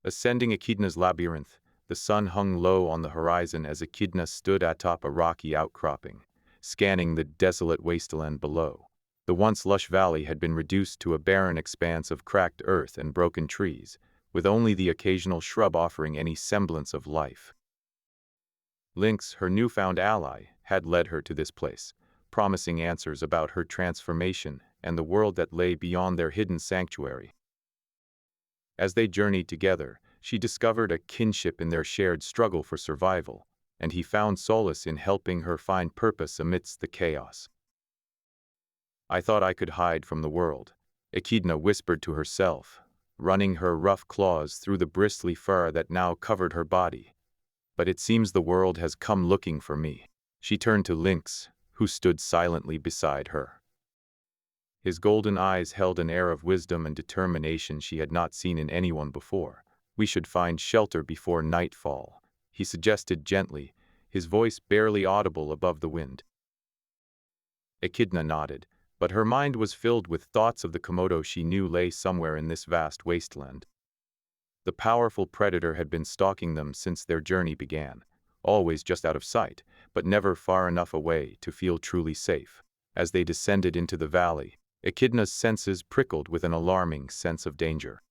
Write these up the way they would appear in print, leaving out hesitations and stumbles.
Ascending Echidna's labyrinth, the sun hung low on the horizon as Echidna stood atop a rocky outcropping, scanning the desolate wasteland below. The once lush valley had been reduced to a barren expanse of cracked earth and broken trees, with only the occasional shrub offering any semblance of life. Lynx, her newfound ally, had led her to this place, promising answers about her transformation and the world that lay beyond their hidden sanctuary. As they journeyed together, she discovered a kinship in their shared struggle for survival, and he found solace in helping her find purpose amidst the chaos. "I thought I could hide from the world," Echidna whispered to herself, running her rough claws through the bristly fur that now covered her body. "But it seems the world has come looking for me." She turned to Lynx, who stood silently beside her. His golden eyes held an air of wisdom and determination she had not seen in anyone before. "We should find shelter before nightfall," he suggested gently, his voice barely audible above the wind. Echidna nodded, but her mind was filled with thoughts of the Komodo she knew lay somewhere in this vast wasteland. The powerful predator had been stalking them since their journey began, always just out of sight, but never far enough away to feel truly safe. As they descended into the valley, Echidna's senses prickled with an alarming sense of danger.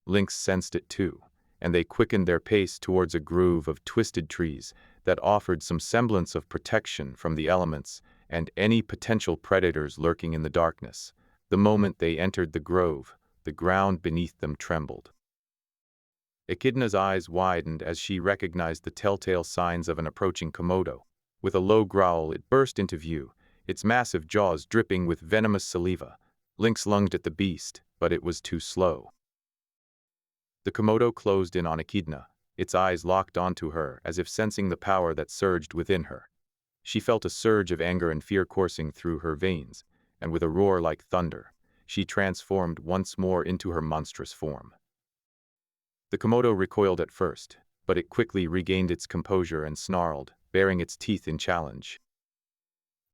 Lynx sensed it too, and they quickened their pace towards a grove of twisted trees that offered some semblance of protection from the elements and any potential predators lurking in the darkness. The moment they entered the grove, the ground beneath them trembled. Echidna's eyes widened as she recognized the telltale signs of an approaching Komodo. With a low growl, it burst into view, its massive jaws dripping with venomous saliva. Lynx lunged at the beast, but it was too slow. The Komodo closed in on Echidna, its eyes locked onto her as if sensing the power that surged within her. She felt a surge of anger and fear coursing through her veins, and with a roar like thunder, she transformed once more into her monstrous form. The Komodo recoiled at first, but it quickly regained its composure and snarled, baring its teeth in challenge.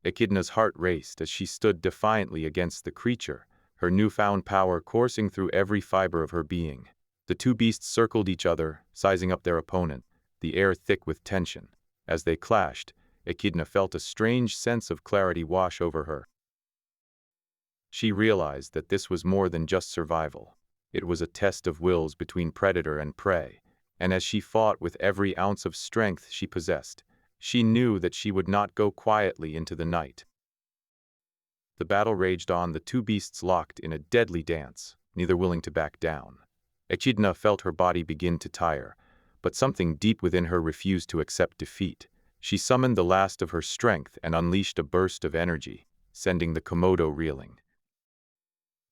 Echidna's heart raced as she stood defiantly against the creature, her newfound power coursing through every fiber of her being. The two beasts circled each other, sizing up their opponent, the air thick with tension. As they clashed, Echidna felt a strange sense of clarity wash over her. She realized that this was more than just survival. It was a test of wills between predator and prey, and as she fought with every ounce of strength she possessed, she knew that she would not go quietly into the night. The battle raged on, the two beasts locked in a deadly dance, neither willing to back down. Echidna felt her body begin to tire, but something deep within her refused to accept defeat. She summoned the last of her strength and unleashed a burst of energy, sending the Komodo reeling.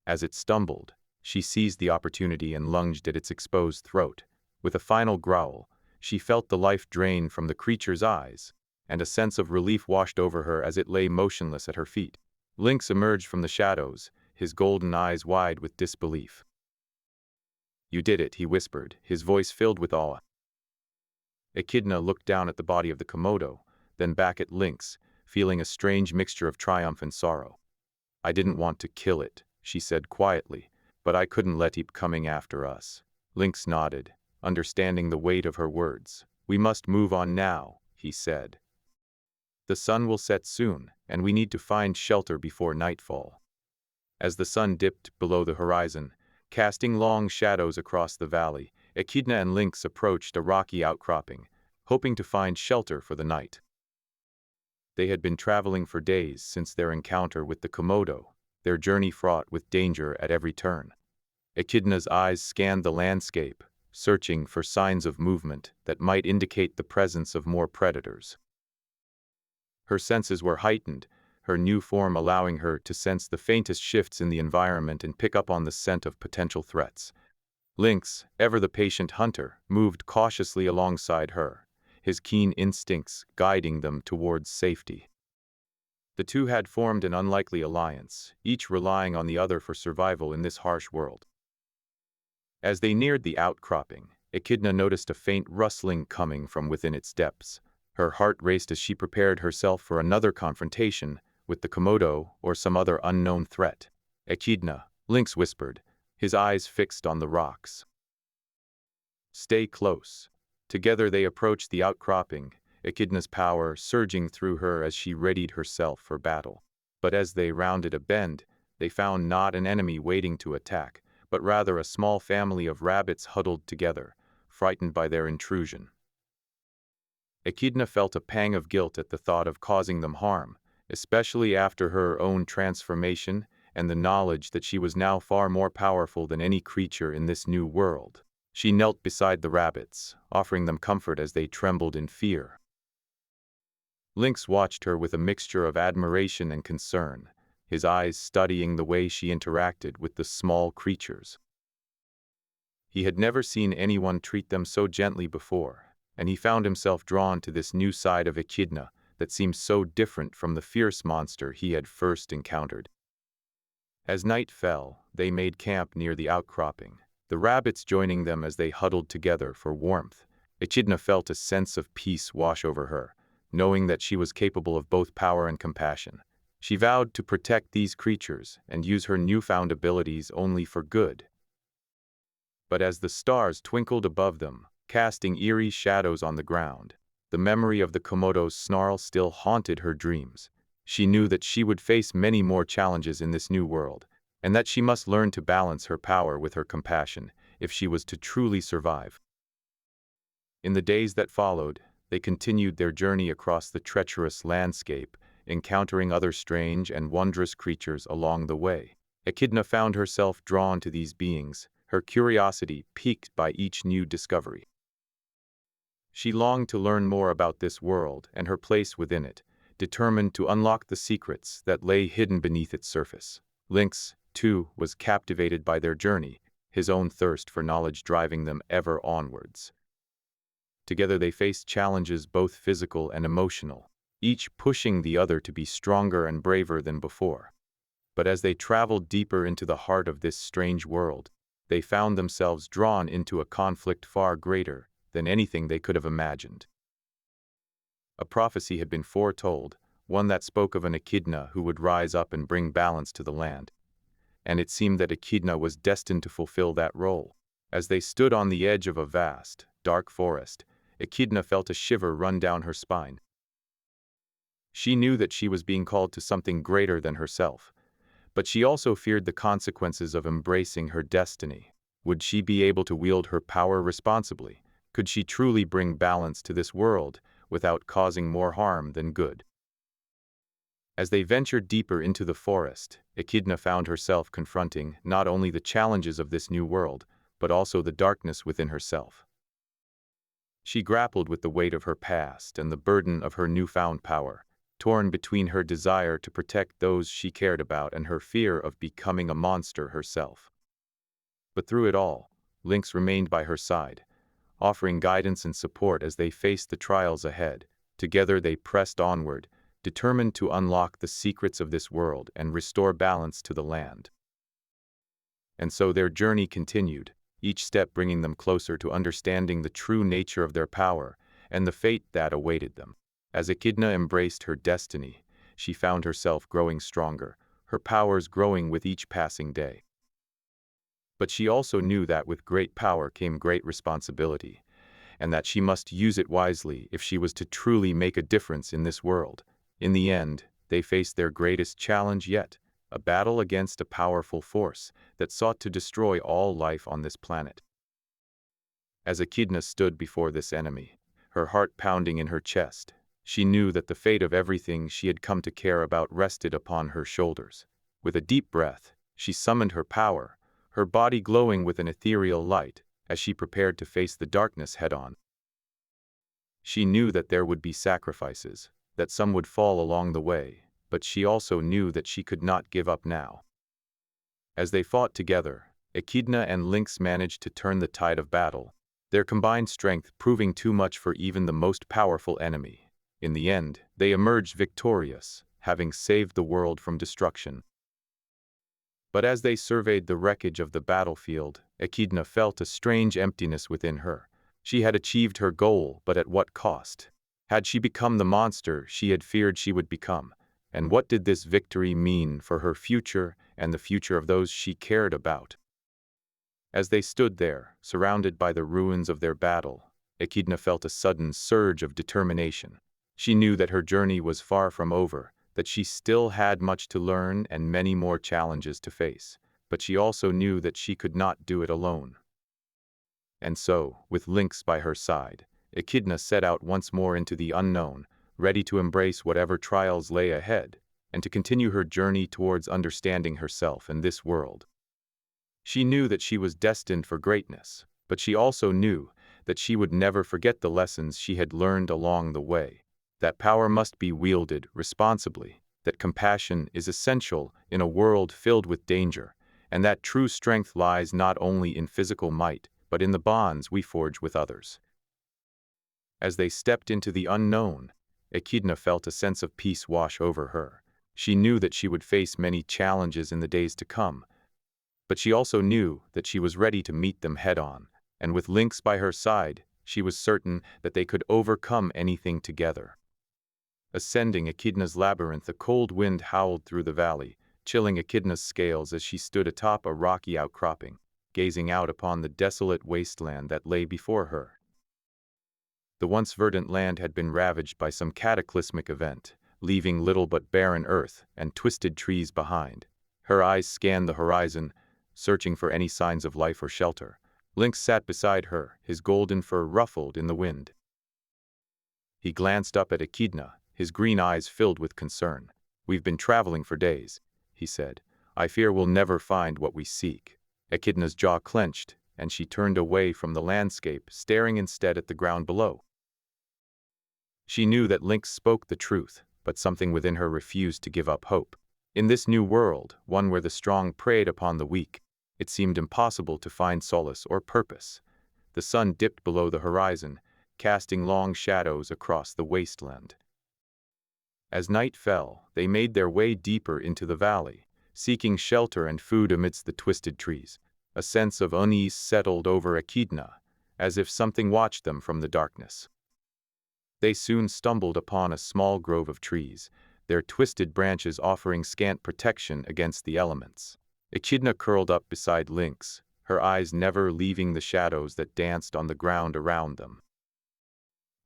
As it stumbled, she seized the opportunity and lunged at its exposed throat. With a final growl, she felt the life drain from the creature's eyes, and a sense of relief washed over her as it lay motionless at her feet. Lynx emerged from the shadows, his golden eyes wide with disbelief. "You did it," he whispered, his voice filled with awe. Echidna looked down at the body of the Komodo, then back at Lynx, feeling a strange mixture of triumph and sorrow. "I didn't want to kill it," she said quietly, "but I couldn't let it coming after us." Lynx nodded, understanding the weight of her words. "We must move on now," he said. "The sun will set soon, and we need to find shelter before nightfall." As the sun dipped below the horizon, casting long shadows across the valley, Echidna and Lynx approached a rocky outcropping, hoping to find shelter for the night. They had been traveling for days since their encounter with the Komodo, their journey fraught with danger at every turn. Echidna's eyes scanned the landscape, searching for signs of movement that might indicate the presence of more predators. Her senses were heightened, her new form allowing her to sense the faintest shifts in the environment and pick up on the scent of potential threats. Lynx, ever the patient hunter, moved cautiously alongside her, his keen instincts guiding them towards safety. The two had formed an unlikely alliance, each relying on the other for survival in this harsh world. As they neared the outcropping, Echidna noticed a faint rustling coming from within its depths. Her heart raced as she prepared herself for another confrontation with the Komodo or some other unknown threat. "Echidna," Lynx whispered, his eyes fixed on the rocks. Stay close." Together they approached the outcropping, Echidna's power surging through her as she readied herself for battle. But as they rounded a bend, they found not an enemy waiting to attack, but rather a small family of rabbits huddled together, frightened by their intrusion. Echidna felt a pang of guilt at the thought of causing them harm, especially after her own transformation and the knowledge that she was now far more powerful than any creature in this new world. She knelt beside the rabbits, offering them comfort as they trembled in fear. Lynx watched her with a mixture of admiration and concern, his eyes studying the way she interacted with the small creatures. He had never seen anyone treat them so gently before, and he found himself drawn to this new side of Echidna that seemed so different from the fierce monster he had first encountered. As night fell, they made camp near the outcropping, the rabbits joining them as they huddled together for warmth. Echidna felt a sense of peace wash over her, knowing that she was capable of both power and compassion. She vowed to protect these creatures and use her newfound abilities only for good. But as the stars twinkled above them, casting eerie shadows on the ground, the memory of the Komodo's snarl still haunted her dreams. She knew that she would face many more challenges in this new world, and that she must learn to balance her power with her compassion if she was to truly survive. In the days that followed, they continued their journey across the treacherous landscape, encountering other strange and wondrous creatures along the way. Echidna found herself drawn to these beings, her curiosity piqued by each new discovery. She longed to learn more about this world and her place within it, determined to unlock the secrets that lay hidden beneath its surface. Lynx, too, was captivated by their journey, his own thirst for knowledge driving them ever onwards. Together they faced challenges both physical and emotional, each pushing the other to be stronger and braver than before. But as they traveled deeper into the heart of this strange world, they found themselves drawn into a conflict far greater than anything they could have imagined. A prophecy had been foretold, one that spoke of an Echidna who would rise up and bring balance to the land. And it seemed that Echidna was destined to fulfill that role. As they stood on the edge of a vast, dark forest, Echidna felt a shiver run down her spine. She knew that she was being called to something greater than herself, but she also feared the consequences of embracing her destiny. Would she be able to wield her power responsibly? Could she truly bring balance to this world without causing more harm than good? As they ventured deeper into the forest, Echidna found herself confronting not only the challenges of this new world, but also the darkness within herself. She grappled with the weight of her past and the burden of her newfound power, torn between her desire to protect those she cared about and her fear of becoming a monster herself. But through it all, Lynx remained by her side, offering guidance and support as they faced the trials ahead. Together they pressed onward, determined to unlock the secrets of this world and restore balance to the land. And so their journey continued, each step bringing them closer to understanding the true nature of their power and the fate that awaited them. As Echidna embraced her destiny, she found herself growing stronger, her powers growing with each passing day. But she also knew that with great power came great responsibility, and that she must use it wisely if she was to truly make a difference in this world. In the end, they faced their greatest challenge yet, a battle against a powerful force that sought to destroy all life on this planet. As Echidna stood before this enemy, her heart pounding in her chest, she knew that the fate of everything she had come to care about rested upon her shoulders. With a deep breath, she summoned her power, her body glowing with an ethereal light, as she prepared to face the darkness head-on. She knew that there would be sacrifices, that some would fall along the way, but she also knew that she could not give up now. As they fought together, Echidna and Lynx managed to turn the tide of battle, their combined strength proving too much for even the most powerful enemy. In the end, they emerged victorious, having saved the world from destruction. But as they surveyed the wreckage of the battlefield, Echidna felt a strange emptiness within her. She had achieved her goal, but at what cost? Had she become the monster she had feared she would become? And what did this victory mean for her future and the future of those she cared about? As they stood there, surrounded by the ruins of their battle, Echidna felt a sudden surge of determination. She knew that her journey was far from over, that she still had much to learn and many more challenges to face, but she also knew that she could not do it alone. And so, with Lynx by her side, Echidna set out once more into the unknown, ready to embrace whatever trials lay ahead, and to continue her journey towards understanding herself and this world. She knew that she was destined for greatness, but she also knew that she would never forget the lessons she had learned along the way, that power must be wielded responsibly, that compassion is essential in a world filled with danger, and that true strength lies not only in physical might, but in the bonds we forge with others. As they stepped into the unknown, Echidna felt a sense of peace wash over her. She knew that she would face many challenges in the days to come, but she also knew that she was ready to meet them head-on, and with Lynx by her side, she was certain that they could overcome anything together. Ascending Echidna's labyrinth, a cold wind howled through the valley, chilling Echidna's scales as she stood atop a rocky outcropping, gazing out upon the desolate wasteland that lay before her. The once verdant land had been ravaged by some cataclysmic event, leaving little but barren earth and twisted trees behind. Her eyes scanned the horizon, searching for any signs of life or shelter. Lynx sat beside her, his golden fur ruffled in the wind. He glanced up at Echidna, his green eyes filled with concern. "We've been traveling for days," he said. "I fear we'll never find what we seek." Echidna's jaw clenched, and she turned away from the landscape, staring instead at the ground below. She knew that Lynx spoke the truth, but something within her refused to give up hope. In this new world, one where the strong preyed upon the weak, it seemed impossible to find solace or purpose. The sun dipped below the horizon, casting long shadows across the wasteland. As night fell, they made their way deeper into the valley, seeking shelter and food amidst the twisted trees. A sense of unease settled over Echidna, as if something watched them from the darkness. They soon stumbled upon a small grove of trees, their twisted branches offering scant protection against the elements. Echidna curled up beside Lynx, her eyes never leaving the shadows that danced on the ground around them.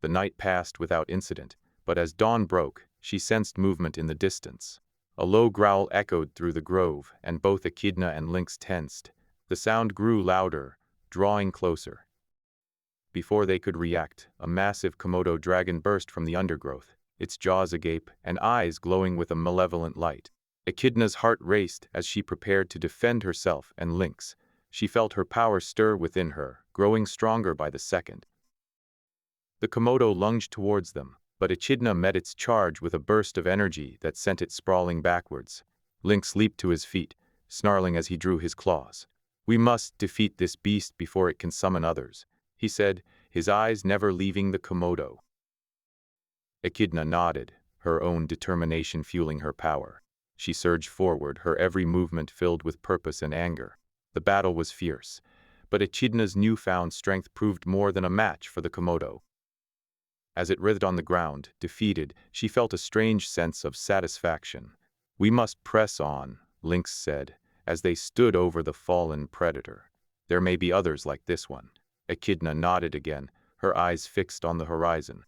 The night passed without incident, but as dawn broke, she sensed movement in the distance. A low growl echoed through the grove, and both Echidna and Lynx tensed. The sound grew louder, drawing closer. Before they could react, a massive Komodo dragon burst from the undergrowth, its jaws agape and eyes glowing with a malevolent light. Echidna's heart raced as she prepared to defend herself and Lynx. She felt her power stir within her, growing stronger by the second. The Komodo lunged towards them, but Echidna met its charge with a burst of energy that sent it sprawling backwards. Lynx leaped to his feet, snarling as he drew his claws. "We must defeat this beast before it can summon others," he said, his eyes never leaving the Komodo. Echidna nodded, her own determination fueling her power. She surged forward, her every movement filled with purpose and anger. The battle was fierce, but Echidna's newfound strength proved more than a match for the Komodo. As it writhed on the ground, defeated, she felt a strange sense of satisfaction. "We must press on," Lynx said, as they stood over the fallen predator. "There may be others like this one." Echidna nodded again, her eyes fixed on the horizon.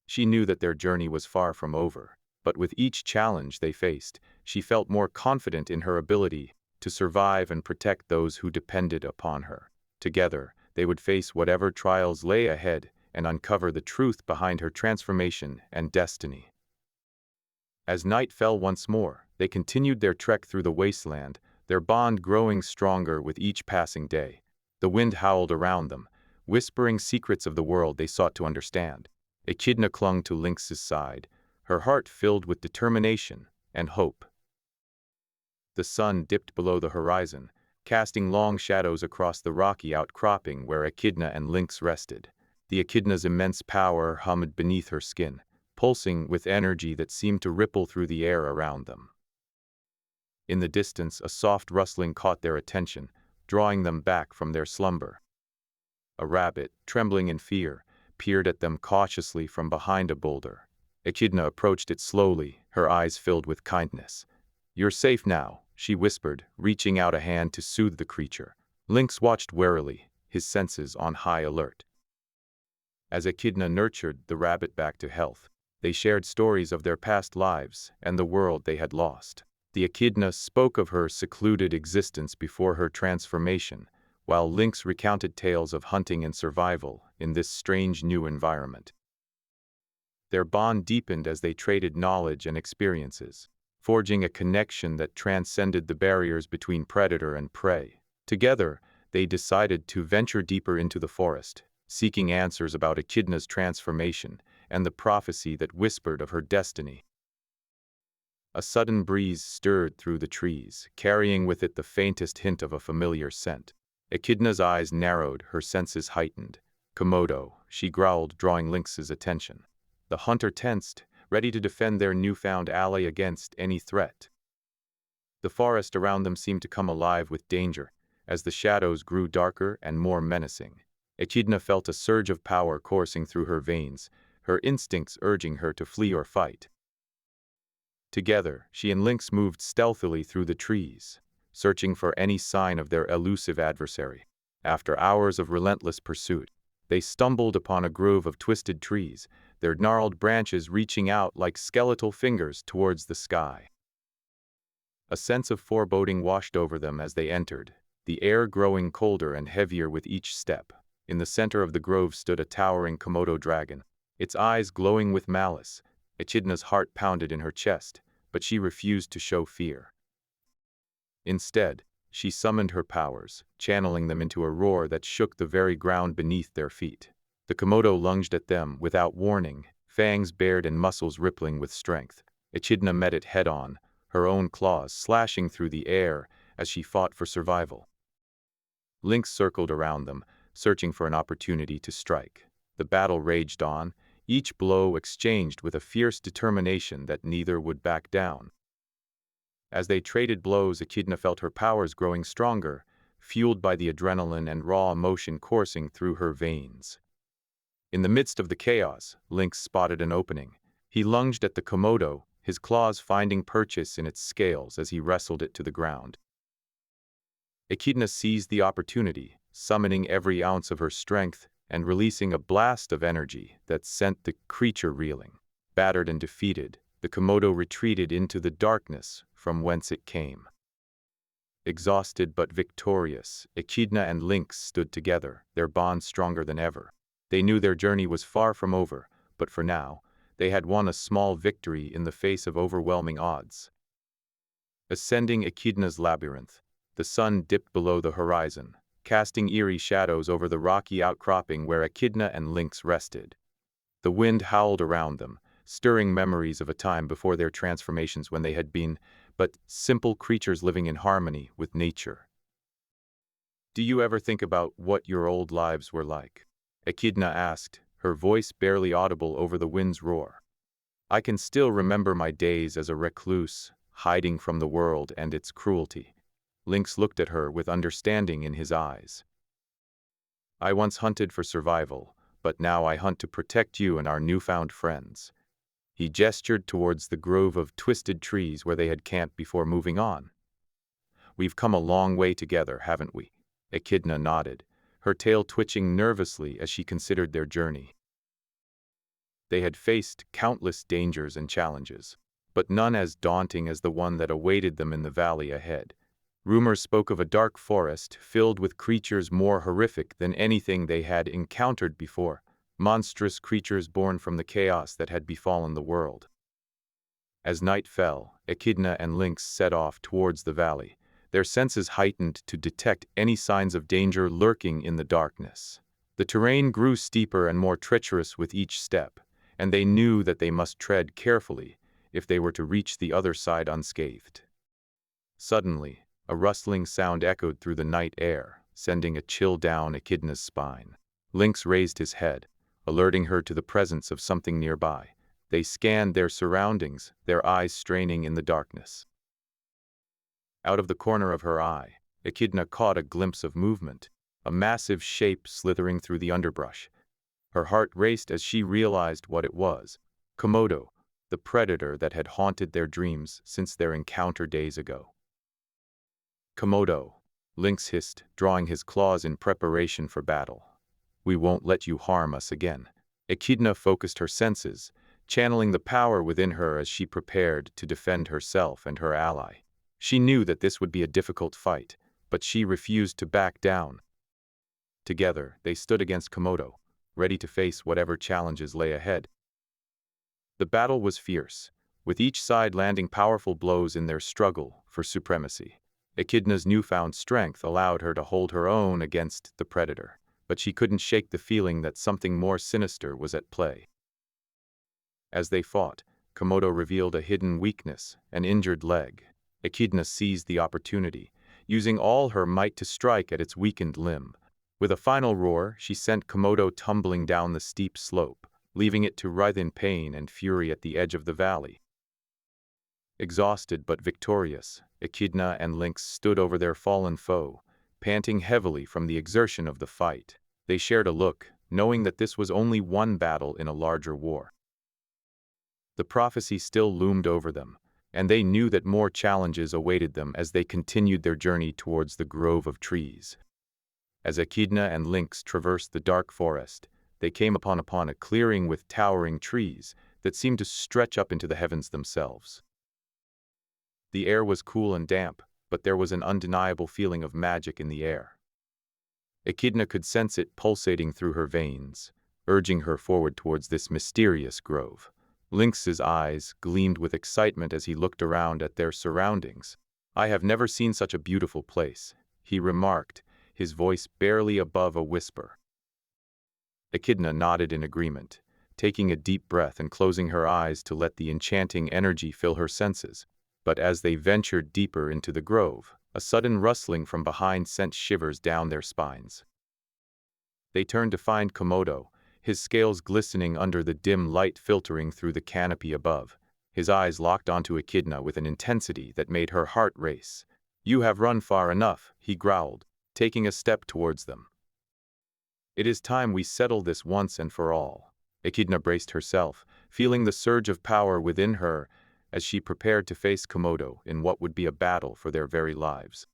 She knew that their journey was far from over, but with each challenge they faced, she felt more confident in her ability to survive and protect those who depended upon her. Together, they would face whatever trials lay ahead and uncover the truth behind her transformation and destiny. As night fell once more, they continued their trek through the wasteland, their bond growing stronger with each passing day. The wind howled around them, whispering secrets of the world they sought to understand. Echidna clung to Lynx's side, her heart filled with determination and hope. The sun dipped below the horizon, casting long shadows across the rocky outcropping where Echidna and Lynx rested. The Echidna's immense power hummed beneath her skin, pulsing with energy that seemed to ripple through the air around them. In the distance, a soft rustling caught their attention, drawing them back from their slumber. A rabbit, trembling in fear, peered at them cautiously from behind a boulder. Echidna approached it slowly, her eyes filled with kindness. "You're safe now," she whispered, reaching out a hand to soothe the creature. Lynx watched warily, his senses on high alert. As Echidna nurtured the rabbit back to health, they shared stories of their past lives and the world they had lost. The Echidna spoke of her secluded existence before her transformation, while Lynx recounted tales of hunting and survival in this strange new environment. Their bond deepened as they traded knowledge and experiences, forging a connection that transcended the barriers between predator and prey. Together, they decided to venture deeper into the forest, seeking answers about Echidna's transformation and the prophecy that whispered of her destiny. A sudden breeze stirred through the trees, carrying with it the faintest hint of a familiar scent. Echidna's eyes narrowed, her senses heightened. "Komodo," she growled, drawing Lynx's attention. The hunter tensed, ready to defend their newfound ally against any threat. The forest around them seemed to come alive with danger, as the shadows grew darker and more menacing. Echidna felt a surge of power coursing through her veins, her instincts urging her to flee or fight. Together, she and Lynx moved stealthily through the trees, searching for any sign of their elusive adversary. After hours of relentless pursuit, they stumbled upon a grove of twisted trees, their gnarled branches reaching out like skeletal fingers towards the sky. A sense of foreboding washed over them as they entered, the air growing colder and heavier with each step. In the center of the grove stood a towering Komodo dragon, its eyes glowing with malice. Echidna's heart pounded in her chest, but she refused to show fear. Instead, she summoned her powers, channeling them into a roar that shook the very ground beneath their feet. The Komodo lunged at them without warning, fangs bared and muscles rippling with strength. Echidna met it head-on, her own claws slashing through the air as she fought for survival. Lynx circled around them, searching for an opportunity to strike. The battle raged on, each blow exchanged with a fierce determination that neither would back down. As they traded blows, Echidna felt her powers growing stronger, fueled by the adrenaline and raw emotion coursing through her veins. In the midst of the chaos, Lynx spotted an opening. He lunged at the Komodo, his claws finding purchase in its scales as he wrestled it to the ground. Echidna seized the opportunity, summoning every ounce of her strength and releasing a blast of energy that sent the creature reeling. Battered and defeated, the Komodo retreated into the darkness from whence it came. Exhausted but victorious, Echidna and Lynx stood together, their bond stronger than ever. They knew their journey was far from over, but for now, they had won a small victory in the face of overwhelming odds. Ascending Echidna's labyrinth, the sun dipped below the horizon, casting eerie shadows over the rocky outcropping where Echidna and Lynx rested. The wind howled around them, stirring memories of a time before their transformations when they had been but simple creatures living in harmony with nature. "Do you ever think about what your old lives were like?" Echidna asked, her voice barely audible over the wind's roar. "I can still remember my days as a recluse, hiding from the world and its cruelty." Lynx looked at her with understanding in his eyes. "I once hunted for survival, but now I hunt to protect you and our newfound friends." He gestured towards the grove of twisted trees where they had camped before moving on. "We've come a long way together, haven't we?" Echidna nodded, her tail twitching nervously as she considered their journey. They had faced countless dangers and challenges, but none as daunting as the one that awaited them in the valley ahead. Rumors spoke of a dark forest filled with creatures more horrific than anything they had encountered before, monstrous creatures born from the chaos that had befallen the world. As night fell, Echidna and Lynx set off towards the valley, their senses heightened to detect any signs of danger lurking in the darkness. The terrain grew steeper and more treacherous with each step, and they knew that they must tread carefully if they were to reach the other side unscathed. Suddenly, a rustling sound echoed through the night air, sending a chill down Echidna's spine. Lynx raised his head, alerting her to the presence of something nearby. They scanned their surroundings, their eyes straining in the darkness. Out of the corner of her eye, Echidna caught a glimpse of movement, a massive shape slithering through the underbrush. Her heart raced as she realized what it was: Komodo, the predator that had haunted their dreams since their encounter days ago. "Komodo," Lynx hissed, drawing his claws in preparation for battle. We won't let you harm us again. Echidna focused her senses, channeling the power within her as she prepared to defend herself and her ally. She knew that this would be a difficult fight, but she refused to back down. Together, they stood against Komodo, ready to face whatever challenges lay ahead. The battle was fierce, with each side landing powerful blows in their struggle for supremacy. Echidna's newfound strength allowed her to hold her own against the predator, but she couldn't shake the feeling that something more sinister was at play. As they fought, Komodo revealed a hidden weakness, an injured leg. Echidna seized the opportunity, using all her might to strike at its weakened limb. With a final roar, she sent Komodo tumbling down the steep slope, leaving it to writhe in pain and fury at the edge of the valley. Exhausted but victorious, Echidna and Lynx stood over their fallen foe, panting heavily from the exertion of the fight. They shared a look, knowing that this was only one battle in a larger war. The prophecy still loomed over them, and they knew that more challenges awaited them as they continued their journey towards the grove of trees. As Echidna and Lynx traversed the dark forest, they came upon a clearing with towering trees that seemed to stretch up into the heavens themselves. The air was cool and damp, but there was an undeniable feeling of magic in the air. Echidna could sense it pulsating through her veins, urging her forward towards this mysterious grove. Lynx's eyes gleamed with excitement as he looked around at their surroundings. I have never seen such a beautiful place, he remarked, his voice barely above a whisper. Echidna nodded in agreement, taking a deep breath and closing her eyes to let the enchanting energy fill her senses. But as they ventured deeper into the grove, a sudden rustling from behind sent shivers down their spines. They turned to find Komodo, his scales glistening under the dim light filtering through the canopy above. His eyes locked onto Echidna with an intensity that made her heart race. You have run far enough, he growled, taking a step towards them. It is time we settle this once and for all. Echidna braced herself, feeling the surge of power within her as she prepared to face Komodo in what would be a battle for their very lives.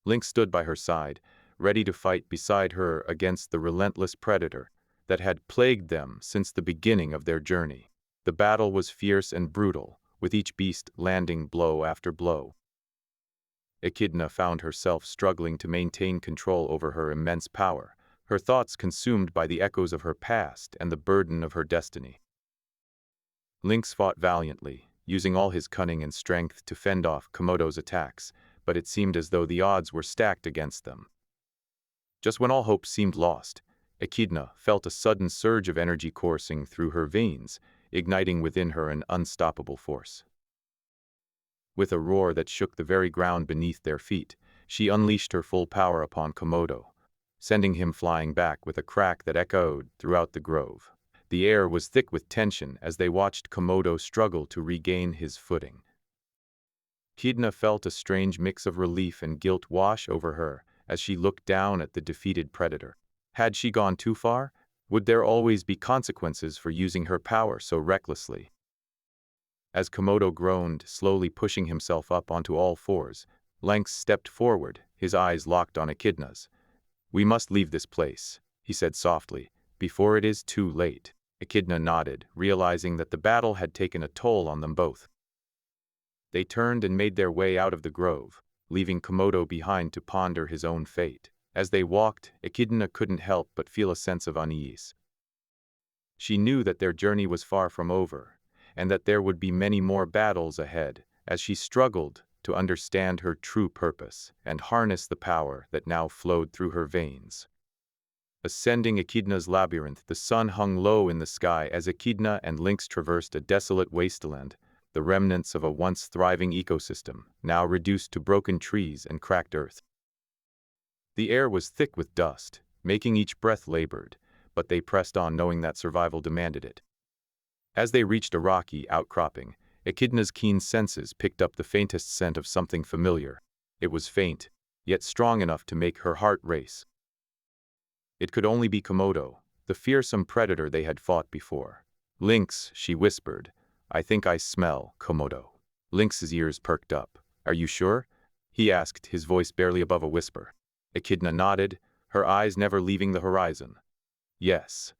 Lynx stood by her side, ready to fight beside her against the relentless predator that had plagued them since the beginning of their journey. The battle was fierce and brutal, with each beast landing blow after blow. Echidna found herself struggling to maintain control over her immense power, her thoughts consumed by the echoes of her past and the burden of her destiny. Lynx fought valiantly, using all his cunning and strength to fend off Komodo's attacks, but it seemed as though the odds were stacked against them. Just when all hope seemed lost, Echidna felt a sudden surge of energy coursing through her veins, igniting within her an unstoppable force. With a roar that shook the very ground beneath their feet, she unleashed her full power upon Komodo, sending him flying back with a crack that echoed throughout the grove. The air was thick with tension as they watched Komodo struggle to regain his footing. Echidna felt a strange mix of relief and guilt wash over her as she looked down at the defeated predator. Had she gone too far? Would there always be consequences for using her power so recklessly? As Komodo groaned, slowly pushing himself up onto all fours, Lynx stepped forward, his eyes locked on Echidna's. We must leave this place, he said softly, before it is too late. Echidna nodded, realizing that the battle had taken a toll on them both. They turned and made their way out of the grove, leaving Komodo behind to ponder his own fate. As they walked, Echidna couldn't help but feel a sense of unease. She knew that their journey was far from over, and that there would be many more battles ahead, as she struggled to understand her true purpose and harness the power that now flowed through her veins. Ascending Echidna's labyrinth, the sun hung low in the sky as Echidna and Lynx traversed a desolate wasteland, the remnants of a once thriving ecosystem, now reduced to broken trees and cracked earth. The air was thick with dust, making each breath labored, but they pressed on knowing that survival demanded it. As they reached a rocky outcropping, Echidna's keen senses picked up the faintest scent of something familiar. It was faint, yet strong enough to make her heart race. It could only be Komodo, the fearsome predator they had fought before. Lynx, she whispered, I think I smell Komodo. Lynx's ears perked up. Are you sure? he asked, his voice barely above a whisper. Echidna nodded, her eyes never leaving the horizon. Yes.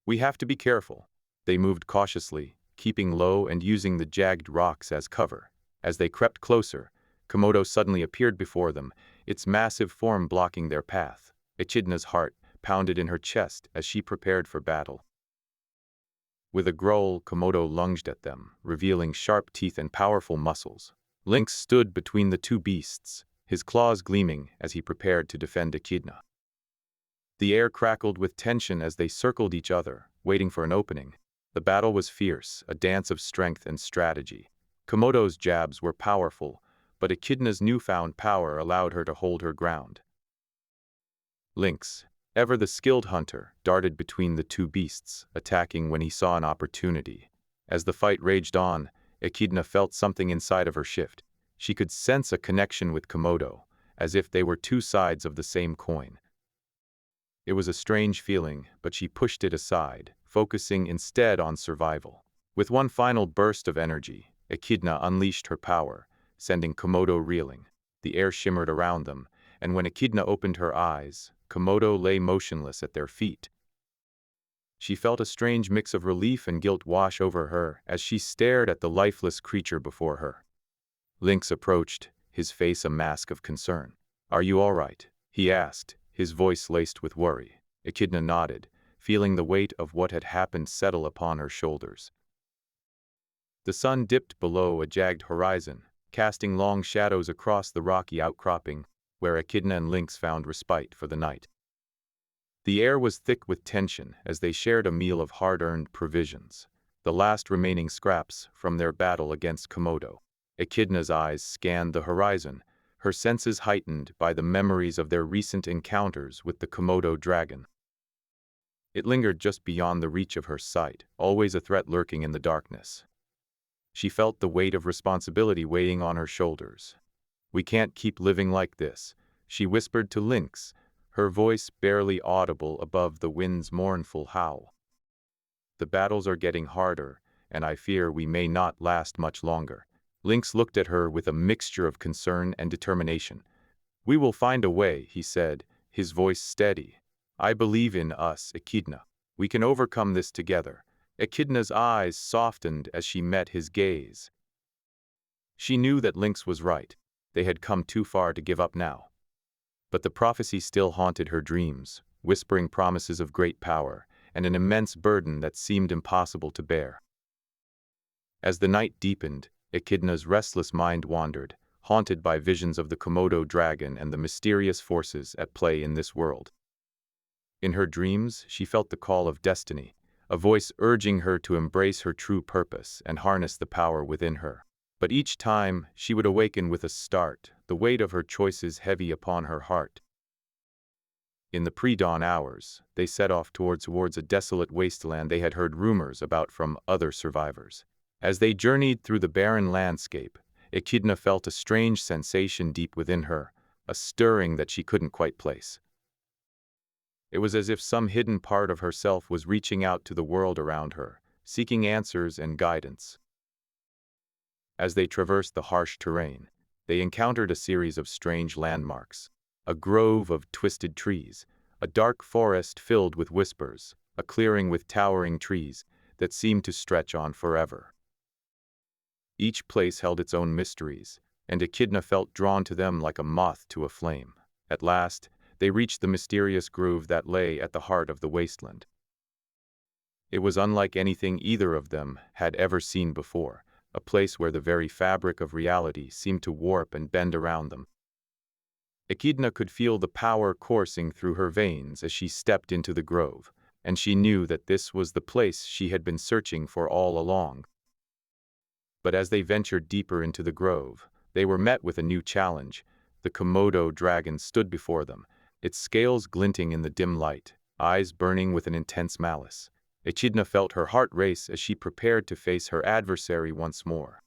We have to be careful. They moved cautiously, keeping low and using the jagged rocks as cover. As they crept closer, Komodo suddenly appeared before them, its massive form blocking their path. Echidna's heart pounded in her chest as she prepared for battle. With a growl, Komodo lunged at them, revealing sharp teeth and powerful muscles. Lynx stood between the two beasts, his claws gleaming as he prepared to defend Echidna. The air crackled with tension as they circled each other, waiting for an opening. The battle was fierce, a dance of strength and strategy. Komodo's jabs were powerful, but Echidna's newfound power allowed her to hold her ground. Lynx, ever the skilled hunter, darted between the two beasts, attacking when he saw an opportunity. As the fight raged on, Echidna felt something inside of her shift. She could sense a connection with Komodo, as if they were two sides of the same coin. It was a strange feeling, but she pushed it aside, focusing instead on survival. With one final burst of energy, Echidna unleashed her power, sending Komodo reeling. The air shimmered around them, and when Echidna opened her eyes, Komodo lay motionless at their feet. She felt a strange mix of relief and guilt wash over her as she stared at the lifeless creature before her. Lynx approached, his face a mask of concern. "Are you all right?" he asked, his voice laced with worry. Echidna nodded, feeling the weight of what had happened settle upon her shoulders. The sun dipped below a jagged horizon, casting long shadows across the rocky outcropping, where Echidna and Lynx found respite for the night. The air was thick with tension as they shared a meal of hard-earned provisions, the last remaining scraps from their battle against Komodo. Echidna's eyes scanned the horizon, her senses heightened by the memories of their recent encounters with the Komodo dragon. It lingered just beyond the reach of her sight, always a threat lurking in the darkness. She felt the weight of responsibility weighing on her shoulders. "We can't keep living like this," she whispered to Lynx, her voice barely audible above the wind's mournful howl. "The battles are getting harder, and I fear we may not last much longer." Lynx looked at her with a mixture of concern and determination. "We will find a way," he said, his voice steady. "I believe in us, Echidna. We can overcome this together." Echidna's eyes softened as she met his gaze. She knew that Lynx was right. They had come too far to give up now. But the prophecy still haunted her dreams, whispering promises of great power and an immense burden that seemed impossible to bear. As the night deepened, Echidna's restless mind wandered, haunted by visions of the Komodo dragon and the mysterious forces at play in this world. In her dreams, she felt the call of destiny, a voice urging her to embrace her true purpose and harness the power within her. But each time, she would awaken with a start, the weight of her choices heavy upon her heart. In the pre-dawn hours, they set off towards a desolate wasteland they had heard rumors about from other survivors. As they journeyed through the barren landscape, Echidna felt a strange sensation deep within her, a stirring that she couldn't quite place. It was as if some hidden part of herself was reaching out to the world around her, seeking answers and guidance. As they traversed the harsh terrain, they encountered a series of strange landmarks. A grove of twisted trees, a dark forest filled with whispers, a clearing with towering trees that seemed to stretch on forever. Each place held its own mysteries, and Echidna felt drawn to them like a moth to a flame. At last, they reached the mysterious grove that lay at the heart of the wasteland. It was unlike anything either of them had ever seen before, a place where the very fabric of reality seemed to warp and bend around them. Echidna could feel the power coursing through her veins as she stepped into the grove, and she knew that this was the place she had been searching for all along. But as they ventured deeper into the grove, they were met with a new challenge. The Komodo dragon stood before them, its scales glinting in the dim light, eyes burning with an intense malice. Echidna felt her heart race as she prepared to face her adversary once more.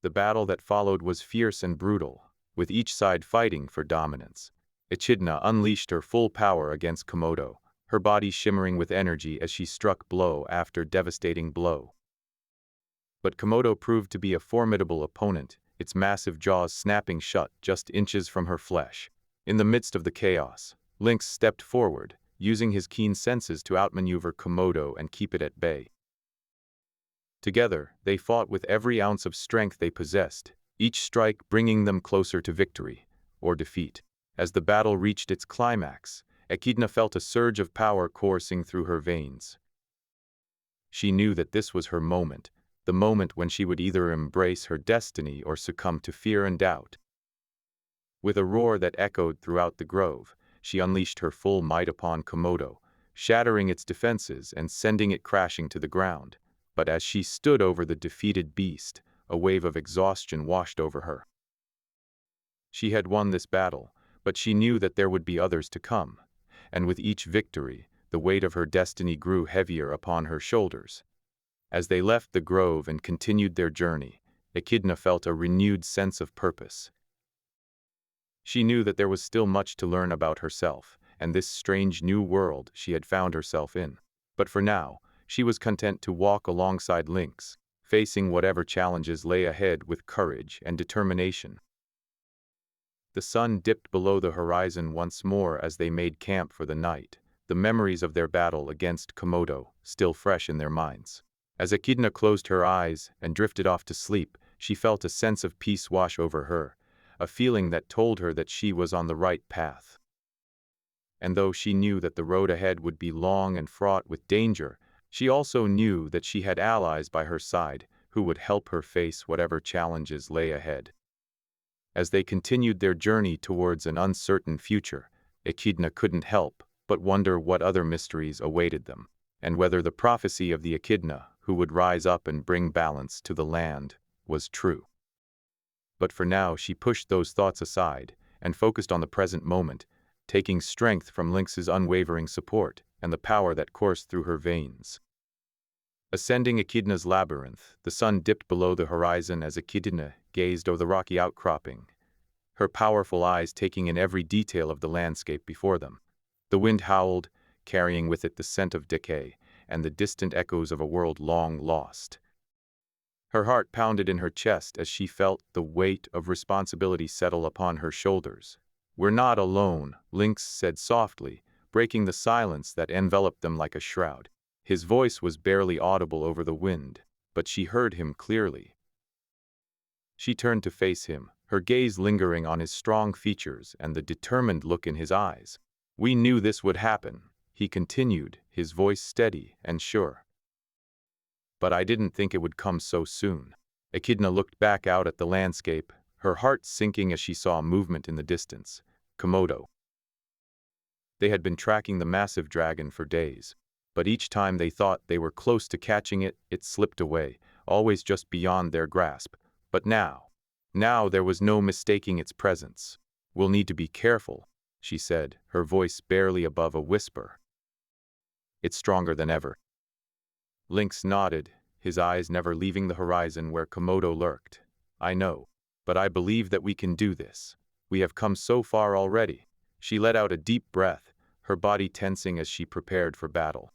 The battle that followed was fierce and brutal, with each side fighting for dominance. Echidna unleashed her full power against Komodo, her body shimmering with energy as she struck blow after devastating blow. But Komodo proved to be a formidable opponent, its massive jaws snapping shut just inches from her flesh. In the midst of the chaos, Lynx stepped forward, using his keen senses to outmaneuver Komodo and keep it at bay. Together, they fought with every ounce of strength they possessed, each strike bringing them closer to victory or defeat. As the battle reached its climax, Echidna felt a surge of power coursing through her veins. She knew that this was her moment, the moment when she would either embrace her destiny or succumb to fear and doubt. With a roar that echoed throughout the grove, she unleashed her full might upon Komodo, shattering its defenses and sending it crashing to the ground. But as she stood over the defeated beast, a wave of exhaustion washed over her. She had won this battle, but she knew that there would be others to come, and with each victory, the weight of her destiny grew heavier upon her shoulders. As they left the grove and continued their journey, Echidna felt a renewed sense of purpose. She knew that there was still much to learn about herself and this strange new world she had found herself in. But for now, she was content to walk alongside Lynx, facing whatever challenges lay ahead with courage and determination. The sun dipped below the horizon once more as they made camp for the night, the memories of their battle against Komodo still fresh in their minds. As Echidna closed her eyes and drifted off to sleep, she felt a sense of peace wash over her, a feeling that told her that she was on the right path. And though she knew that the road ahead would be long and fraught with danger, she also knew that she had allies by her side who would help her face whatever challenges lay ahead. As they continued their journey towards an uncertain future, Echidna couldn't help but wonder what other mysteries awaited them, and whether the prophecy of the Echidna who would rise up and bring balance to the land was true. But for now she pushed those thoughts aside and focused on the present moment, taking strength from Lynx's unwavering support and the power that coursed through her veins. Ascending Echidna's labyrinth, the sun dipped below the horizon as Echidna gazed over the rocky outcropping, her powerful eyes taking in every detail of the landscape before them. The wind howled, carrying with it the scent of decay and the distant echoes of a world long lost. Her heart pounded in her chest as she felt the weight of responsibility settle upon her shoulders. "We're not alone," Lynx said softly, breaking the silence that enveloped them like a shroud. His voice was barely audible over the wind, but she heard him clearly. She turned to face him, her gaze lingering on his strong features and the determined look in his eyes. "We knew this would happen," he continued, his voice steady and sure. "But I didn't think it would come so soon." Echidna looked back out at the landscape, her heart sinking as she saw movement in the distance. Komodo. They had been tracking the massive dragon for days, but each time they thought they were close to catching it, it slipped away, always just beyond their grasp. But now there was no mistaking its presence. "We'll need to be careful," she said, her voice barely above a whisper. "It's stronger than ever." Lynx nodded, his eyes never leaving the horizon where Komodo lurked. "I know, but I believe that we can do this. We have come so far already." She let out a deep breath, her body tensing as she prepared for battle.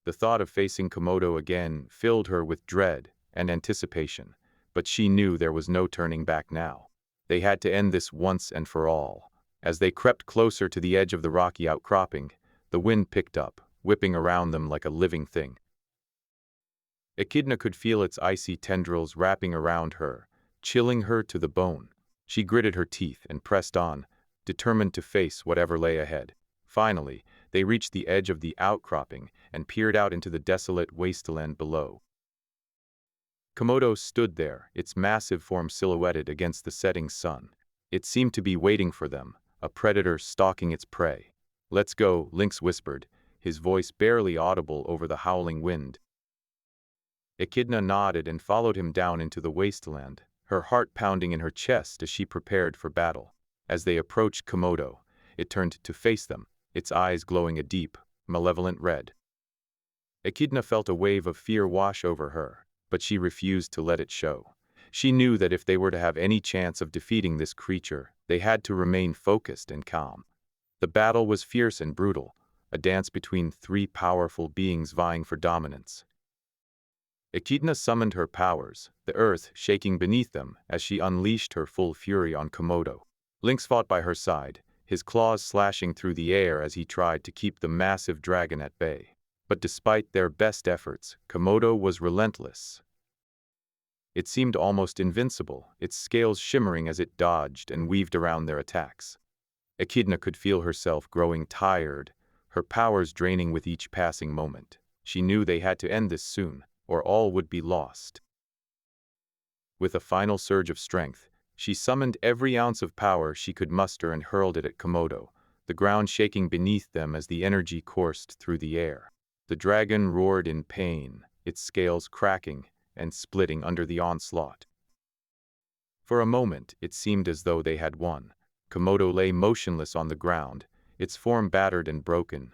The thought of facing Komodo again filled her with dread and anticipation, but she knew there was no turning back now. They had to end this once and for all. As they crept closer to the edge of the rocky outcropping, the wind picked up, whipping around them like a living thing. Echidna could feel its icy tendrils wrapping around her, chilling her to the bone. She gritted her teeth and pressed on, determined to face whatever lay ahead. Finally, they reached the edge of the outcropping and peered out into the desolate wasteland below. Komodo stood there, its massive form silhouetted against the setting sun. It seemed to be waiting for them, a predator stalking its prey. "Let's go," Lynx whispered, his voice barely audible over the howling wind. Echidna nodded and followed him down into the wasteland, her heart pounding in her chest as she prepared for battle. As they approached Komodo, it turned to face them, its eyes glowing a deep, malevolent red. Echidna felt a wave of fear wash over her, but she refused to let it show. She knew that if they were to have any chance of defeating this creature, they had to remain focused and calm. The battle was fierce and brutal, a dance between three powerful beings vying for dominance. Echidna summoned her powers, the earth shaking beneath them as she unleashed her full fury on Komodo. Lynx fought by her side, his claws slashing through the air as he tried to keep the massive dragon at bay. But despite their best efforts, Komodo was relentless. It seemed almost invincible, its scales shimmering as it dodged and weaved around their attacks. Echidna could feel herself growing tired, her powers draining with each passing moment. She knew they had to end this soon, or all would be lost. With a final surge of strength, she summoned every ounce of power she could muster and hurled it at Komodo, the ground shaking beneath them as the energy coursed through the air. The dragon roared in pain, its scales cracking and splitting under the onslaught. For a moment, it seemed as though they had won. Komodo lay motionless on the ground, its form battered and broken.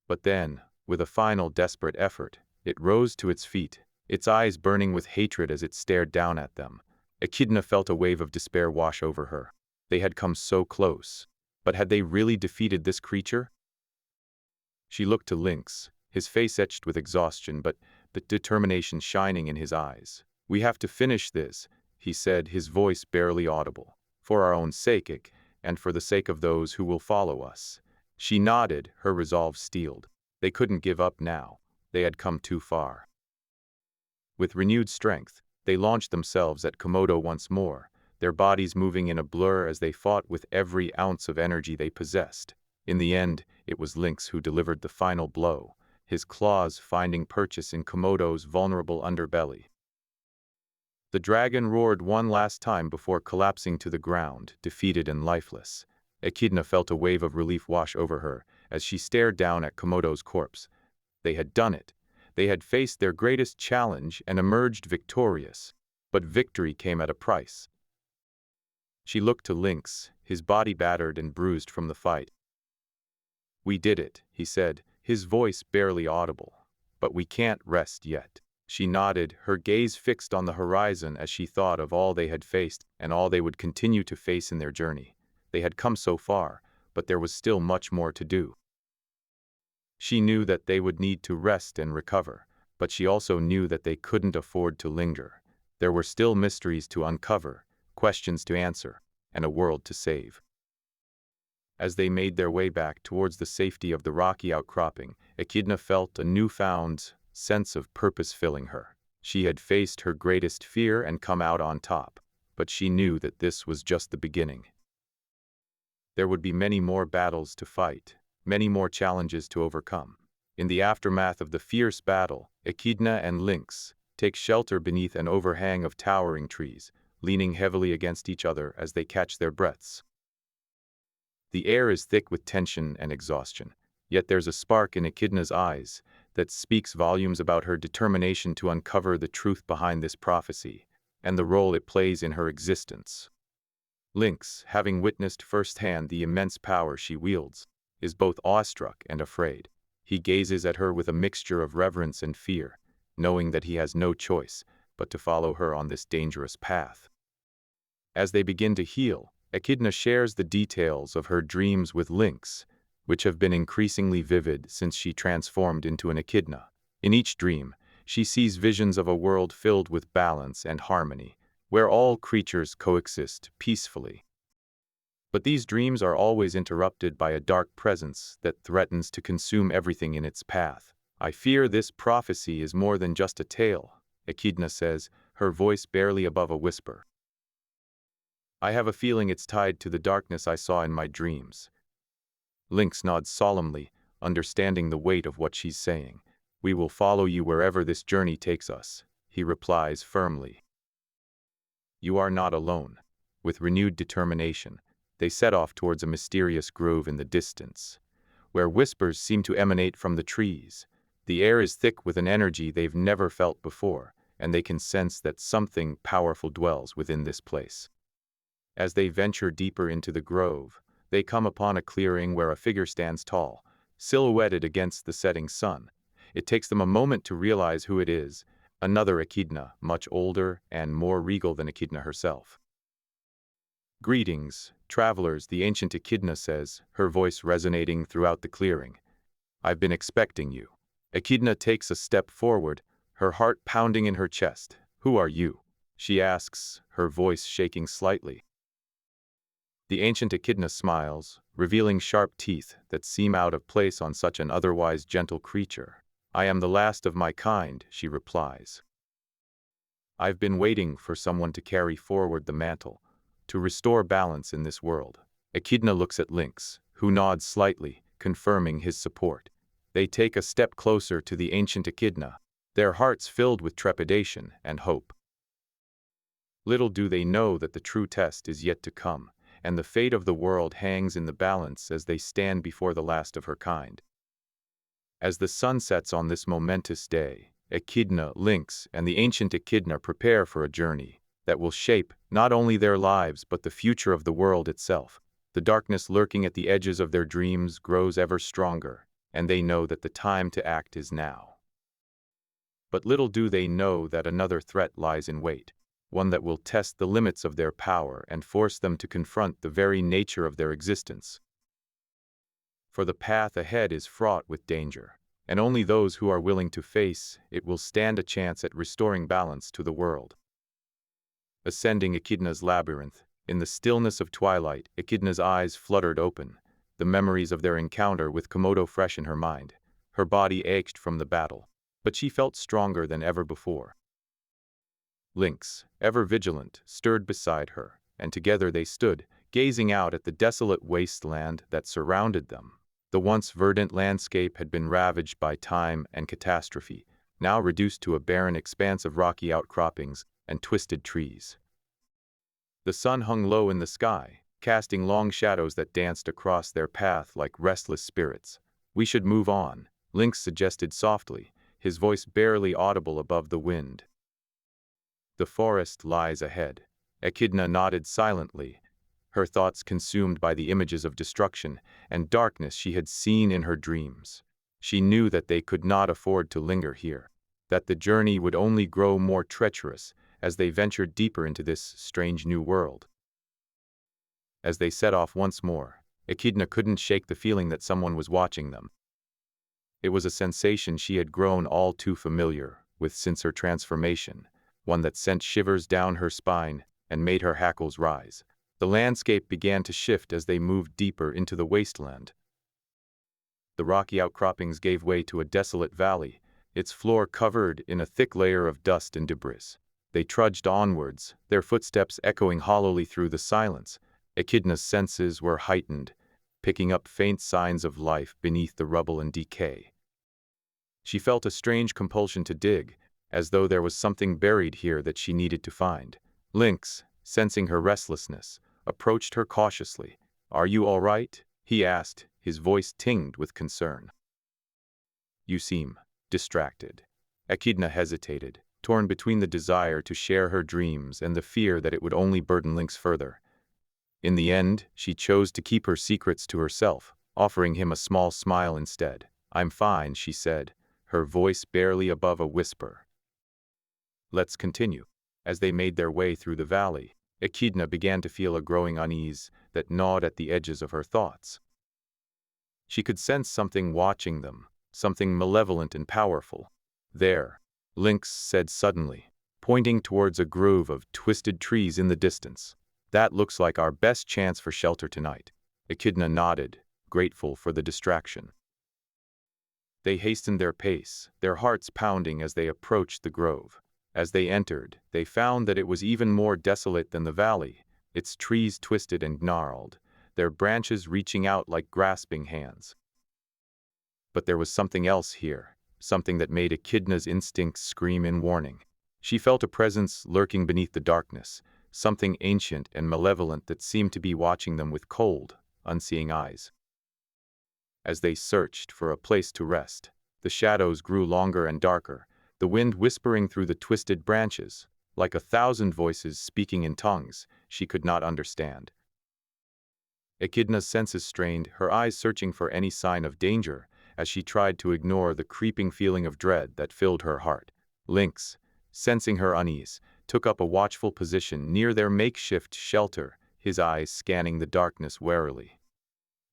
But then, with a final desperate effort, it rose to its feet, its eyes burning with hatred as it stared down at them. Echidna felt a wave of despair wash over her. They had come so close. But had they really defeated this creature? She looked to Lynx, his face etched with exhaustion but determination shining in his eyes. "We have to finish this," he said, his voice barely audible. "For our own sake, and for the sake of those who will follow us." She nodded, her resolve steeled. They couldn't give up now. They had come too far. With renewed strength, they launched themselves at Komodo once more, their bodies moving in a blur as they fought with every ounce of energy they possessed. In the end, it was Lynx who delivered the final blow, his claws finding purchase in Komodo's vulnerable underbelly. The dragon roared one last time before collapsing to the ground, defeated and lifeless. Echidna felt a wave of relief wash over her as she stared down at Komodo's corpse. They had done it. They had faced their greatest challenge and emerged victorious. But victory came at a price. She looked to Lynx, his body battered and bruised from the fight. "We did it," he said, his voice barely audible. "But we can't rest yet." She nodded, her gaze fixed on the horizon as she thought of all they had faced and all they would continue to face in their journey. They had come so far, but there was still much more to do. She knew that they would need to rest and recover, but she also knew that they couldn't afford to linger. There were still mysteries to uncover, questions to answer, and a world to save. As they made their way back towards the safety of the rocky outcropping, Echidna felt a newfound sense of purpose filling her. She had faced her greatest fear and come out on top, but she knew that this was just the beginning. There would be many more battles to fight, many more challenges to overcome. In the aftermath of the fierce battle, Echidna and Lynx take shelter beneath an overhang of towering trees, leaning heavily against each other as they catch their breaths. The air is thick with tension and exhaustion, yet there's a spark in Echidna's eyes that speaks volumes about her determination to uncover the truth behind this prophecy and the role it plays in her existence. Lynx, having witnessed firsthand the immense power she wields, is both awestruck and afraid. He gazes at her with a mixture of reverence and fear, knowing that he has no choice but to follow her on this dangerous path. As they begin to heal, Echidna shares the details of her dreams with Lynx, which have been increasingly vivid since she transformed into an echidna. In each dream, she sees visions of a world filled with balance and harmony, where all creatures coexist peacefully. But these dreams are always interrupted by a dark presence that threatens to consume everything in its path. "I fear this prophecy is more than just a tale," Echidna says, her voice barely above a whisper. "I have a feeling it's tied to the darkness I saw in my dreams." Lynx nods solemnly, understanding the weight of what she's saying. "We will follow you wherever this journey takes us," he replies firmly. "You are not alone." With renewed determination, they set off towards a mysterious grove in the distance, where whispers seem to emanate from the trees. The air is thick with an energy they've never felt before, and they can sense that something powerful dwells within this place. As they venture deeper into the grove, they come upon a clearing where a figure stands tall, silhouetted against the setting sun. It takes them a moment to realize who it is, another echidna, much older and more regal than Echidna herself. "Greetings, travelers," the ancient echidna says, her voice resonating throughout the clearing. "I've been expecting you." Echidna takes a step forward, her heart pounding in her chest. "Who are you?" she asks, her voice shaking slightly. The ancient echidna smiles, revealing sharp teeth that seem out of place on such an otherwise gentle creature. "I am the last of my kind," she replies. "I've been waiting for someone to carry forward the mantle, to restore balance in this world." Echidna looks at Lynx, who nods slightly, confirming his support. They take a step closer to the ancient echidna, their hearts filled with trepidation and hope. Little do they know that the true test is yet to come, and the fate of the world hangs in the balance as they stand before the last of her kind. As the sun sets on this momentous day, Echidna, Lynx, and the ancient echidna prepare for a journey that will shape not only their lives but the future of the world itself. The darkness lurking at the edges of their dreams grows ever stronger, and they know that the time to act is now. But little do they know that another threat lies in wait, one that will test the limits of their power and force them to confront the very nature of their existence. For the path ahead is fraught with danger, and only those who are willing to face it will stand a chance at restoring balance to the world. Ascending Echidna's labyrinth, in the stillness of twilight, Echidna's eyes fluttered open, the memories of their encounter with Komodo fresh in her mind. Her body ached from the battle, but she felt stronger than ever before. Lynx, ever vigilant, stirred beside her, and together they stood, gazing out at the desolate wasteland that surrounded them. The once verdant landscape had been ravaged by time and catastrophe, now reduced to a barren expanse of rocky outcroppings and twisted trees. The sun hung low in the sky, casting long shadows that danced across their path like restless spirits. "We should move on," Lynx suggested softly, his voice barely audible above the wind. "The forest lies ahead." Echidna nodded silently, her thoughts consumed by the images of destruction and darkness she had seen in her dreams. She knew that they could not afford to linger here, that the journey would only grow more treacherous as they ventured deeper into this strange new world. As they set off once more, Echidna couldn't shake the feeling that someone was watching them. It was a sensation she had grown all too familiar with since her transformation, one that sent shivers down her spine and made her hackles rise. The landscape began to shift as they moved deeper into the wasteland. The rocky outcroppings gave way to a desolate valley, its floor covered in a thick layer of dust and debris. They trudged onwards, their footsteps echoing hollowly through the silence. Echidna's senses were heightened, picking up faint signs of life beneath the rubble and decay. She felt a strange compulsion to dig, as though there was something buried here that she needed to find. Lynx, sensing her restlessness, approached her cautiously. "Are you all right?" he asked, his voice tinged with concern. "You seem distracted." Echidna hesitated, torn between the desire to share her dreams and the fear that it would only burden Lynx further. In the end, she chose to keep her secrets to herself, offering him a small smile instead. "I'm fine," she said, her voice barely above a whisper. "Let's continue." As they made their way through the valley, Echidna began to feel a growing unease that gnawed at the edges of her thoughts. She could sense something watching them, something malevolent and powerful. "There," Lynx said suddenly, pointing towards a grove of twisted trees in the distance. "That looks like our best chance for shelter tonight." Echidna nodded, grateful for the distraction. They hastened their pace, their hearts pounding as they approached the grove. As they entered, they found that it was even more desolate than the valley, its trees twisted and gnarled, their branches reaching out like grasping hands. But there was something else here, something that made Echidna's instincts scream in warning. She felt a presence lurking beneath the darkness, something ancient and malevolent that seemed to be watching them with cold, unseeing eyes. As they searched for a place to rest, the shadows grew longer and darker, the wind whispering through the twisted branches, like 1,000 voices speaking in tongues she could not understand. Echidna's senses strained, her eyes searching for any sign of danger, as she tried to ignore the creeping feeling of dread that filled her heart. Lynx, sensing her unease, took up a watchful position near their makeshift shelter, his eyes scanning the darkness warily.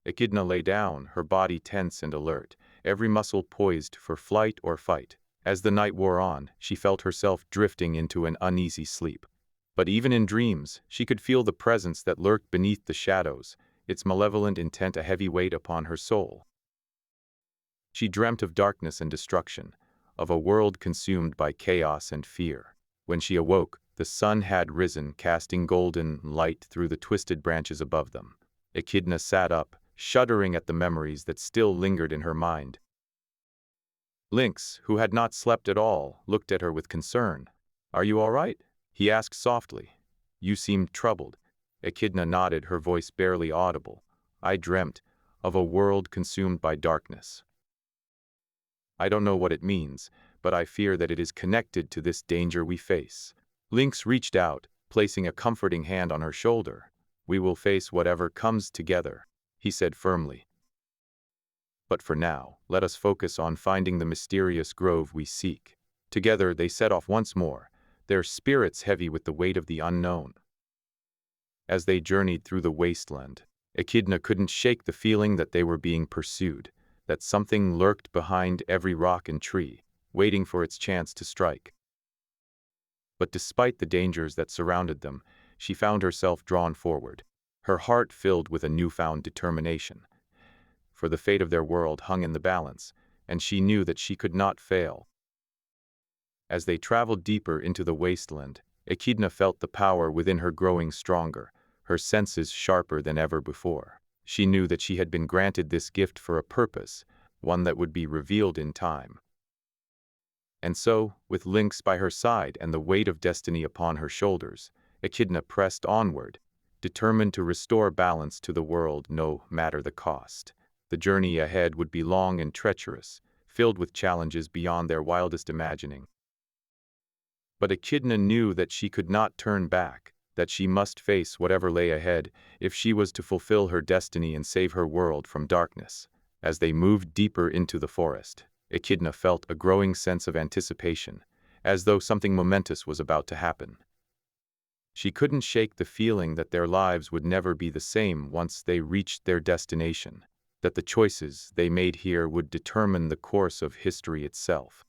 Echidna lay down, her body tense and alert, every muscle poised for flight or fight. As the night wore on, she felt herself drifting into an uneasy sleep. But even in dreams, she could feel the presence that lurked beneath the shadows, its malevolent intent a heavy weight upon her soul. She dreamt of darkness and destruction, of a world consumed by chaos and fear. When she awoke, the sun had risen, casting golden light through the twisted branches above them. Echidna sat up, shuddering at the memories that still lingered in her mind. Lynx, who had not slept at all, looked at her with concern. "Are you all right?" he asked softly. "You seemed troubled." Echidna nodded, her voice barely audible. "I dreamt of a world consumed by darkness. I don't know what it means, but I fear that it is connected to this danger we face." Lynx reached out, placing a comforting hand on her shoulder. "We will face whatever comes together," he said firmly. "But for now, let us focus on finding the mysterious grove we seek." Together they set off once more, their spirits heavy with the weight of the unknown. As they journeyed through the wasteland, Echidna couldn't shake the feeling that they were being pursued, that something lurked behind every rock and tree, waiting for its chance to strike. But despite the dangers that surrounded them, she found herself drawn forward, her heart filled with a newfound determination. For the fate of their world hung in the balance, and she knew that she could not fail. As they traveled deeper into the wasteland, Echidna felt the power within her growing stronger, her senses sharper than ever before. She knew that she had been granted this gift for a purpose, one that would be revealed in time. And so, with Lynx by her side and the weight of destiny upon her shoulders, Echidna pressed onward, determined to restore balance to the world no matter the cost. The journey ahead would be long and treacherous, filled with challenges beyond their wildest imagining. But Echidna knew that she could not turn back, that she must face whatever lay ahead if she was to fulfill her destiny and save her world from darkness. As they moved deeper into the forest, Echidna felt a growing sense of anticipation, as though something momentous was about to happen. She couldn't shake the feeling that their lives would never be the same once they reached their destination, that the choices they made here would determine the course of history itself.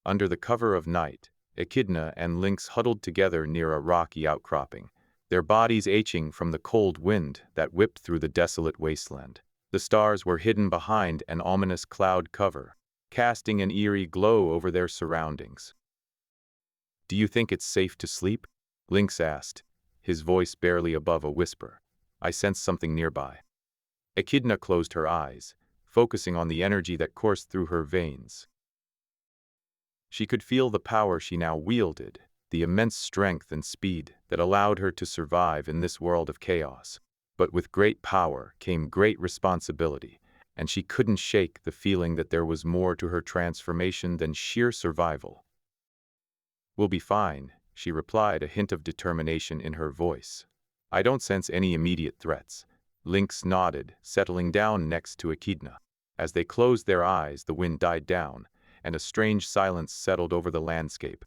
Under the cover of night, Echidna and Lynx huddled together near a rocky outcropping, their bodies aching from the cold wind that whipped through the desolate wasteland. The stars were hidden behind an ominous cloud cover, casting an eerie glow over their surroundings. "Do you think it's safe to sleep?" Lynx asked, his voice barely above a whisper. "I sensed something nearby." Echidna closed her eyes, focusing on the energy that coursed through her veins. She could feel the power she now wielded, the immense strength and speed that allowed her to survive in this world of chaos. But with great power came great responsibility, and she couldn't shake the feeling that there was more to her transformation than sheer survival. "We'll be fine," she replied, a hint of determination in her voice. "I don't sense any immediate threats." Lynx nodded, settling down next to Echidna. As they closed their eyes, the wind died down, and a strange silence settled over the landscape.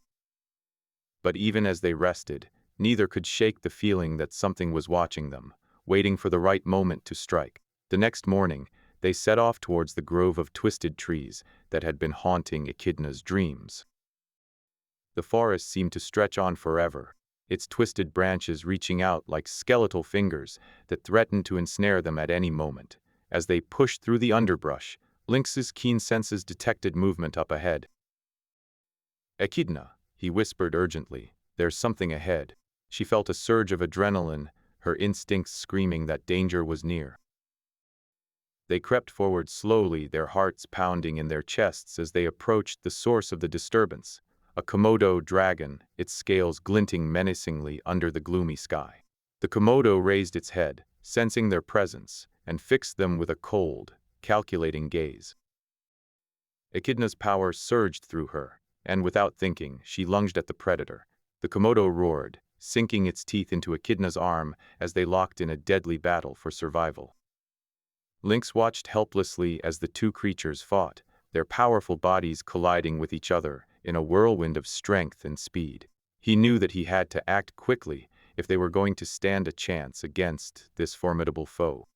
But even as they rested, neither could shake the feeling that something was watching them, waiting for the right moment to strike. The next morning, they set off towards the grove of twisted trees that had been haunting Echidna's dreams. The forest seemed to stretch on forever, its twisted branches reaching out like skeletal fingers that threatened to ensnare them at any moment. As they pushed through the underbrush, Lynx's keen senses detected movement up ahead. "Echidna," he whispered urgently, "there's something ahead." She felt a surge of adrenaline, her instincts screaming that danger was near. They crept forward slowly, their hearts pounding in their chests as they approached the source of the disturbance, a Komodo dragon, its scales glinting menacingly under the gloomy sky. The Komodo raised its head, sensing their presence, and fixed them with a cold, calculating gaze. Echidna's power surged through her, and without thinking, she lunged at the predator. The Komodo roared, sinking its teeth into Echidna's arm as they locked in a deadly battle for survival. Lynx watched helplessly as the two creatures fought, their powerful bodies colliding with each other in a whirlwind of strength and speed. He knew that he had to act quickly if they were going to stand a chance against this formidable foe.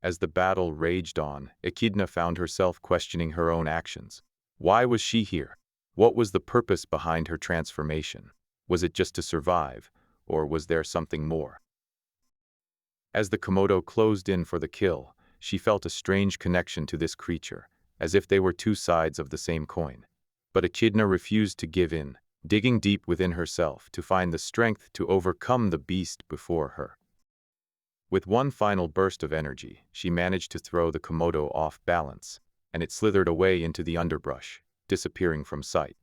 As the battle raged on, Echidna found herself questioning her own actions. Why was she here? What was the purpose behind her transformation? Was it just to survive, or was there something more? As the Komodo closed in for the kill, she felt a strange connection to this creature, as if they were two sides of the same coin. But Echidna refused to give in, digging deep within herself to find the strength to overcome the beast before her. With one final burst of energy, she managed to throw the Komodo off balance, and it slithered away into the underbrush, disappearing from sight.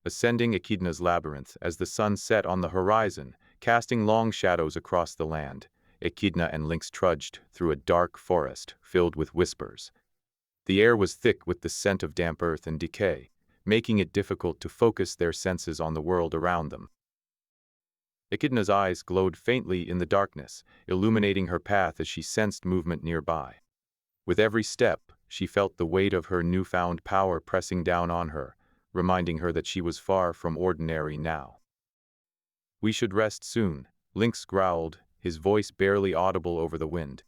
Ascending Echidna's labyrinth as the sun set on the horizon, casting long shadows across the land, Echidna and Lynx trudged through a dark forest filled with whispers. The air was thick with the scent of damp earth and decay, making it difficult to focus their senses on the world around them. Echidna's eyes glowed faintly in the darkness, illuminating her path as she sensed movement nearby. With every step, she felt the weight of her newfound power pressing down on her, reminding her that she was far from ordinary now. "We should rest soon," Lynx growled, his voice barely audible over the wind.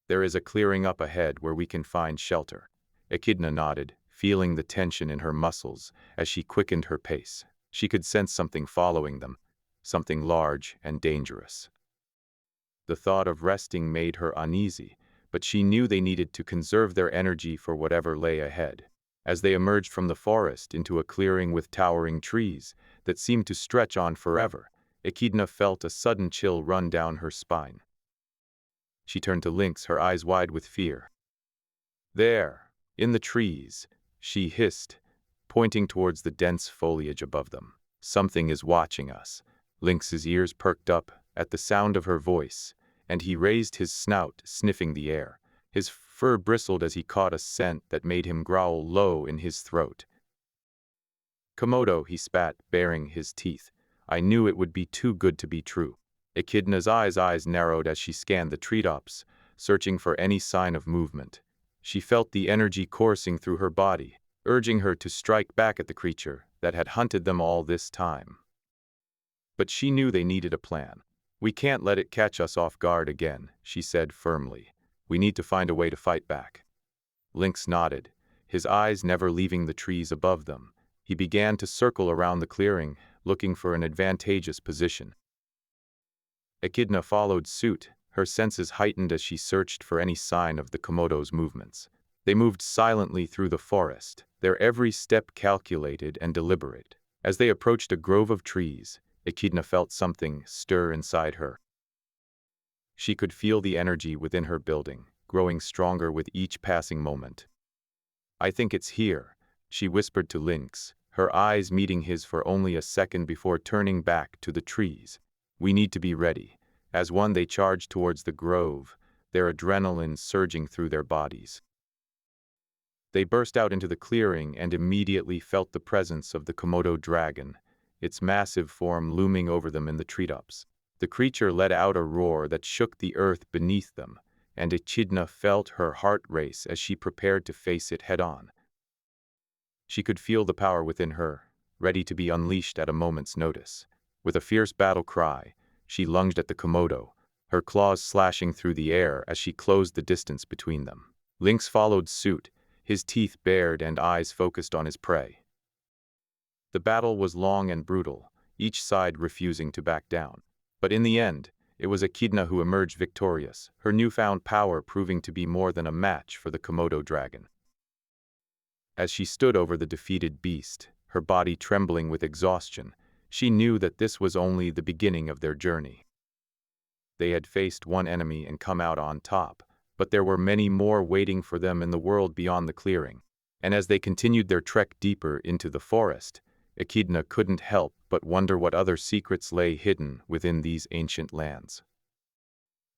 "There is a clearing up ahead where we can find shelter." Echidna nodded, feeling the tension in her muscles as she quickened her pace. She could sense something following them, something large and dangerous. The thought of resting made her uneasy, but she knew they needed to conserve their energy for whatever lay ahead. As they emerged from the forest into a clearing with towering trees that seemed to stretch on forever, Echidna felt a sudden chill run down her spine. She turned to Lynx, her eyes wide with fear. "There, in the trees," she hissed, pointing towards the dense foliage above them. "Something is watching us." Lynx's ears perked up at the sound of her voice, and he raised his snout, sniffing the air. His fur bristled as he caught a scent that made him growl low in his throat. "Komodo," he spat, baring his teeth. "I knew it would be too good to be true." Echidna's eyes narrowed as she scanned the treetops, searching for any sign of movement. She felt the energy coursing through her body, urging her to strike back at the creature that had hunted them all this time. But she knew they needed a plan. "We can't let it catch us off guard again," she said firmly. "We need to find a way to fight back." Lynx nodded, his eyes never leaving the trees above them. He began to circle around the clearing, looking for an advantageous position. Echidna followed suit, her senses heightened as she searched for any sign of the Komodo's movements. They moved silently through the forest, their every step calculated and deliberate. As they approached a grove of trees, Echidna felt something stir inside her. She could feel the energy within her building, growing stronger with each passing moment. "I think it's here," she whispered to Lynx, her eyes meeting his for only a second before turning back to the trees. "We need to be ready." As one they charged towards the grove, their adrenaline surging through their bodies. They burst out into the clearing and immediately felt the presence of the Komodo dragon, its massive form looming over them in the treetops. The creature let out a roar that shook the earth beneath them, and Echidna felt her heart race as she prepared to face it head-on. She could feel the power within her, ready to be unleashed at a moment's notice. With a fierce battle cry, she lunged at the Komodo, her claws slashing through the air as she closed the distance between them. Lynx followed suit, his teeth bared and eyes focused on his prey. The battle was long and brutal, each side refusing to back down. But in the end, it was Echidna who emerged victorious, her newfound power proving to be more than a match for the Komodo dragon. As she stood over the defeated beast, her body trembling with exhaustion, she knew that this was only the beginning of their journey. They had faced one enemy and come out on top, but there were many more waiting for them in the world beyond the clearing. And as they continued their trek deeper into the forest, Echidna couldn't help but wonder what other secrets lay hidden within these ancient lands.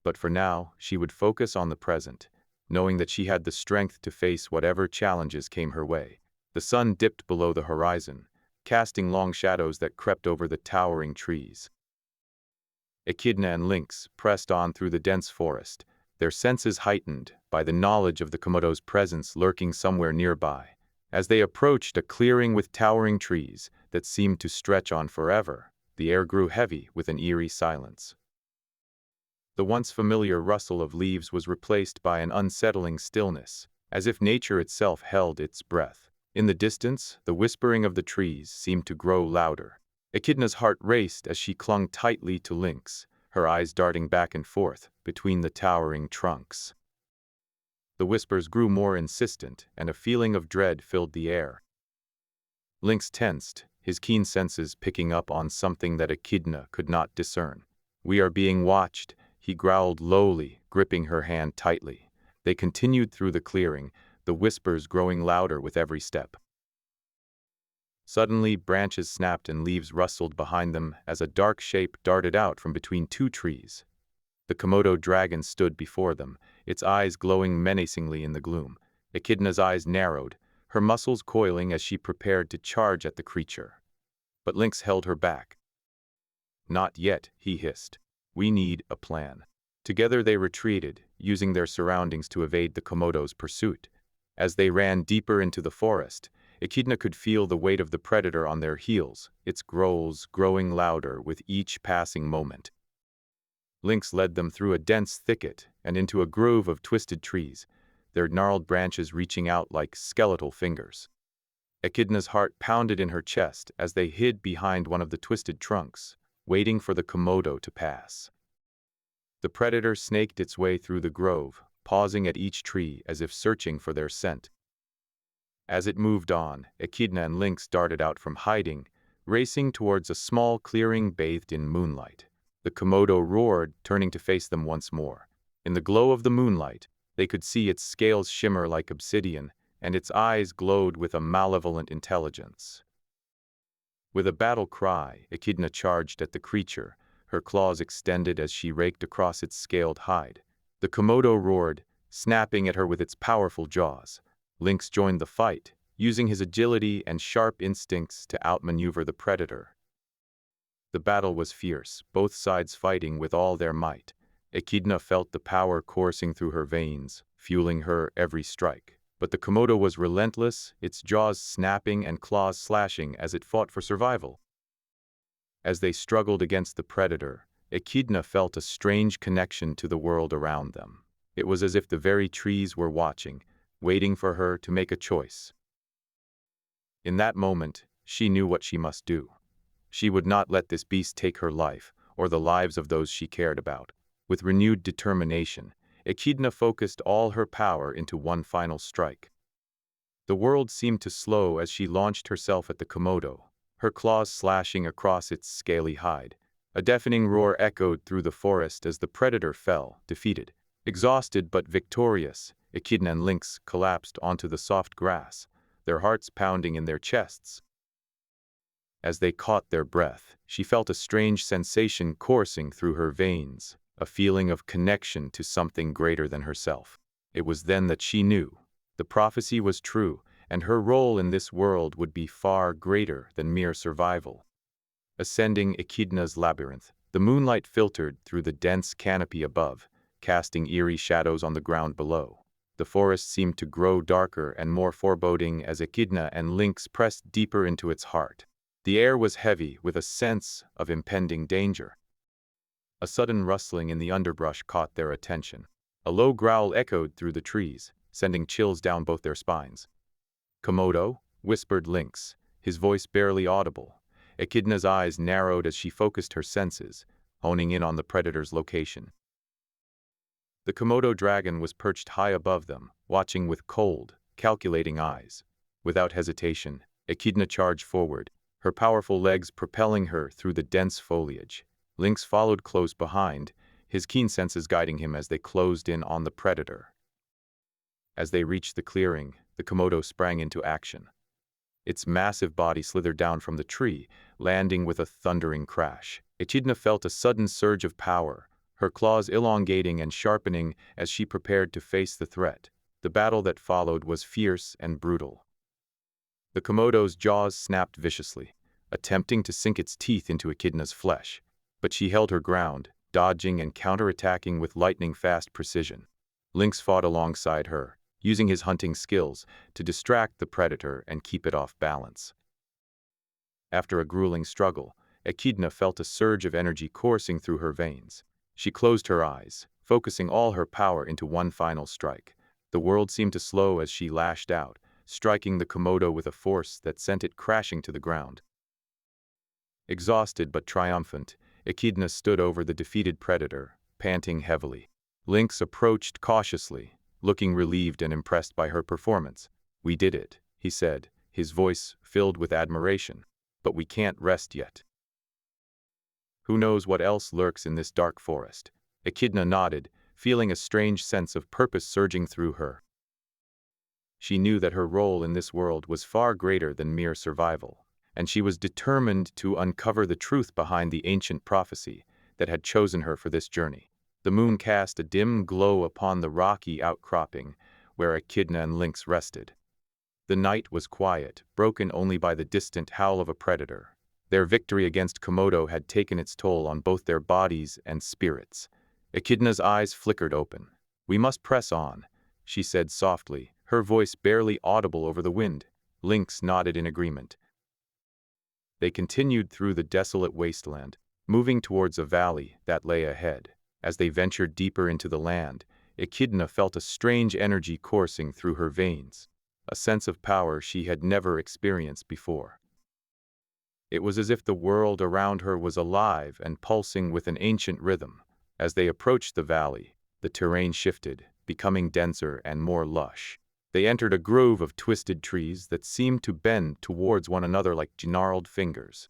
But for now, she would focus on the present, knowing that she had the strength to face whatever challenges came her way. The sun dipped below the horizon, casting long shadows that crept over the towering trees. Echidna and Lynx pressed on through the dense forest, their senses heightened by the knowledge of the Komodo's presence lurking somewhere nearby. As they approached a clearing with towering trees that seemed to stretch on forever, the air grew heavy with an eerie silence. The once familiar rustle of leaves was replaced by an unsettling stillness, as if nature itself held its breath. In the distance, the whispering of the trees seemed to grow louder. Echidna's heart raced as she clung tightly to Lynx, her eyes darting back and forth between the towering trunks. The whispers grew more insistent, and a feeling of dread filled the air. Lynx tensed, his keen senses picking up on something that Echidna could not discern. "We are being watched," he growled lowly, gripping her hand tightly. They continued through the clearing, the whispers growing louder with every step. Suddenly, branches snapped and leaves rustled behind them as a dark shape darted out from between two trees. The Komodo dragon stood before them, its eyes glowing menacingly in the gloom. Echidna's eyes narrowed, her muscles coiling as she prepared to charge at the creature. But Lynx held her back. "Not yet," he hissed. "We need a plan." Together they retreated, using their surroundings to evade the Komodo's pursuit. As they ran deeper into the forest, Echidna could feel the weight of the predator on their heels, its growls growing louder with each passing moment. Lynx led them through a dense thicket and into a grove of twisted trees, their gnarled branches reaching out like skeletal fingers. Echidna's heart pounded in her chest as they hid behind one of the twisted trunks, waiting for the Komodo to pass. The predator snaked its way through the grove, pausing at each tree as if searching for their scent. As it moved on, Echidna and Lynx darted out from hiding, racing towards a small clearing bathed in moonlight. The Komodo roared, turning to face them once more. In the glow of the moonlight, they could see its scales shimmer like obsidian, and its eyes glowed with a malevolent intelligence. With a battle cry, Echidna charged at the creature, her claws extended as she raked across its scaled hide. The Komodo roared, snapping at her with its powerful jaws. Lynx joined the fight, using his agility and sharp instincts to outmaneuver the predator. The battle was fierce, both sides fighting with all their might. Echidna felt the power coursing through her veins, fueling her every strike. But the Komodo was relentless, its jaws snapping and claws slashing as it fought for survival. As they struggled against the predator, Echidna felt a strange connection to the world around them. It was as if the very trees were watching, waiting for her to make a choice. In that moment, she knew what she must do. She would not let this beast take her life, or the lives of those she cared about. With renewed determination, Echidna focused all her power into one final strike. The world seemed to slow as she launched herself at the Komodo, her claws slashing across its scaly hide. A deafening roar echoed through the forest as the predator fell, defeated. Exhausted but victorious, Echidna and Lynx collapsed onto the soft grass, their hearts pounding in their chests. As they caught their breath, she felt a strange sensation coursing through her veins, a feeling of connection to something greater than herself. It was then that she knew the prophecy was true, and her role in this world would be far greater than mere survival. Ascending Echidna's labyrinth, the moonlight filtered through the dense canopy above, casting eerie shadows on the ground below. The forest seemed to grow darker and more foreboding as Echidna and Lynx pressed deeper into its heart. The air was heavy with a sense of impending danger. A sudden rustling in the underbrush caught their attention. A low growl echoed through the trees, sending chills down both their spines. "Komodo?" whispered Lynx, his voice barely audible. Echidna's eyes narrowed as she focused her senses, honing in on the predator's location. The Komodo dragon was perched high above them, watching with cold, calculating eyes. Without hesitation, Echidna charged forward, her powerful legs propelling her through the dense foliage. Lynx followed close behind, his keen senses guiding him as they closed in on the predator. As they reached the clearing, the Komodo sprang into action. Its massive body slithered down from the tree, landing with a thundering crash. Echidna felt a sudden surge of power, her claws elongating and sharpening as she prepared to face the threat. The battle that followed was fierce and brutal. The Komodo's jaws snapped viciously, attempting to sink its teeth into Echidna's flesh. But she held her ground, dodging and counterattacking with lightning-fast precision. Lynx fought alongside her, using his hunting skills to distract the predator and keep it off balance. After a grueling struggle, Echidna felt a surge of energy coursing through her veins. She closed her eyes, focusing all her power into one final strike. The world seemed to slow as she lashed out, striking the Komodo with a force that sent it crashing to the ground. Exhausted but triumphant, Echidna stood over the defeated predator, panting heavily. Lynx approached cautiously, looking relieved and impressed by her performance. "We did it," he said, his voice filled with admiration. "But we can't rest yet. Who knows what else lurks in this dark forest?" Echidna nodded, feeling a strange sense of purpose surging through her. She knew that her role in this world was far greater than mere survival, and she was determined to uncover the truth behind the ancient prophecy that had chosen her for this journey. The moon cast a dim glow upon the rocky outcropping where Echidna and Lynx rested. The night was quiet, broken only by the distant howl of a predator. Their victory against Komodo had taken its toll on both their bodies and spirits. Echidna's eyes flickered open. "We must press on," she said softly, her voice barely audible over the wind. Lynx nodded in agreement. They continued through the desolate wasteland, moving towards a valley that lay ahead. As they ventured deeper into the land, Echidna felt a strange energy coursing through her veins, a sense of power she had never experienced before. It was as if the world around her was alive and pulsing with an ancient rhythm. As they approached the valley, the terrain shifted, becoming denser and more lush. They entered a grove of twisted trees that seemed to bend towards one another like gnarled fingers.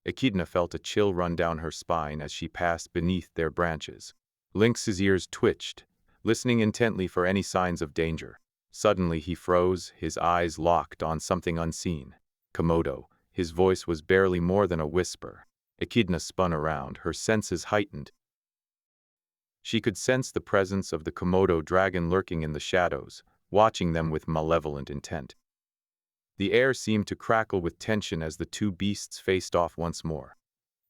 Echidna felt a chill run down her spine as she passed beneath their branches. Lynx's ears twitched, listening intently for any signs of danger. Suddenly he froze, his eyes locked on something unseen. "Komodo." His voice was barely more than a whisper. Echidna spun around, her senses heightened. She could sense the presence of the Komodo dragon lurking in the shadows, watching them with malevolent intent. The air seemed to crackle with tension as the two beasts faced off once more.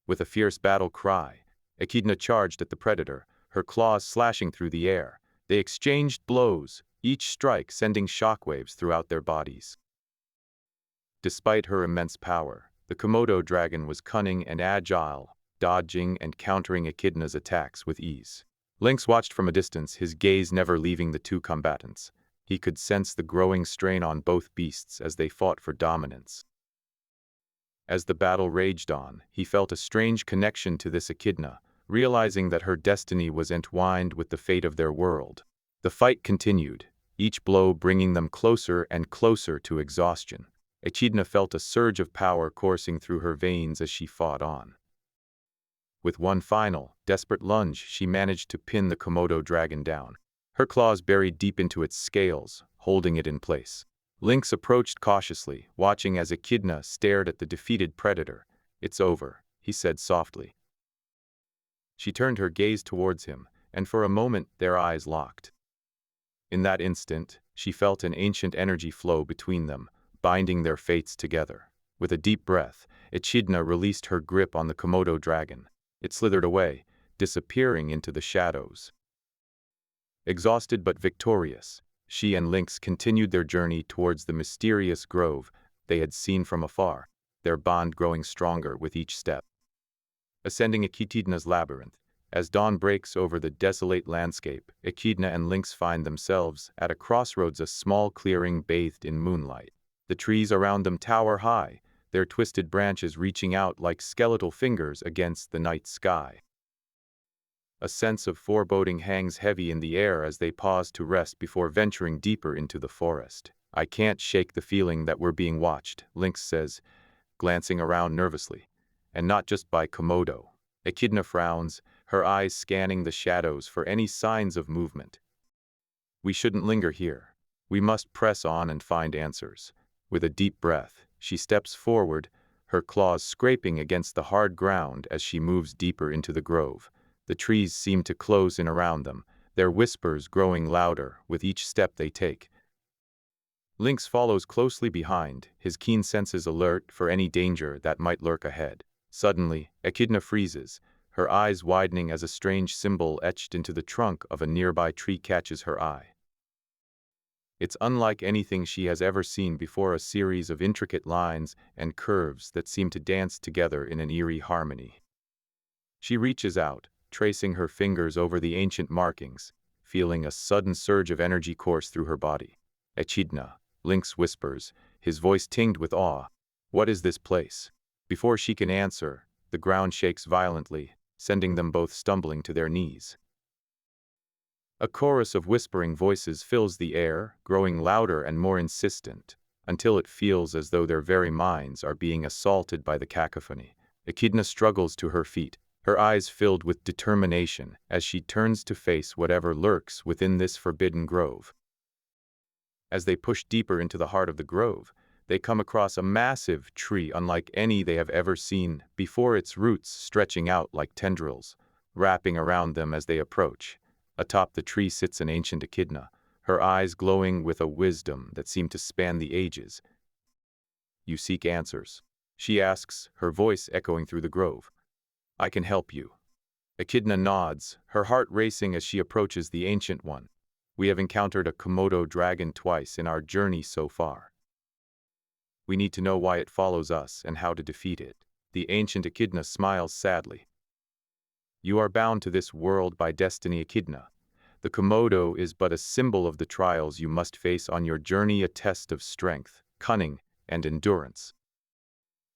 With a fierce battle cry, Echidna charged at the predator, her claws slashing through the air. They exchanged blows, each strike sending shockwaves throughout their bodies. Despite her immense power, the Komodo dragon was cunning and agile, dodging and countering Echidna's attacks with ease. Lynx watched from a distance, his gaze never leaving the two combatants. He could sense the growing strain on both beasts as they fought for dominance. As the battle raged on, he felt a strange connection to this Echidna, realizing that her destiny was entwined with the fate of their world. The fight continued, each blow bringing them closer and closer to exhaustion. Echidna felt a surge of power coursing through her veins as she fought on. With one final, desperate lunge, she managed to pin the Komodo dragon down, her claws buried deep into its scales, holding it in place. Lynx approached cautiously, watching as Echidna stared at the defeated predator. "It's over," he said softly. She turned her gaze towards him, and for a moment their eyes locked. In that instant, she felt an ancient energy flow between them, binding their fates together. With a deep breath, Echidna released her grip on the Komodo dragon. It slithered away, disappearing into the shadows. Exhausted but victorious, she and Lynx continued their journey towards the mysterious grove they had seen from afar, their bond growing stronger with each step. Ascending Echidna's labyrinth, as dawn breaks over the desolate landscape, Echidna and Lynx find themselves at a crossroads, a small clearing bathed in moonlight. The trees around them tower high, their twisted branches reaching out like skeletal fingers against the night sky. A sense of foreboding hangs heavy in the air as they pause to rest before venturing deeper into the forest. "I can't shake the feeling that we're being watched," Lynx says, glancing around nervously. "And not just by Komodo." Echidna frowns, her eyes scanning the shadows for any signs of movement. "We shouldn't linger here. We must press on and find answers." With a deep breath, she steps forward, her claws scraping against the hard ground as she moves deeper into the grove. The trees seem to close in around them, their whispers growing louder with each step they take. Lynx follows closely behind, his keen senses alert for any danger that might lurk ahead. Suddenly, Echidna freezes, her eyes widening as a strange symbol etched into the trunk of a nearby tree catches her eye. It's unlike anything she has ever seen before, a series of intricate lines and curves that seem to dance together in an eerie harmony. She reaches out, tracing her fingers over the ancient markings, feeling a sudden surge of energy course through her body. Echidna, Lynx whispers, his voice tinged with awe. What is this place? Before she can answer, the ground shakes violently, sending them both stumbling to their knees. A chorus of whispering voices fills the air, growing louder and more insistent, until it feels as though their very minds are being assaulted by the cacophony. Echidna struggles to her feet, her eyes filled with determination as she turns to face whatever lurks within this forbidden grove. As they push deeper into the heart of the grove, they come across a massive tree unlike any they have ever seen before, its roots stretching out like tendrils, wrapping around them as they approach. Atop the tree sits an ancient echidna, her eyes glowing with a wisdom that seemed to span the ages. You seek answers? She asks, her voice echoing through the grove. I can help you. Echidna nods, her heart racing as she approaches the Ancient One. We have encountered a Komodo dragon twice in our journey so far. We need to know why it follows us and how to defeat it. The ancient Echidna smiles sadly. You are bound to this world by destiny, Echidna. The Komodo is but a symbol of the trials you must face on your journey, a test of strength, cunning, and endurance.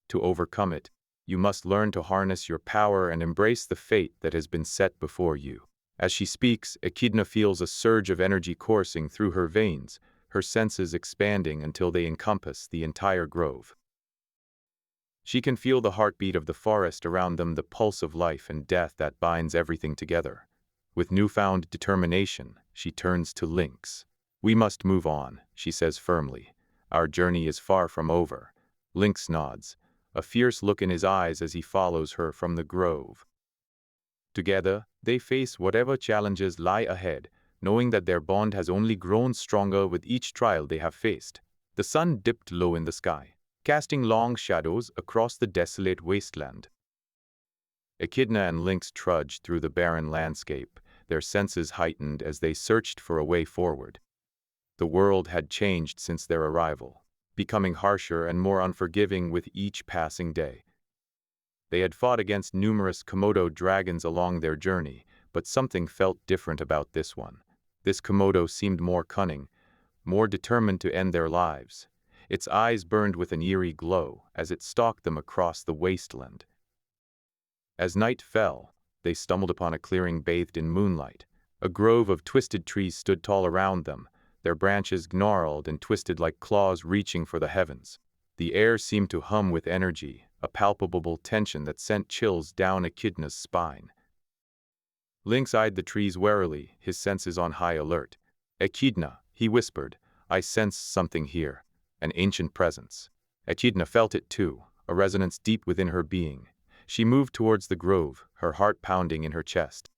To overcome it, you must learn to harness your power and embrace the fate that has been set before you. As she speaks, Echidna feels a surge of energy coursing through her veins, her senses expanding until they encompass the entire grove. She can feel the heartbeat of the forest around them, the pulse of life and death that binds everything together. With newfound determination, she turns to Lynx. We must move on, she says firmly. Our journey is far from over. Lynx nods, a fierce look in his eyes as he follows her from the grove. Together, they face whatever challenges lie ahead, knowing that their bond has only grown stronger with each trial they have faced. The sun dipped low in the sky, casting long shadows across the desolate wasteland. Echidna and Lynx trudged through the barren landscape, their senses heightened as they searched for a way forward. The world had changed since their arrival, becoming harsher and more unforgiving with each passing day. They had fought against numerous Komodo dragons along their journey, but something felt different about this one. This Komodo seemed more cunning, more determined to end their lives. Its eyes burned with an eerie glow as it stalked them across the wasteland. As night fell, they stumbled upon a clearing bathed in moonlight. A grove of twisted trees stood tall around them, their branches gnarled and twisted like claws reaching for the heavens. The air seemed to hum with energy, a palpable tension that sent chills down Echidna's spine. Lynx eyed the trees warily, his senses on high alert. Echidna, he whispered, I sense something here, an ancient presence. Echidna felt it too, a resonance deep within her being. She moved towards the grove, her heart pounding in her chest.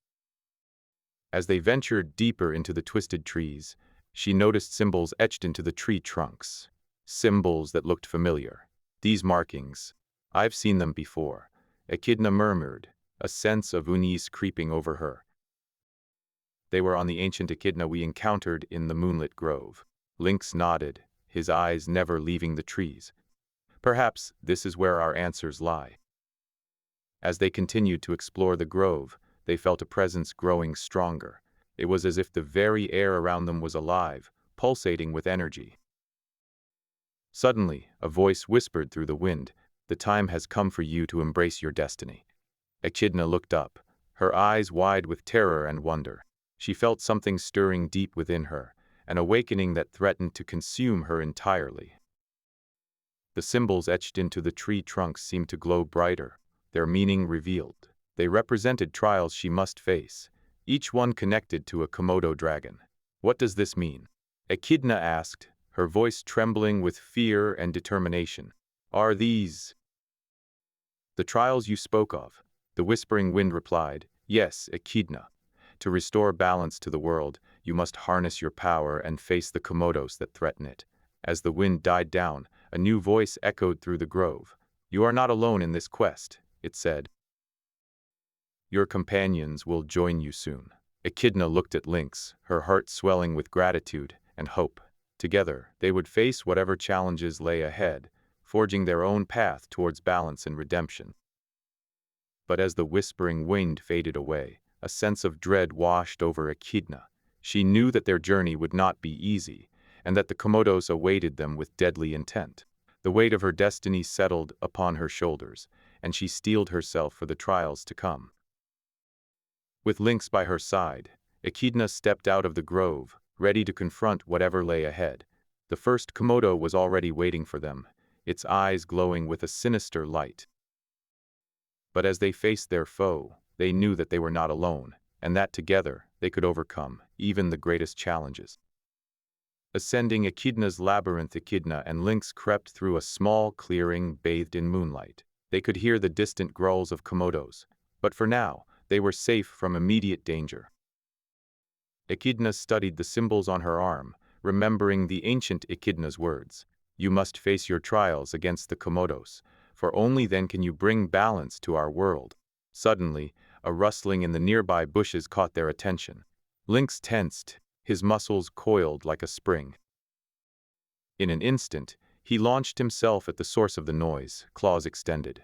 As they ventured deeper into the twisted trees, she noticed symbols etched into the tree trunks. Symbols that looked familiar. These markings, I've seen them before, Echidna murmured, a sense of unease creeping over her. They were on the ancient Echidna we encountered in the moonlit grove. Lynx nodded, his eyes never leaving the trees. Perhaps this is where our answers lie. As they continued to explore the grove, they felt a presence growing stronger. It was as if the very air around them was alive, pulsating with energy. Suddenly, a voice whispered through the wind, the time has come for you to embrace your destiny. Echidna looked up, her eyes wide with terror and wonder. She felt something stirring deep within her, an awakening that threatened to consume her entirely. The symbols etched into the tree trunks seemed to glow brighter, their meaning revealed. They represented trials she must face, each one connected to a Komodo dragon. What does this mean? Echidna asked, her voice trembling with fear and determination. Are these the trials you spoke of? The whispering wind replied, yes, Echidna. To restore balance to the world, you must harness your power and face the Komodos that threaten it. As the wind died down, a new voice echoed through the grove. You are not alone in this quest, it said. Your companions will join you soon. Echidna looked at Lynx, her heart swelling with gratitude and hope. Together, they would face whatever challenges lay ahead, forging their own path towards balance and redemption. But as the whispering wind faded away, a sense of dread washed over Echidna. She knew that their journey would not be easy, and that the Komodos awaited them with deadly intent. The weight of her destiny settled upon her shoulders, and she steeled herself for the trials to come. With Lynx by her side, Echidna stepped out of the grove, ready to confront whatever lay ahead. The first Komodo was already waiting for them, its eyes glowing with a sinister light. But as they faced their foe, they knew that they were not alone, and that together they could overcome even the greatest challenges. Ascending Echidna's labyrinth, Echidna and Lynx crept through a small clearing bathed in moonlight. They could hear the distant growls of Komodos, but for now, they were safe from immediate danger. Echidna studied the symbols on her arm, remembering the ancient Echidna's words. You must face your trials against the Komodos, for only then can you bring balance to our world. Suddenly, a rustling in the nearby bushes caught their attention. Lynx tensed, his muscles coiled like a spring. In an instant, he launched himself at the source of the noise, claws extended.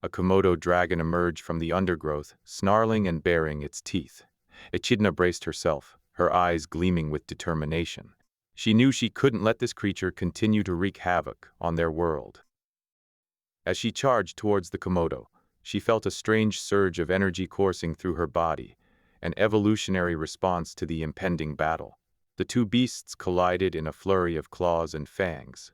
A Komodo dragon emerged from the undergrowth, snarling and baring its teeth. Echidna braced herself, her eyes gleaming with determination. She knew she couldn't let this creature continue to wreak havoc on their world. As she charged towards the Komodo, she felt a strange surge of energy coursing through her body, an evolutionary response to the impending battle. The two beasts collided in a flurry of claws and fangs.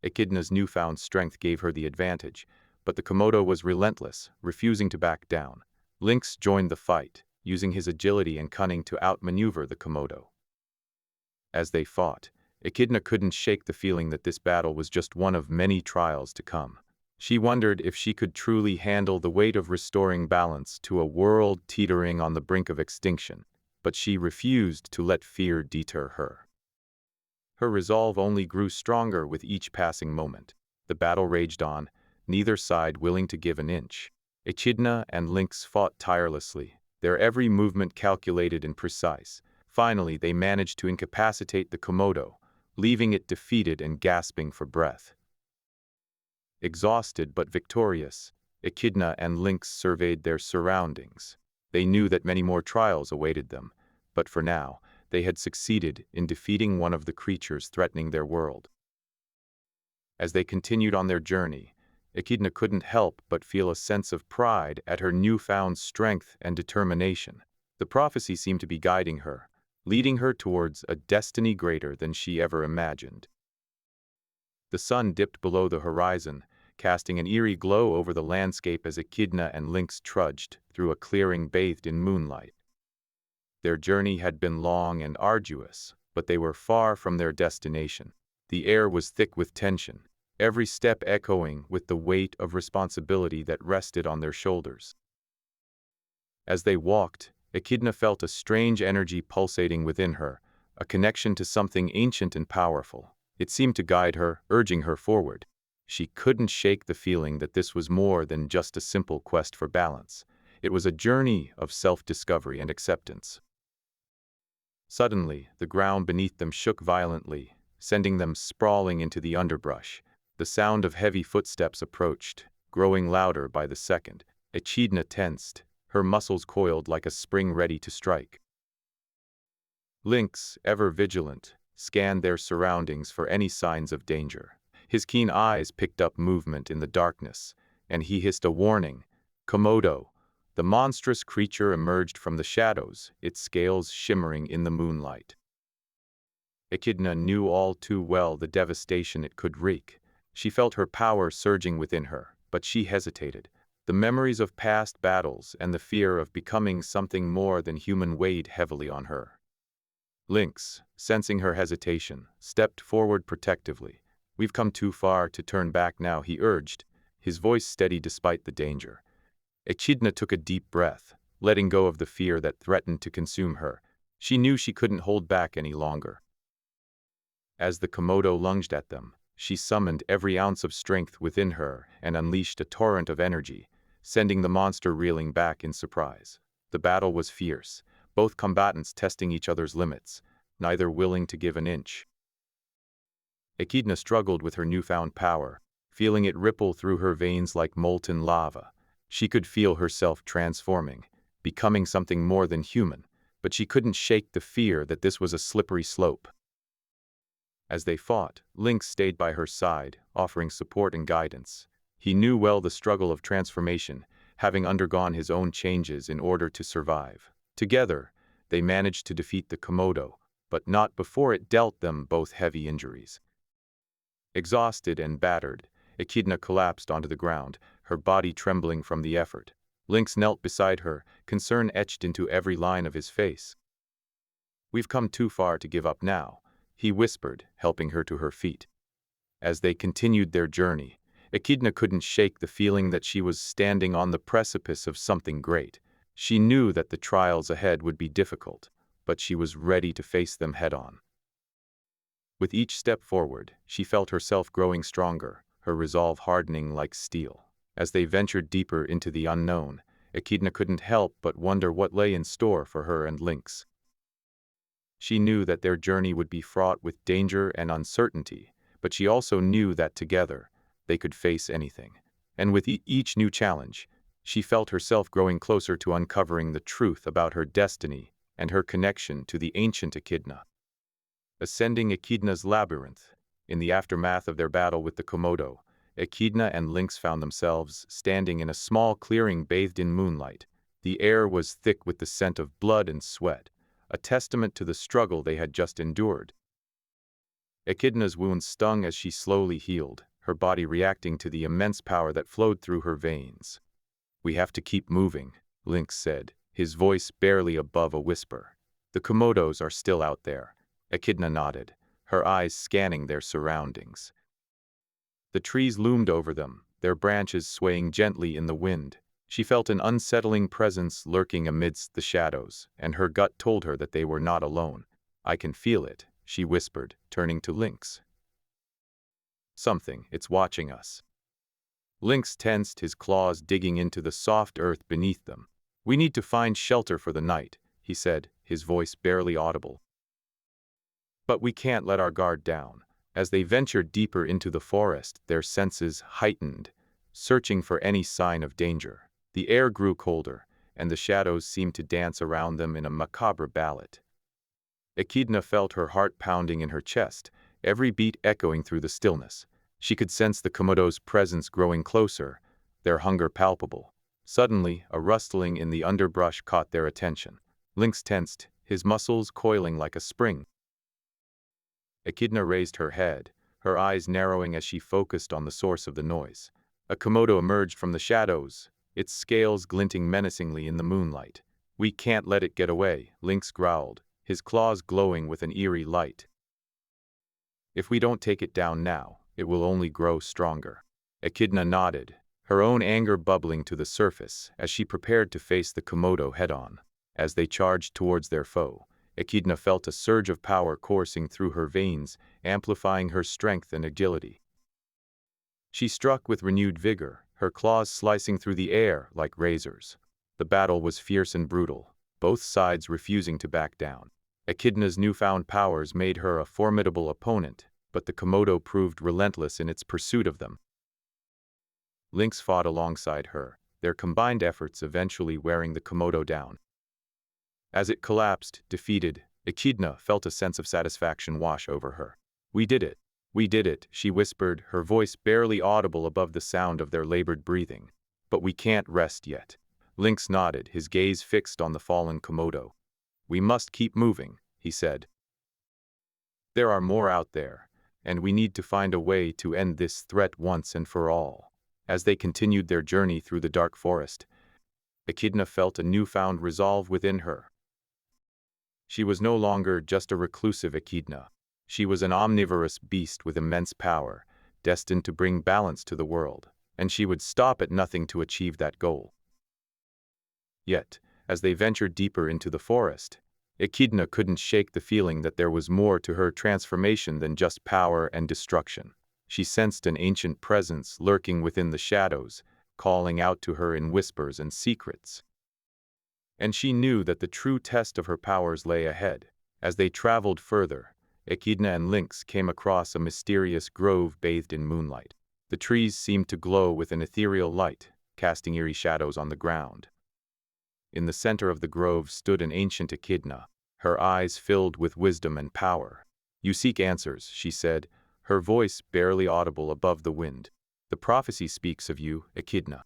Echidna's newfound strength gave her the advantage, but the Komodo was relentless, refusing to back down. Lynx joined the fight, using his agility and cunning to outmaneuver the Komodo. As they fought, Echidna couldn't shake the feeling that this battle was just one of many trials to come. She wondered if she could truly handle the weight of restoring balance to a world teetering on the brink of extinction, but she refused to let fear deter her. Her resolve only grew stronger with each passing moment. The battle raged on, neither side willing to give an inch. Echidna and Lynx fought tirelessly, their every movement calculated and precise. Finally, they managed to incapacitate the Komodo, leaving it defeated and gasping for breath. Exhausted but victorious, Echidna and Lynx surveyed their surroundings. They knew that many more trials awaited them, but for now, they had succeeded in defeating one of the creatures threatening their world. As they continued on their journey, Echidna couldn't help but feel a sense of pride at her newfound strength and determination. The prophecy seemed to be guiding her, leading her towards a destiny greater than she ever imagined. The sun dipped below the horizon, casting an eerie glow over the landscape as Echidna and Lynx trudged through a clearing bathed in moonlight. Their journey had been long and arduous, but they were far from their destination. The air was thick with tension, every step echoing with the weight of responsibility that rested on their shoulders. As they walked, Echidna felt a strange energy pulsating within her, a connection to something ancient and powerful. It seemed to guide her, urging her forward. She couldn't shake the feeling that this was more than just a simple quest for balance. It was a journey of self-discovery and acceptance. Suddenly, the ground beneath them shook violently, sending them sprawling into the underbrush. The sound of heavy footsteps approached, growing louder by the second. Echidna tensed, her muscles coiled like a spring ready to strike. Lynx, ever vigilant, scanned their surroundings for any signs of danger. His keen eyes picked up movement in the darkness, and he hissed a warning. Komodo! The monstrous creature emerged from the shadows, its scales shimmering in the moonlight. Echidna knew all too well the devastation it could wreak. She felt her power surging within her, but she hesitated. The memories of past battles and the fear of becoming something more than human weighed heavily on her. Lynx, sensing her hesitation, stepped forward protectively. "We've come too far to turn back now," he urged, his voice steady despite the danger. Echidna took a deep breath, letting go of the fear that threatened to consume her. She knew she couldn't hold back any longer. As the Komodo lunged at them, she summoned every ounce of strength within her and unleashed a torrent of energy, sending the monster reeling back in surprise. The battle was fierce, both combatants testing each other's limits, neither willing to give an inch. Echidna struggled with her newfound power, feeling it ripple through her veins like molten lava. She could feel herself transforming, becoming something more than human, but she couldn't shake the fear that this was a slippery slope. As they fought, Lynx stayed by her side, offering support and guidance. He knew well the struggle of transformation, having undergone his own changes in order to survive. Together, they managed to defeat the Komodo, but not before it dealt them both heavy injuries. Exhausted and battered, Echidna collapsed onto the ground, her body trembling from the effort. Lynx knelt beside her, concern etched into every line of his face. "We've come too far to give up now," he whispered, helping her to her feet. As they continued their journey, Echidna couldn't shake the feeling that she was standing on the precipice of something great. She knew that the trials ahead would be difficult, but she was ready to face them head-on. With each step forward, she felt herself growing stronger, her resolve hardening like steel. As they ventured deeper into the unknown, Echidna couldn't help but wonder what lay in store for her and Lynx. She knew that their journey would be fraught with danger and uncertainty, but she also knew that together, they could face anything. And with each new challenge, she felt herself growing closer to uncovering the truth about her destiny and her connection to the ancient Echidna. Ascending Echidna's labyrinth. In the aftermath of their battle with the Komodo, Echidna and Lynx found themselves standing in a small clearing bathed in moonlight. The air was thick with the scent of blood and sweat, a testament to the struggle they had just endured. Echidna's wounds stung as she slowly healed, her body reacting to the immense power that flowed through her veins. "We have to keep moving," Lynx said, his voice barely above a whisper. "The Komodos are still out there." Echidna nodded, her eyes scanning their surroundings. The trees loomed over them, their branches swaying gently in the wind. She felt an unsettling presence lurking amidst the shadows, and her gut told her that they were not alone. "I can feel it," she whispered, turning to Lynx. It's watching us." Lynx tensed, his claws digging into the soft earth beneath them. "We need to find shelter for the night," he said, his voice barely audible. "But we can't let our guard down." As they ventured deeper into the forest, their senses heightened, searching for any sign of danger. The air grew colder, and the shadows seemed to dance around them in a macabre ballet. Echidna felt her heart pounding in her chest, every beat echoing through the stillness. She could sense the Komodo's presence growing closer, their hunger palpable. Suddenly, a rustling in the underbrush caught their attention. Lynx tensed, his muscles coiling like a spring. Echidna raised her head, her eyes narrowing as she focused on the source of the noise. A Komodo emerged from the shadows, its scales glinting menacingly in the moonlight. "We can't let it get away," Lynx growled, his claws glowing with an eerie light. "If we don't take it down now, it will only grow stronger." Echidna nodded, her own anger bubbling to the surface as she prepared to face the Komodo head-on. As they charged towards their foe, Echidna felt a surge of power coursing through her veins, amplifying her strength and agility. She struck with renewed vigor, her claws slicing through the air like razors. The battle was fierce and brutal, both sides refusing to back down. Echidna's newfound powers made her a formidable opponent, but the Komodo proved relentless in its pursuit of them. Lynx fought alongside her, their combined efforts eventually wearing the Komodo down. As it collapsed, defeated, Echidna felt a sense of satisfaction wash over her. "We did it. We did it," she whispered, her voice barely audible above the sound of their labored breathing. "But we can't rest yet." Lynx nodded, his gaze fixed on the fallen Komodo. "We must keep moving," he said. "There are more out there, and we need to find a way to end this threat once and for all." As they continued their journey through the dark forest, Echidna felt a newfound resolve within her. She was no longer just a reclusive Echidna. She was an omnivorous beast with immense power, destined to bring balance to the world, and she would stop at nothing to achieve that goal. Yet, as they ventured deeper into the forest, Echidna couldn't shake the feeling that there was more to her transformation than just power and destruction. She sensed an ancient presence lurking within the shadows, calling out to her in whispers and secrets. And she knew that the true test of her powers lay ahead. As they traveled further, Echidna and Lynx came across a mysterious grove bathed in moonlight. The trees seemed to glow with an ethereal light, casting eerie shadows on the ground. In the center of the grove stood an ancient echidna, her eyes filled with wisdom and power. "You seek answers," she said, her voice barely audible above the wind. "The prophecy speaks of you, echidna.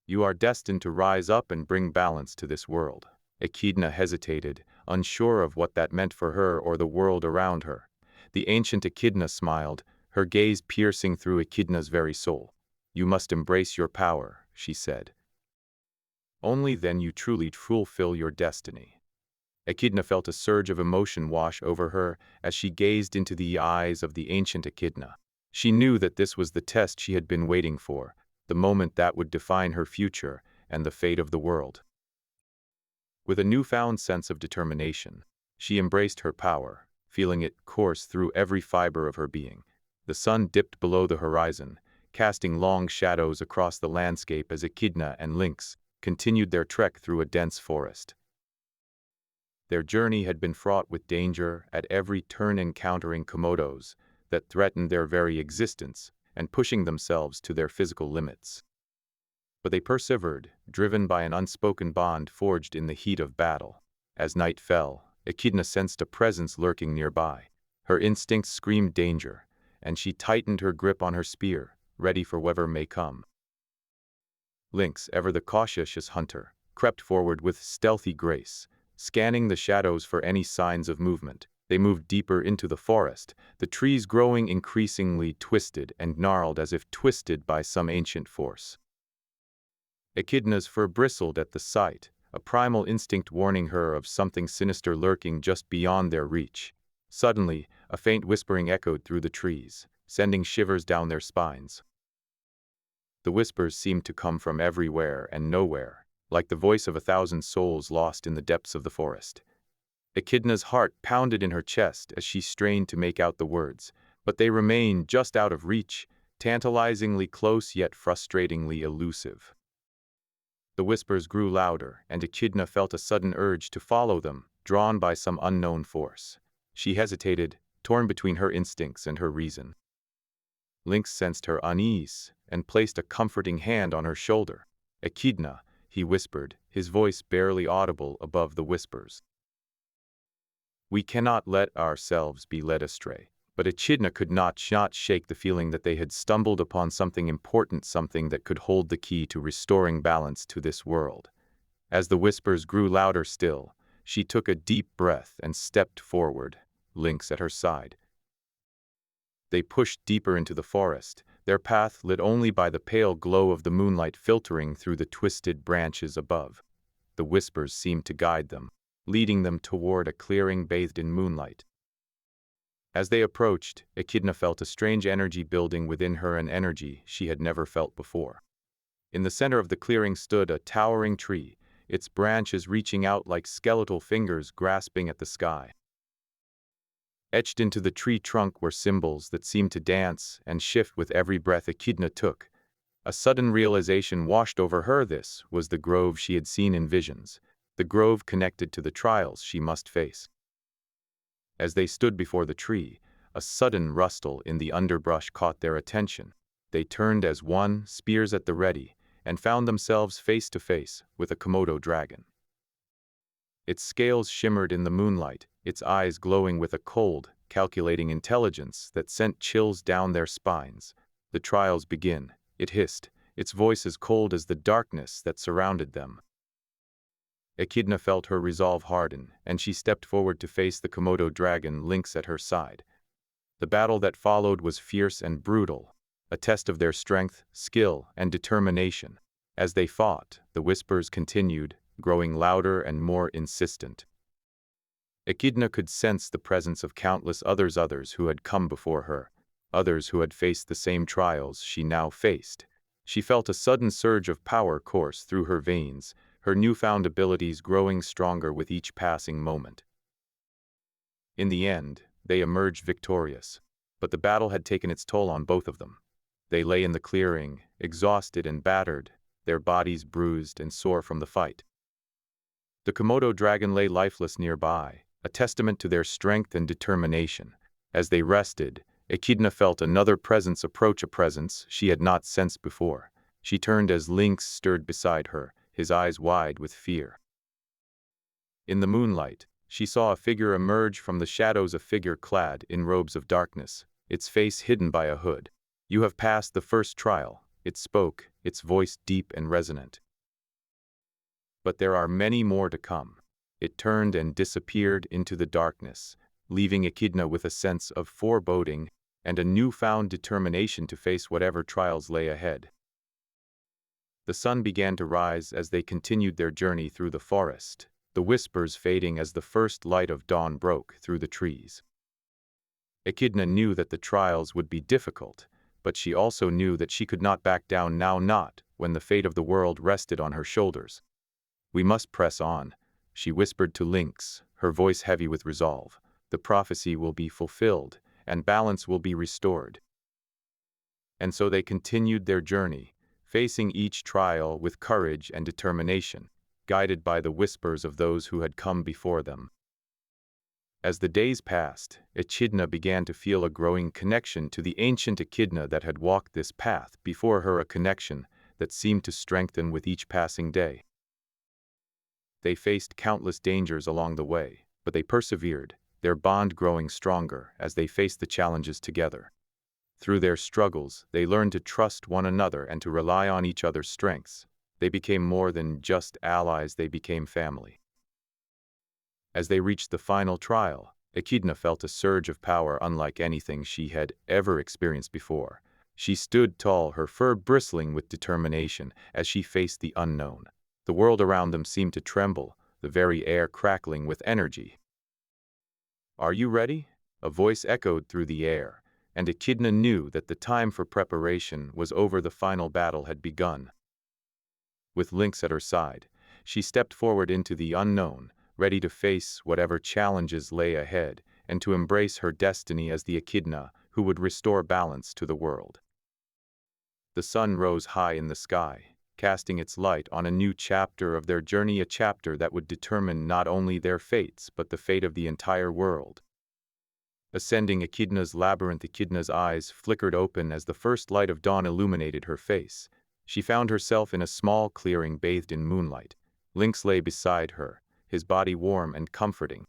You are destined to rise up and bring balance to this world." Echidna hesitated, unsure of what that meant for her or the world around her. The ancient echidna smiled, her gaze piercing through Echidna's very soul. "You must embrace your power," she said. "Only then you truly fulfill your destiny." Echidna felt a surge of emotion wash over her as she gazed into the eyes of the ancient echidna. She knew that this was the test she had been waiting for, the moment that would define her future and the fate of the world. With a newfound sense of determination, she embraced her power, feeling it course through every fiber of her being. The sun dipped below the horizon, casting long shadows across the landscape as Echidna and Lynx continued their trek through a dense forest. Their journey had been fraught with danger, at every turn encountering Komodos that threatened their very existence and pushing themselves to their physical limits. But they persevered, driven by an unspoken bond forged in the heat of battle. As night fell, Echidna sensed a presence lurking nearby. Her instincts screamed danger, and she tightened her grip on her spear, ready for whatever may come. Lynx, ever the cautious hunter, crept forward with stealthy grace, scanning the shadows for any signs of movement. They moved deeper into the forest, the trees growing increasingly twisted and gnarled as if twisted by some ancient force. Echidna's fur bristled at the sight, a primal instinct warning her of something sinister lurking just beyond their reach. Suddenly, a faint whispering echoed through the trees, sending shivers down their spines. The whispers seemed to come from everywhere and nowhere, like the voice of 1,000 souls lost in the depths of the forest. Echidna's heart pounded in her chest as she strained to make out the words, but they remained just out of reach, tantalizingly close yet frustratingly elusive. The whispers grew louder, and Echidna felt a sudden urge to follow them, drawn by some unknown force. She hesitated, torn between her instincts and her reason. Lynx sensed her unease and placed a comforting hand on her shoulder. "Echidna," he whispered, his voice barely audible above the whispers. "We cannot let ourselves be led astray." But Echidna could not shake the feeling that they had stumbled upon something important, something that could hold the key to restoring balance to this world. As the whispers grew louder still, she took a deep breath and stepped forward, Lynx at her side. They pushed deeper into the forest, their path lit only by the pale glow of the moonlight filtering through the twisted branches above. The whispers seemed to guide them, leading them toward a clearing bathed in moonlight. As they approached, Echidna felt a strange energy building within her, an energy she had never felt before. In the center of the clearing stood a towering tree, its branches reaching out like skeletal fingers grasping at the sky. Etched into the tree trunk were symbols that seemed to dance and shift with every breath Echidna took. A sudden realization washed over her. This was the grove she had seen in visions, the grove connected to the trials she must face. As they stood before the tree, a sudden rustle in the underbrush caught their attention. They turned as one, spears at the ready, and found themselves face to face with a Komodo dragon. Its scales shimmered in the moonlight, its eyes glowing with a cold, calculating intelligence that sent chills down their spines. "The trials begin," it hissed, its voice as cold as the darkness that surrounded them. Echidna felt her resolve harden, and she stepped forward to face the Komodo dragon, Lynx at her side. The battle that followed was fierce and brutal, a test of their strength, skill, and determination. As they fought, the whispers continued, growing louder and more insistent. Echidna could sense the presence of countless others who had come before her, others who had faced the same trials she now faced. She felt a sudden surge of power course through her veins, her newfound abilities growing stronger with each passing moment. In the end, they emerged victorious, but the battle had taken its toll on both of them. They lay in the clearing, exhausted and battered, their bodies bruised and sore from the fight. The Komodo dragon lay lifeless nearby, a testament to their strength and determination. As they rested, Echidna felt another presence approach, a presence she had not sensed before. She turned as Lynx stood beside her, his eyes wide with fear. In the moonlight, she saw a figure emerge from the shadows, a figure clad in robes of darkness, its face hidden by a hood. "You have passed the first trial," it spoke, its voice deep and resonant. "But there are many more to come." It turned and disappeared into the darkness, leaving Echidna with a sense of foreboding and a newfound determination to face whatever trials lay ahead. The sun began to rise as they continued their journey through the forest, the whispers fading as the first light of dawn broke through the trees. Echidna knew that the trials would be difficult, but she also knew that she could not back down now, not when the fate of the world rested on her shoulders. "We must press on," she whispered to Lynx, her voice heavy with resolve. "The prophecy will be fulfilled, and balance will be restored." And so they continued their journey, facing each trial with courage and determination, guided by the whispers of those who had come before them. As the days passed, Echidna began to feel a growing connection to the ancient Echidna that had walked this path before her, a connection that seemed to strengthen with each passing day. They faced countless dangers along the way, but they persevered, their bond growing stronger as they faced the challenges together. Through their struggles, they learned to trust one another and to rely on each other's strengths. They became more than just allies, they became family. As they reached the final trial, Echidna felt a surge of power unlike anything she had ever experienced before. She stood tall, her fur bristling with determination as she faced the unknown. The world around them seemed to tremble, the very air crackling with energy. "Are you ready?" a voice echoed through the air, and Echidna knew that the time for preparation was over. The final battle had begun. With Lynx at her side, she stepped forward into the unknown, ready to face whatever challenges lay ahead and to embrace her destiny as the Echidna who would restore balance to the world. The sun rose high in the sky, casting its light on a new chapter of their journey, a chapter that would determine not only their fates but the fate of the entire world. Ascending Echidna's labyrinth, Echidna's eyes flickered open as the first light of dawn illuminated her face. She found herself in a small clearing bathed in moonlight. Lynx lay beside her, his body warm and comforting.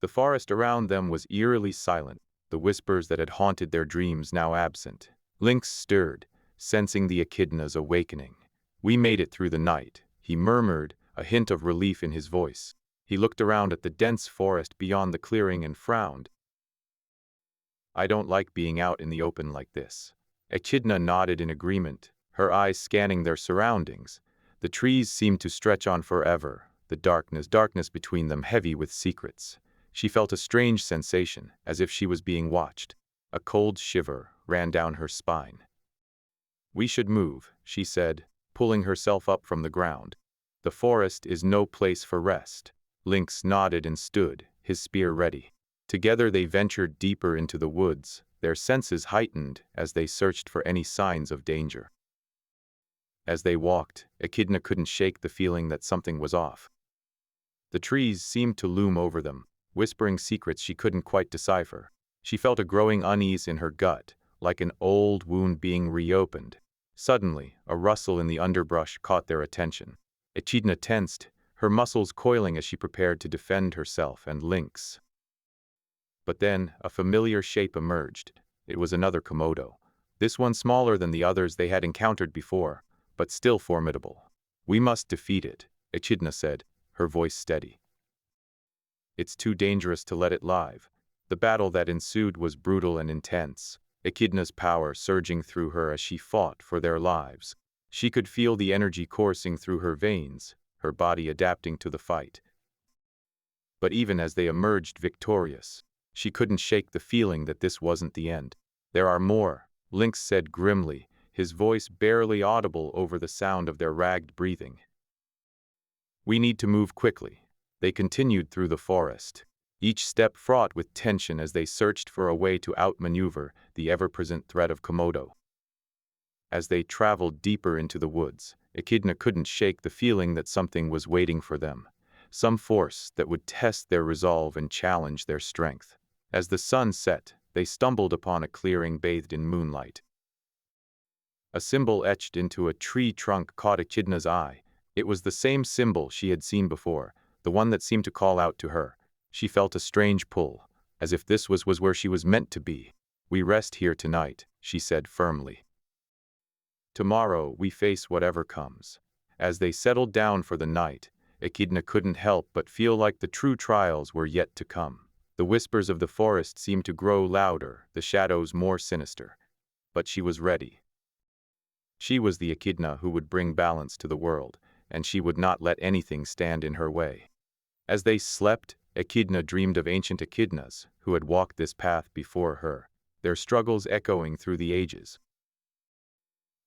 The forest around them was eerily silent, the whispers that had haunted their dreams now absent. Lynx stirred, sensing the Echidna's awakening. "We made it through the night," he murmured, a hint of relief in his voice. He looked around at the dense forest beyond the clearing and frowned. "I don't like being out in the open like this." Echidna nodded in agreement, her eyes scanning their surroundings. The trees seemed to stretch on forever, the darkness between them heavy with secrets. She felt a strange sensation, as if she was being watched. A cold shiver ran down her spine. "We should move," she said, pulling herself up from the ground. "The forest is no place for rest." Lynx nodded and stood, his spear ready. Together they ventured deeper into the woods, their senses heightened as they searched for any signs of danger. As they walked, Echidna couldn't shake the feeling that something was off. The trees seemed to loom over them, whispering secrets she couldn't quite decipher. She felt a growing unease in her gut, like an old wound being reopened. Suddenly, a rustle in the underbrush caught their attention. Echidna tensed, her muscles coiling as she prepared to defend herself and Lynx. But then, a familiar shape emerged. It was another Komodo. This one smaller than the others they had encountered before, but still formidable. "We must defeat it," Echidna said, her voice steady. "It's too dangerous to let it live." The battle that ensued was brutal and intense, Echidna's power surging through her as she fought for their lives. She could feel the energy coursing through her veins, her body adapting to the fight. But even as they emerged victorious, she couldn't shake the feeling that this wasn't the end. "There are more," Lynx said grimly, his voice barely audible over the sound of their ragged breathing. "We need to move quickly." They continued through the forest, each step fraught with tension as they searched for a way to outmaneuver the ever-present threat of Komodo. As they traveled deeper into the woods, Echidna couldn't shake the feeling that something was waiting for them, some force that would test their resolve and challenge their strength. As the sun set, they stumbled upon a clearing bathed in moonlight. A symbol etched into a tree trunk caught Echidna's eye, It was the same symbol she had seen before, the one that seemed to call out to her. She felt a strange pull, as if this was where she was meant to be. "We rest here tonight," she said firmly. "Tomorrow we face whatever comes." As they settled down for the night, Echidna couldn't help but feel like the true trials were yet to come. The whispers of the forest seemed to grow louder, the shadows more sinister. But she was ready. She was the Echidna who would bring balance to the world, and she would not let anything stand in her way. As they slept, Echidna dreamed of ancient Echidnas who had walked this path before her, their struggles echoing through the ages.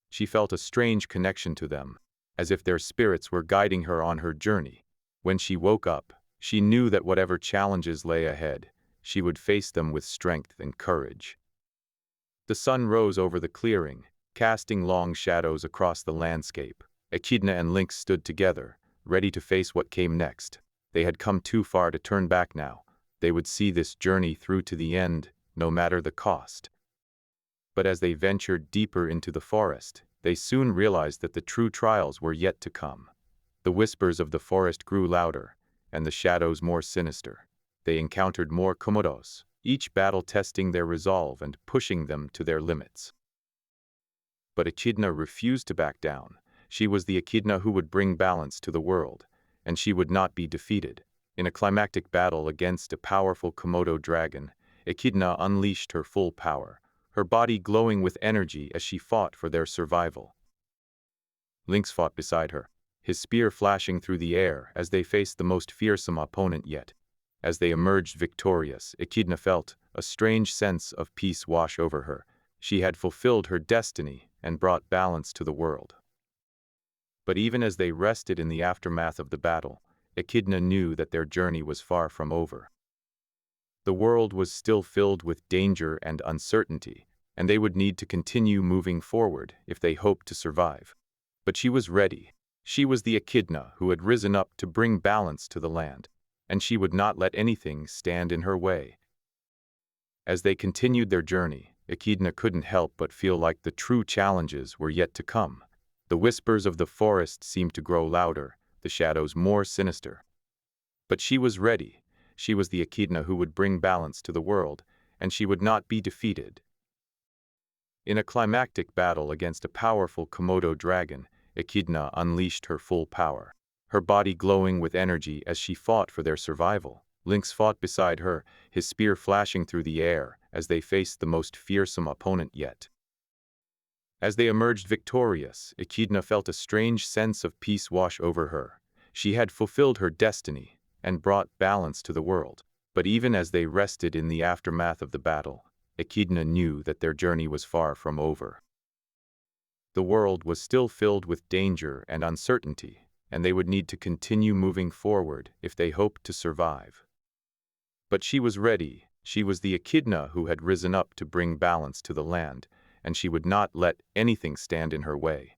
She felt a strange connection to them, as if their spirits were guiding her on her journey. When she woke up, she knew that whatever challenges lay ahead, she would face them with strength and courage. The sun rose over the clearing, casting long shadows across the landscape. Echidna and Lynx stood together, ready to face what came next. They had come too far to turn back now. They would see this journey through to the end, no matter the cost. But as they ventured deeper into the forest, they soon realized that the true trials were yet to come. The whispers of the forest grew louder, and the shadows more sinister. They encountered more Komodos, each battle testing their resolve and pushing them to their limits. But Echidna refused to back down. She was the Echidna who would bring balance to the world, and she would not be defeated. In a climactic battle against a powerful Komodo dragon, Echidna unleashed her full power, her body glowing with energy as she fought for their survival. Lynx fought beside her, his spear flashing through the air as they faced the most fearsome opponent yet. As they emerged victorious, Echidna felt a strange sense of peace wash over her. She had fulfilled her destiny and brought balance to the world. But even as they rested in the aftermath of the battle, Echidna knew that their journey was far from over. The world was still filled with danger and uncertainty, and they would need to continue moving forward if they hoped to survive. But she was ready. She was the Echidna who had risen up to bring balance to the land, and she would not let anything stand in her way. As they continued their journey, Echidna couldn't help but feel like the true challenges were yet to come. The whispers of the forest seemed to grow louder, the shadows more sinister. But she was ready. She was the Echidna who would bring balance to the world, and she would not be defeated. In a climactic battle against a powerful Komodo dragon, Echidna unleashed her full power, her body glowing with energy as she fought for their survival. Lynx fought beside her, his spear flashing through the air as they faced the most fearsome opponent yet. As they emerged victorious, Echidna felt a strange sense of peace wash over her. She had fulfilled her destiny and brought balance to the world. But even as they rested in the aftermath of the battle, Echidna knew that their journey was far from over. The world was still filled with danger and uncertainty, and they would need to continue moving forward if they hoped to survive. But she was ready. She was the Echidna who had risen up to bring balance to the land, and she would not let anything stand in her way.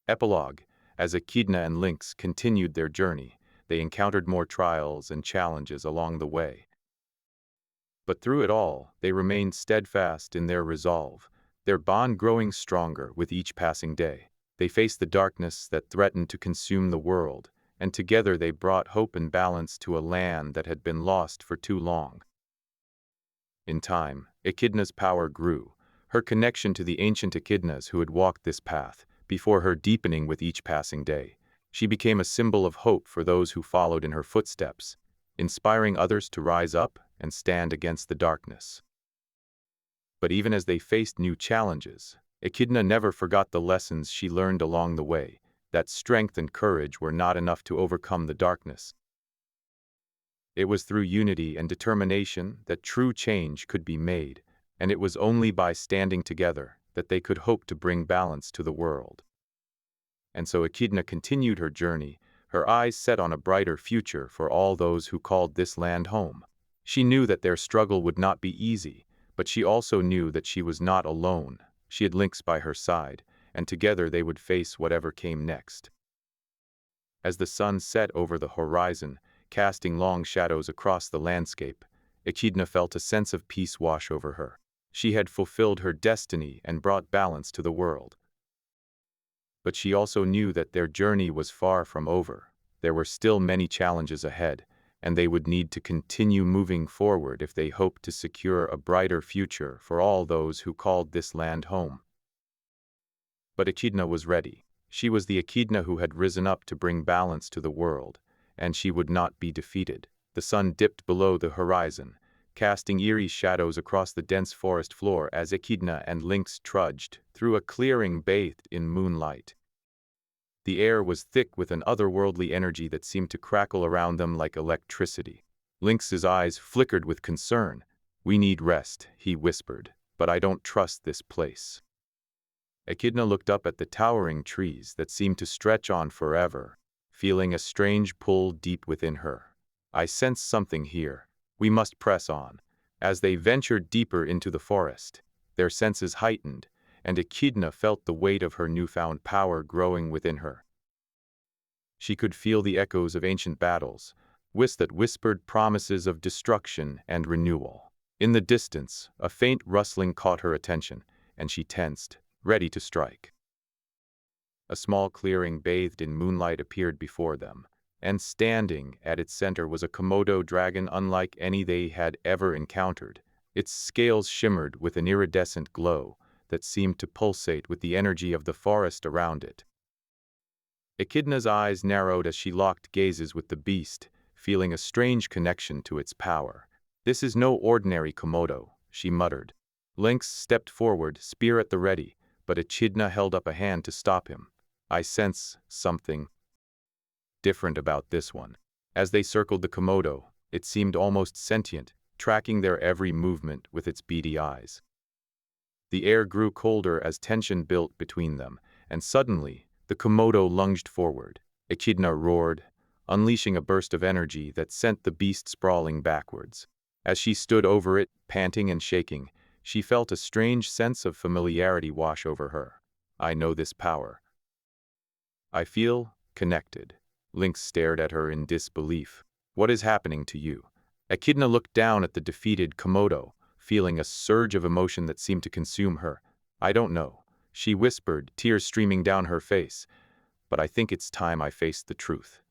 Epilogue. As Echidna and Lynx continued their journey, they encountered more trials and challenges along the way. But through it all, they remained steadfast in their resolve, their bond growing stronger with each passing day. They faced the darkness that threatened to consume the world, and together they brought hope and balance to a land that had been lost for too long. In time, Echidna's power grew, her connection to the ancient Echidnas who had walked this path before her deepening with each passing day. She became a symbol of hope for those who followed in her footsteps, inspiring others to rise up and stand against the darkness. But even as they faced new challenges, Echidna never forgot the lessons she learned along the way, that strength and courage were not enough to overcome the darkness. It was through unity and determination that true change could be made, and it was only by standing together that they could hope to bring balance to the world. And so Echidna continued her journey, her eyes set on a brighter future for all those who called this land home. She knew that their struggle would not be easy, but she also knew that she was not alone. She had Lynx by her side, and together they would face whatever came next. As the sun set over the horizon, casting long shadows across the landscape, Echidna felt a sense of peace wash over her. She had fulfilled her destiny and brought balance to the world. But she also knew that their journey was far from over. There were still many challenges ahead, and they would need to continue moving forward if they hoped to secure a brighter future for all those who called this land home. But Echidna was ready. She was the Echidna who had risen up to bring balance to the world, and she would not be defeated. The sun dipped below the horizon, casting eerie shadows across the dense forest floor as Echidna and Lynx trudged through a clearing bathed in moonlight. The air was thick with an otherworldly energy that seemed to crackle around them like electricity. Lynx's eyes flickered with concern. "We need rest," he whispered, "but I don't trust this place." Echidna looked up at the towering trees that seemed to stretch on forever, feeling a strange pull deep within her. "I sense something here. We must press on." As they ventured deeper into the forest, their senses heightened, and Echidna felt the weight of her newfound power growing within her. She could feel the echoes of ancient battles, that whispered promises of destruction and renewal. In the distance, a faint rustling caught her attention, and she tensed, ready to strike. A small clearing bathed in moonlight appeared before them, and standing at its center was a Komodo dragon unlike any they had ever encountered. Its scales shimmered with an iridescent glow that seemed to pulsate with the energy of the forest around it. Echidna's eyes narrowed as she locked gazes with the beast, feeling a strange connection to its power. "This is no ordinary Komodo," she muttered. Lynx stepped forward, spear at the ready, but Echidna held up a hand to stop him. "I sense something different about this one." As they circled the Komodo, it seemed almost sentient, tracking their every movement with its beady eyes. The air grew colder as tension built between them, and suddenly, the Komodo lunged forward. Echidna roared, unleashing a burst of energy that sent the beast sprawling backwards. As she stood over it, panting and shaking, she felt a strange sense of familiarity wash over her. "I know this power. I feel connected." Lynx stared at her in disbelief. "What is happening to you?" Echidna looked down at the defeated Komodo, feeling a surge of emotion that seemed to consume her. "I don't know," she whispered, tears streaming down her face, "but I think it's time I faced the truth."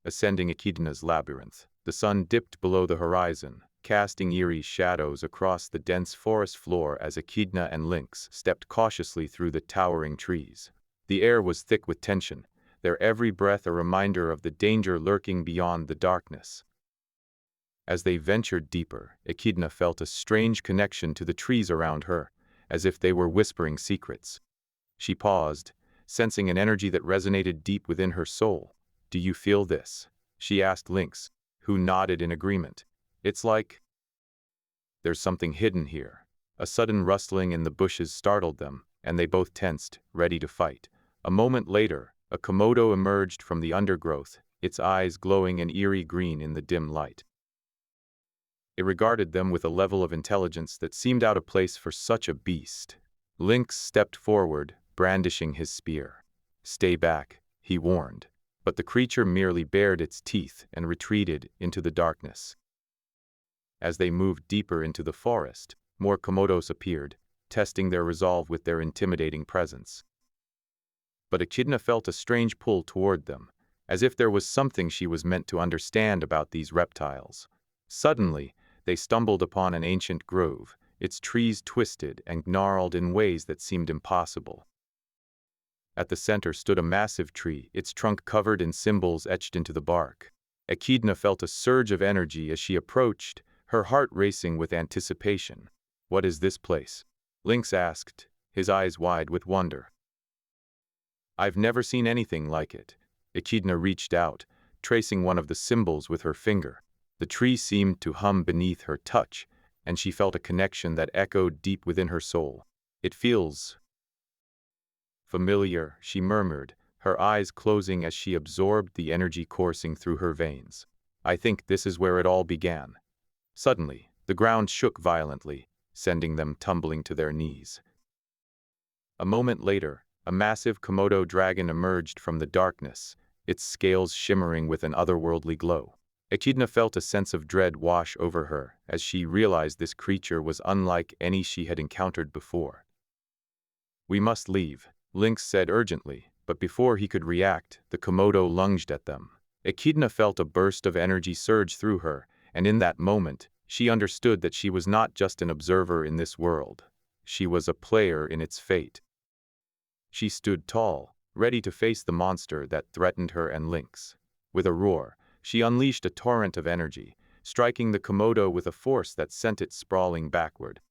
Ascending Echidna's labyrinth, the sun dipped below the horizon, casting eerie shadows across the dense forest floor as Echidna and Lynx stepped cautiously through the towering trees. The air was thick with tension, their every breath a reminder of the danger lurking beyond the darkness. As they ventured deeper, Echidna felt a strange connection to the trees around her, as if they were whispering secrets. She paused, sensing an energy that resonated deep within her soul. "Do you feel this?" she asked Lynx, who nodded in agreement. "It's like there's something hidden here." A sudden rustling in the bushes startled them, and they both tensed, ready to fight. A moment later, a Komodo emerged from the undergrowth, its eyes glowing an eerie green in the dim light. It regarded them with a level of intelligence that seemed out of place for such a beast. Lynx stepped forward, brandishing his spear. "Stay back," he warned. But the creature merely bared its teeth and retreated into the darkness. As they moved deeper into the forest, more Komodos appeared, testing their resolve with their intimidating presence. But Echidna felt a strange pull toward them, as if there was something she was meant to understand about these reptiles. Suddenly, they stumbled upon an ancient grove, its trees twisted and gnarled in ways that seemed impossible. At the center stood a massive tree, its trunk covered in symbols etched into the bark. Echidna felt a surge of energy as she approached, her heart racing with anticipation. "What is this place?" Lynx asked, his eyes wide with wonder. "I've never seen anything like it." Echidna reached out, tracing one of the symbols with her finger. The tree seemed to hum beneath her touch, and she felt a connection that echoed deep within her soul. "It feels familiar," she murmured, her eyes closing as she absorbed the energy coursing through her veins. "I think this is where it all began." Suddenly, the ground shook violently, sending them tumbling to their knees. A moment later, a massive Komodo dragon emerged from the darkness, its scales shimmering with an otherworldly glow. Echidna felt a sense of dread wash over her as she realized this creature was unlike any she had encountered before. "We must leave," Lynx said urgently, but before he could react, the Komodo lunged at them. Echidna felt a burst of energy surge through her, and in that moment, she understood that she was not just an observer in this world. She was a player in its fate. She stood tall, ready to face the monster that threatened her and Lynx. With a roar, she unleashed a torrent of energy, striking the Komodo with a force that sent it sprawling backward.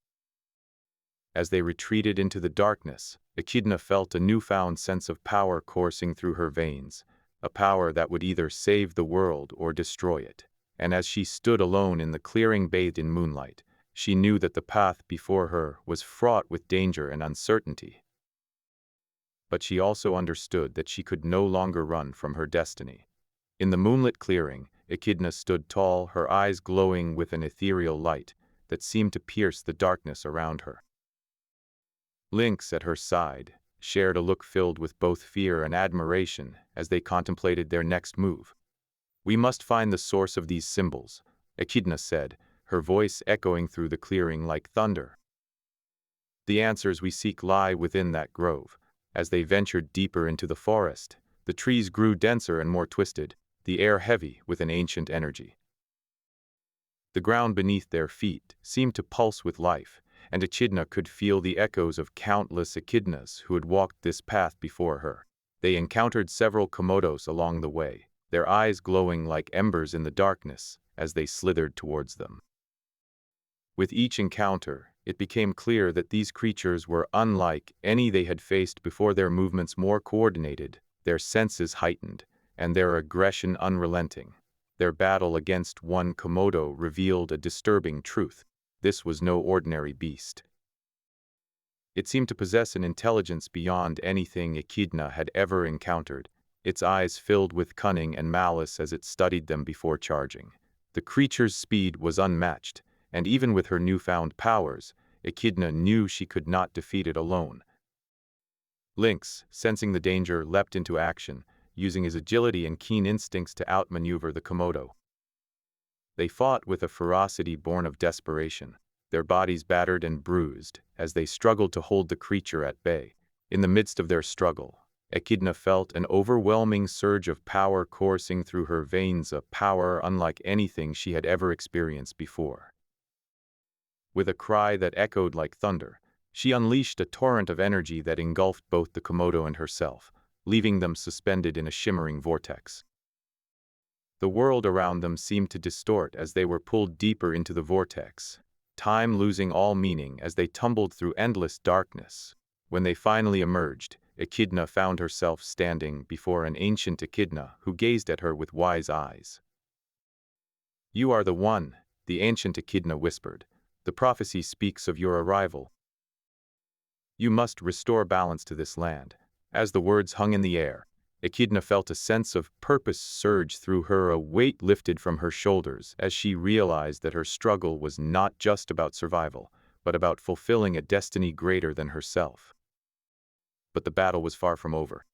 As they retreated into the darkness, Echidna felt a newfound sense of power coursing through her veins, a power that would either save the world or destroy it. And as she stood alone in the clearing bathed in moonlight, she knew that the path before her was fraught with danger and uncertainty. But she also understood that she could no longer run from her destiny. In the moonlit clearing, Echidna stood tall, her eyes glowing with an ethereal light that seemed to pierce the darkness around her. Lynx, at her side, shared a look filled with both fear and admiration as they contemplated their next move. "We must find the source of these symbols," Echidna said, her voice echoing through the clearing like thunder. "The answers we seek lie within that grove." As they ventured deeper into the forest, the trees grew denser and more twisted, the air heavy with an ancient energy. The ground beneath their feet seemed to pulse with life, and Echidna could feel the echoes of countless echidnas who had walked this path before her. They encountered several Komodos along the way, their eyes glowing like embers in the darkness as they slithered towards them. With each encounter, it became clear that these creatures were unlike any they had faced before, their movements more coordinated, their senses heightened, and their aggression unrelenting. Their battle against one Komodo revealed a disturbing truth. This was no ordinary beast. It seemed to possess an intelligence beyond anything Echidna had ever encountered, its eyes filled with cunning and malice as it studied them before charging. The creature's speed was unmatched, and even with her newfound powers, Echidna knew she could not defeat it alone. Lynx, sensing the danger, leapt into action, using his agility and keen instincts to outmaneuver the Komodo. They fought with a ferocity born of desperation, their bodies battered and bruised as they struggled to hold the creature at bay. In the midst of their struggle, Echidna felt an overwhelming surge of power coursing through her veins, a power unlike anything she had ever experienced before. With a cry that echoed like thunder, she unleashed a torrent of energy that engulfed both the Komodo and herself, leaving them suspended in a shimmering vortex. The world around them seemed to distort as they were pulled deeper into the vortex, time losing all meaning as they tumbled through endless darkness. When they finally emerged, Echidna found herself standing before an ancient echidna who gazed at her with wise eyes. "You are the one," the ancient echidna whispered. "The prophecy speaks of your arrival. You must restore balance to this land." As the words hung in the air, Echidna felt a sense of purpose surge through her, a weight lifted from her shoulders as she realized that her struggle was not just about survival, but about fulfilling a destiny greater than herself. But the battle was far from over.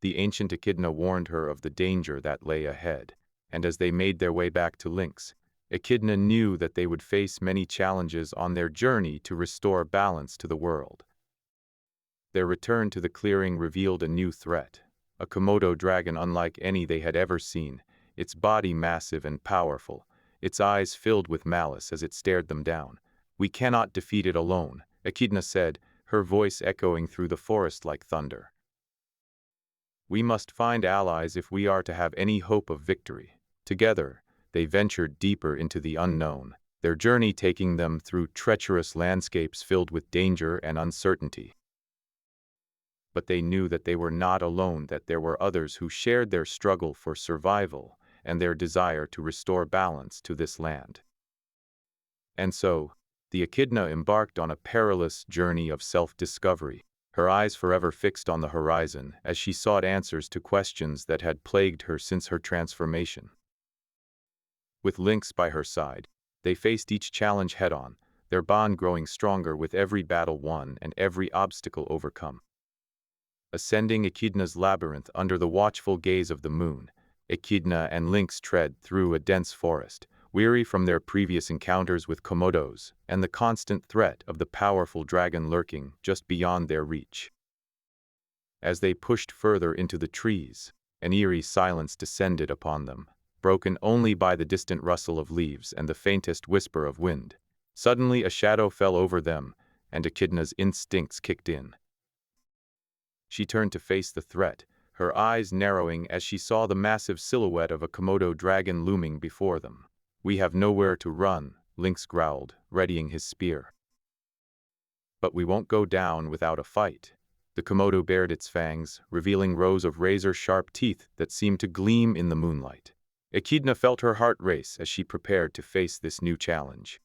The ancient echidna warned her of the danger that lay ahead, and as they made their way back to Lynx, Echidna knew that they would face many challenges on their journey to restore balance to the world. Their return to the clearing revealed a new threat, a Komodo dragon unlike any they had ever seen, its body massive and powerful, its eyes filled with malice as it stared them down. "We cannot defeat it alone," Echidna said, her voice echoing through the forest like thunder. "We must find allies if we are to have any hope of victory." Together, they ventured deeper into the unknown, their journey taking them through treacherous landscapes filled with danger and uncertainty. But they knew that they were not alone, that there were others who shared their struggle for survival and their desire to restore balance to this land. And so, the echidna embarked on a perilous journey of self-discovery, her eyes forever fixed on the horizon as she sought answers to questions that had plagued her since her transformation. With Lynx by her side, they faced each challenge head-on, their bond growing stronger with every battle won and every obstacle overcome. Ascending Echidna's labyrinth under the watchful gaze of the moon, Echidna and Lynx tread through a dense forest, weary from their previous encounters with Komodos and the constant threat of the powerful dragon lurking just beyond their reach. As they pushed further into the trees, an eerie silence descended upon them, broken only by the distant rustle of leaves and the faintest whisper of wind. Suddenly a shadow fell over them, and Echidna's instincts kicked in. She turned to face the threat, her eyes narrowing as she saw the massive silhouette of a Komodo dragon looming before them. "We have nowhere to run," Lynx growled, readying his spear. "But we won't go down without a fight." The Komodo bared its fangs, revealing rows of razor-sharp teeth that seemed to gleam in the moonlight. Echidna felt her heart race as she prepared to face this new challenge.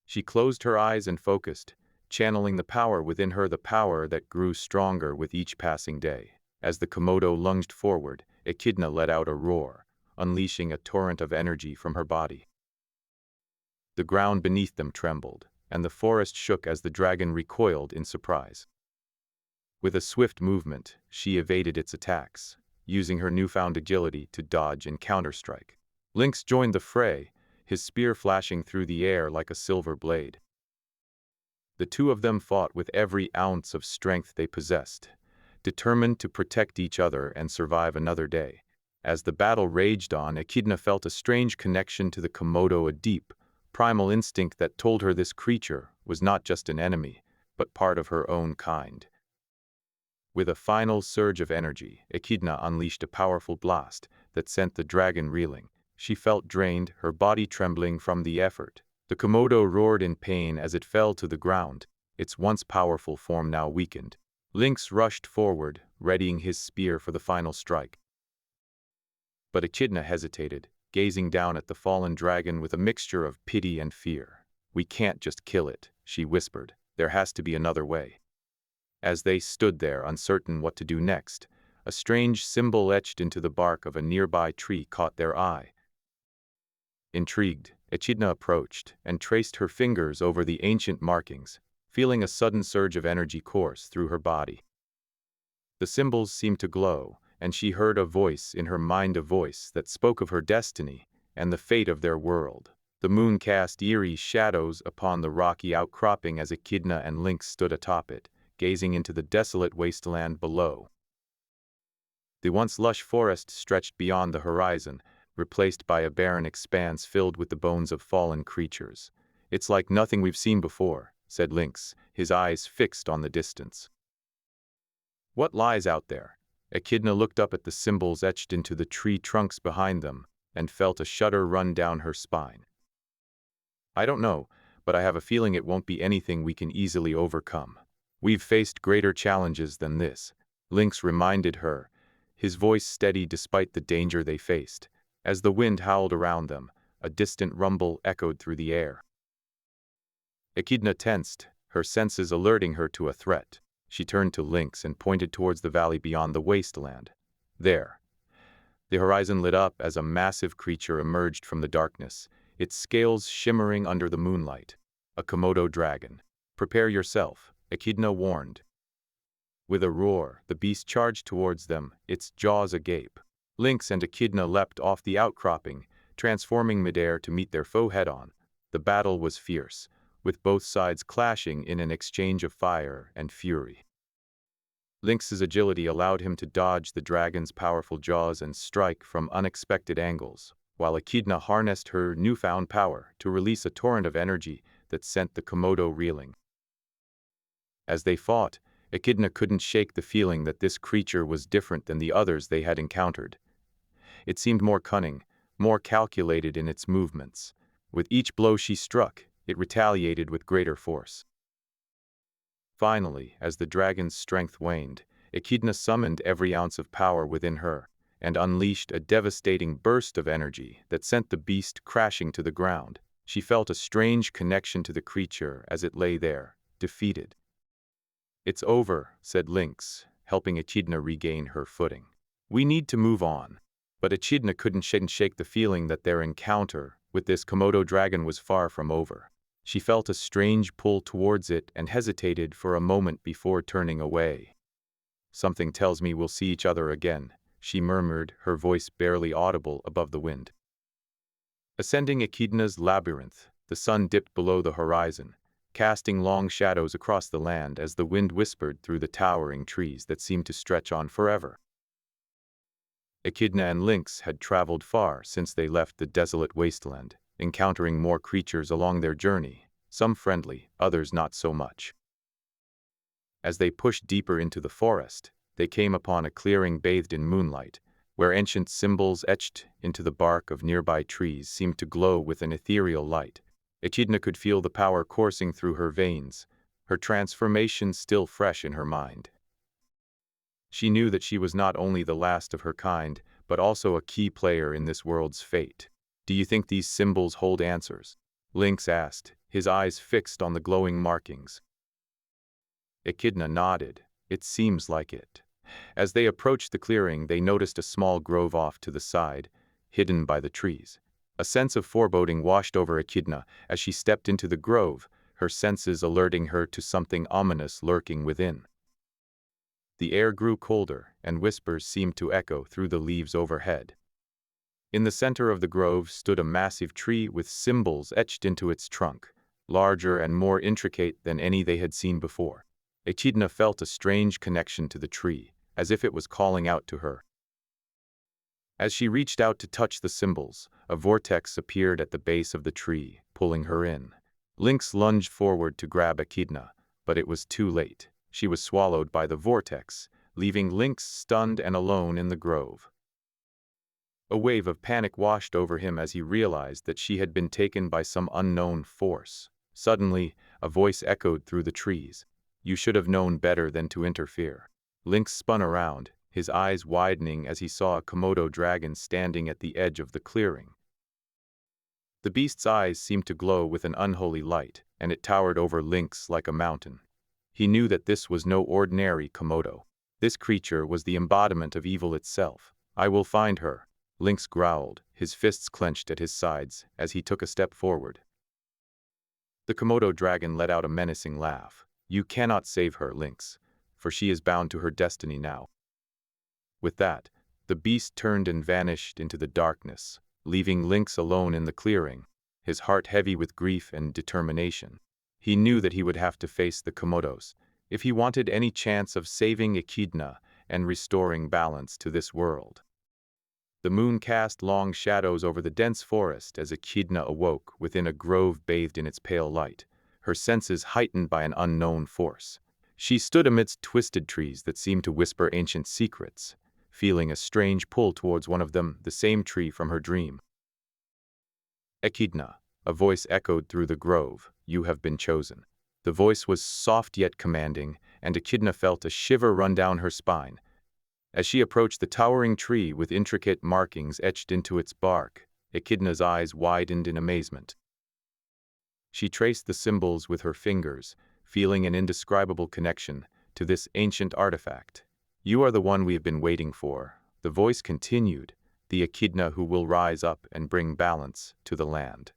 She closed her eyes and focused, channeling the power within her, the power that grew stronger with each passing day. As the Komodo lunged forward, Echidna let out a roar, unleashing a torrent of energy from her body. The ground beneath them trembled, and the forest shook as the dragon recoiled in surprise. With a swift movement, she evaded its attacks, using her newfound agility to dodge and counterstrike. Lynx joined the fray, his spear flashing through the air like a silver blade. The two of them fought with every ounce of strength they possessed, determined to protect each other and survive another day. As the battle raged on, Echidna felt a strange connection to the Komodo, a deep, primal instinct that told her this creature was not just an enemy, but part of her own kind. With a final surge of energy, Echidna unleashed a powerful blast that sent the dragon reeling. She felt drained, her body trembling from the effort. The Komodo roared in pain as it fell to the ground, its once powerful form now weakened. Lynx rushed forward, readying his spear for the final strike. But Echidna hesitated, gazing down at the fallen dragon with a mixture of pity and fear. "We can't just kill it," she whispered. "There has to be another way." As they stood there, uncertain what to do next, a strange symbol etched into the bark of a nearby tree caught their eye. Intrigued, Echidna approached and traced her fingers over the ancient markings, feeling a sudden surge of energy course through her body. The symbols seemed to glow, and she heard a voice in her mind, a voice that spoke of her destiny and the fate of their world. The moon cast eerie shadows upon the rocky outcropping as Echidna and Lynx stood atop it, gazing into the desolate wasteland below. The once lush forest stretched beyond the horizon, replaced by a barren expanse filled with the bones of fallen creatures. "It's like nothing we've seen before," said Lynx, his eyes fixed on the distance. "What lies out there?" Echidna looked up at the symbols etched into the tree trunks behind them, and felt a shudder run down her spine. "I don't know, but I have a feeling it won't be anything we can easily overcome. We've faced greater challenges than this," Lynx reminded her, his voice steady despite the danger they faced. As the wind howled around them, a distant rumble echoed through the air. Echidna tensed, her senses alerting her to a threat. She turned to Lynx and pointed towards the valley beyond the wasteland. There. The horizon lit up as a massive creature emerged from the darkness, its scales shimmering under the moonlight. A Komodo dragon. "Prepare yourself," Echidna warned. With a roar, the beast charged towards them, its jaws agape. Lynx and Echidna leapt off the outcropping, transforming midair to meet their foe head-on. The battle was fierce, with both sides clashing in an exchange of fire and fury. Lynx's agility allowed him to dodge the dragon's powerful jaws and strike from unexpected angles, while Echidna harnessed her newfound power to release a torrent of energy that sent the Komodo reeling. As they fought, Echidna couldn't shake the feeling that this creature was different than the others they had encountered. It seemed more cunning, more calculated in its movements. With each blow she struck, it retaliated with greater force. Finally, as the dragon's strength waned, Echidna summoned every ounce of power within her and unleashed a devastating burst of energy that sent the beast crashing to the ground. She felt a strange connection to the creature as it lay there, defeated. "It's over," said Lynx, helping Echidna regain her footing. "We need to move on." But Echidna couldn't shake the feeling that their encounter with this Komodo dragon was far from over. She felt a strange pull towards it and hesitated for a moment before turning away. "Something tells me we'll see each other again," she murmured, her voice barely audible above the wind. Ascending Echidna's labyrinth, the sun dipped below the horizon, casting long shadows across the land as the wind whispered through the towering trees that seemed to stretch on forever. Echidna and Lynx had traveled far since they left the desolate wasteland, encountering more creatures along their journey, some friendly, others not so much. As they pushed deeper into the forest, they came upon a clearing bathed in moonlight, where ancient symbols etched into the bark of nearby trees seemed to glow with an ethereal light. Echidna could feel the power coursing through her veins, her transformation still fresh in her mind. She knew that she was not only the last of her kind, but also a key player in this world's fate. "Do you think these symbols hold answers?" Lynx asked, his eyes fixed on the glowing markings. Echidna nodded. "It seems like it." As they approached the clearing, they noticed a small grove off to the side, hidden by the trees. A sense of foreboding washed over Echidna as she stepped into the grove, her senses alerting her to something ominous lurking within. The air grew colder, and whispers seemed to echo through the leaves overhead. In the center of the grove stood a massive tree with symbols etched into its trunk, larger and more intricate than any they had seen before. Echidna felt a strange connection to the tree, as if it was calling out to her. As she reached out to touch the symbols, a vortex appeared at the base of the tree, pulling her in. Lynx lunged forward to grab Echidna, but it was too late. She was swallowed by the vortex, leaving Lynx stunned and alone in the grove. A wave of panic washed over him as he realized that she had been taken by some unknown force. Suddenly, a voice echoed through the trees. "You should have known better than to interfere." Lynx spun around, his eyes widening as he saw a Komodo dragon standing at the edge of the clearing. The beast's eyes seemed to glow with an unholy light, and it towered over Lynx like a mountain. He knew that this was no ordinary Komodo. This creature was the embodiment of evil itself. "I will find her," Lynx growled, his fists clenched at his sides as he took a step forward. The Komodo dragon let out a menacing laugh. "You cannot save her, Lynx, for she is bound to her destiny now." With that, the beast turned and vanished into the darkness, leaving Lynx alone in the clearing, his heart heavy with grief and determination. He knew that he would have to face the Komodos if he wanted any chance of saving Echidna and restoring balance to this world. The moon cast long shadows over the dense forest as Echidna awoke within a grove bathed in its pale light, her senses heightened by an unknown force. She stood amidst twisted trees that seemed to whisper ancient secrets, feeling a strange pull towards one of them, the same tree from her dream. "Echidna," a voice echoed through the grove, "you have been chosen." The voice was soft yet commanding, and Echidna felt a shiver run down her spine. As she approached the towering tree with intricate markings etched into its bark, Echidna's eyes widened in amazement. She traced the symbols with her fingers, feeling an indescribable connection to this ancient artifact. "You are the one we have been waiting for," the voice continued, "the Echidna who will rise up and bring balance to the land."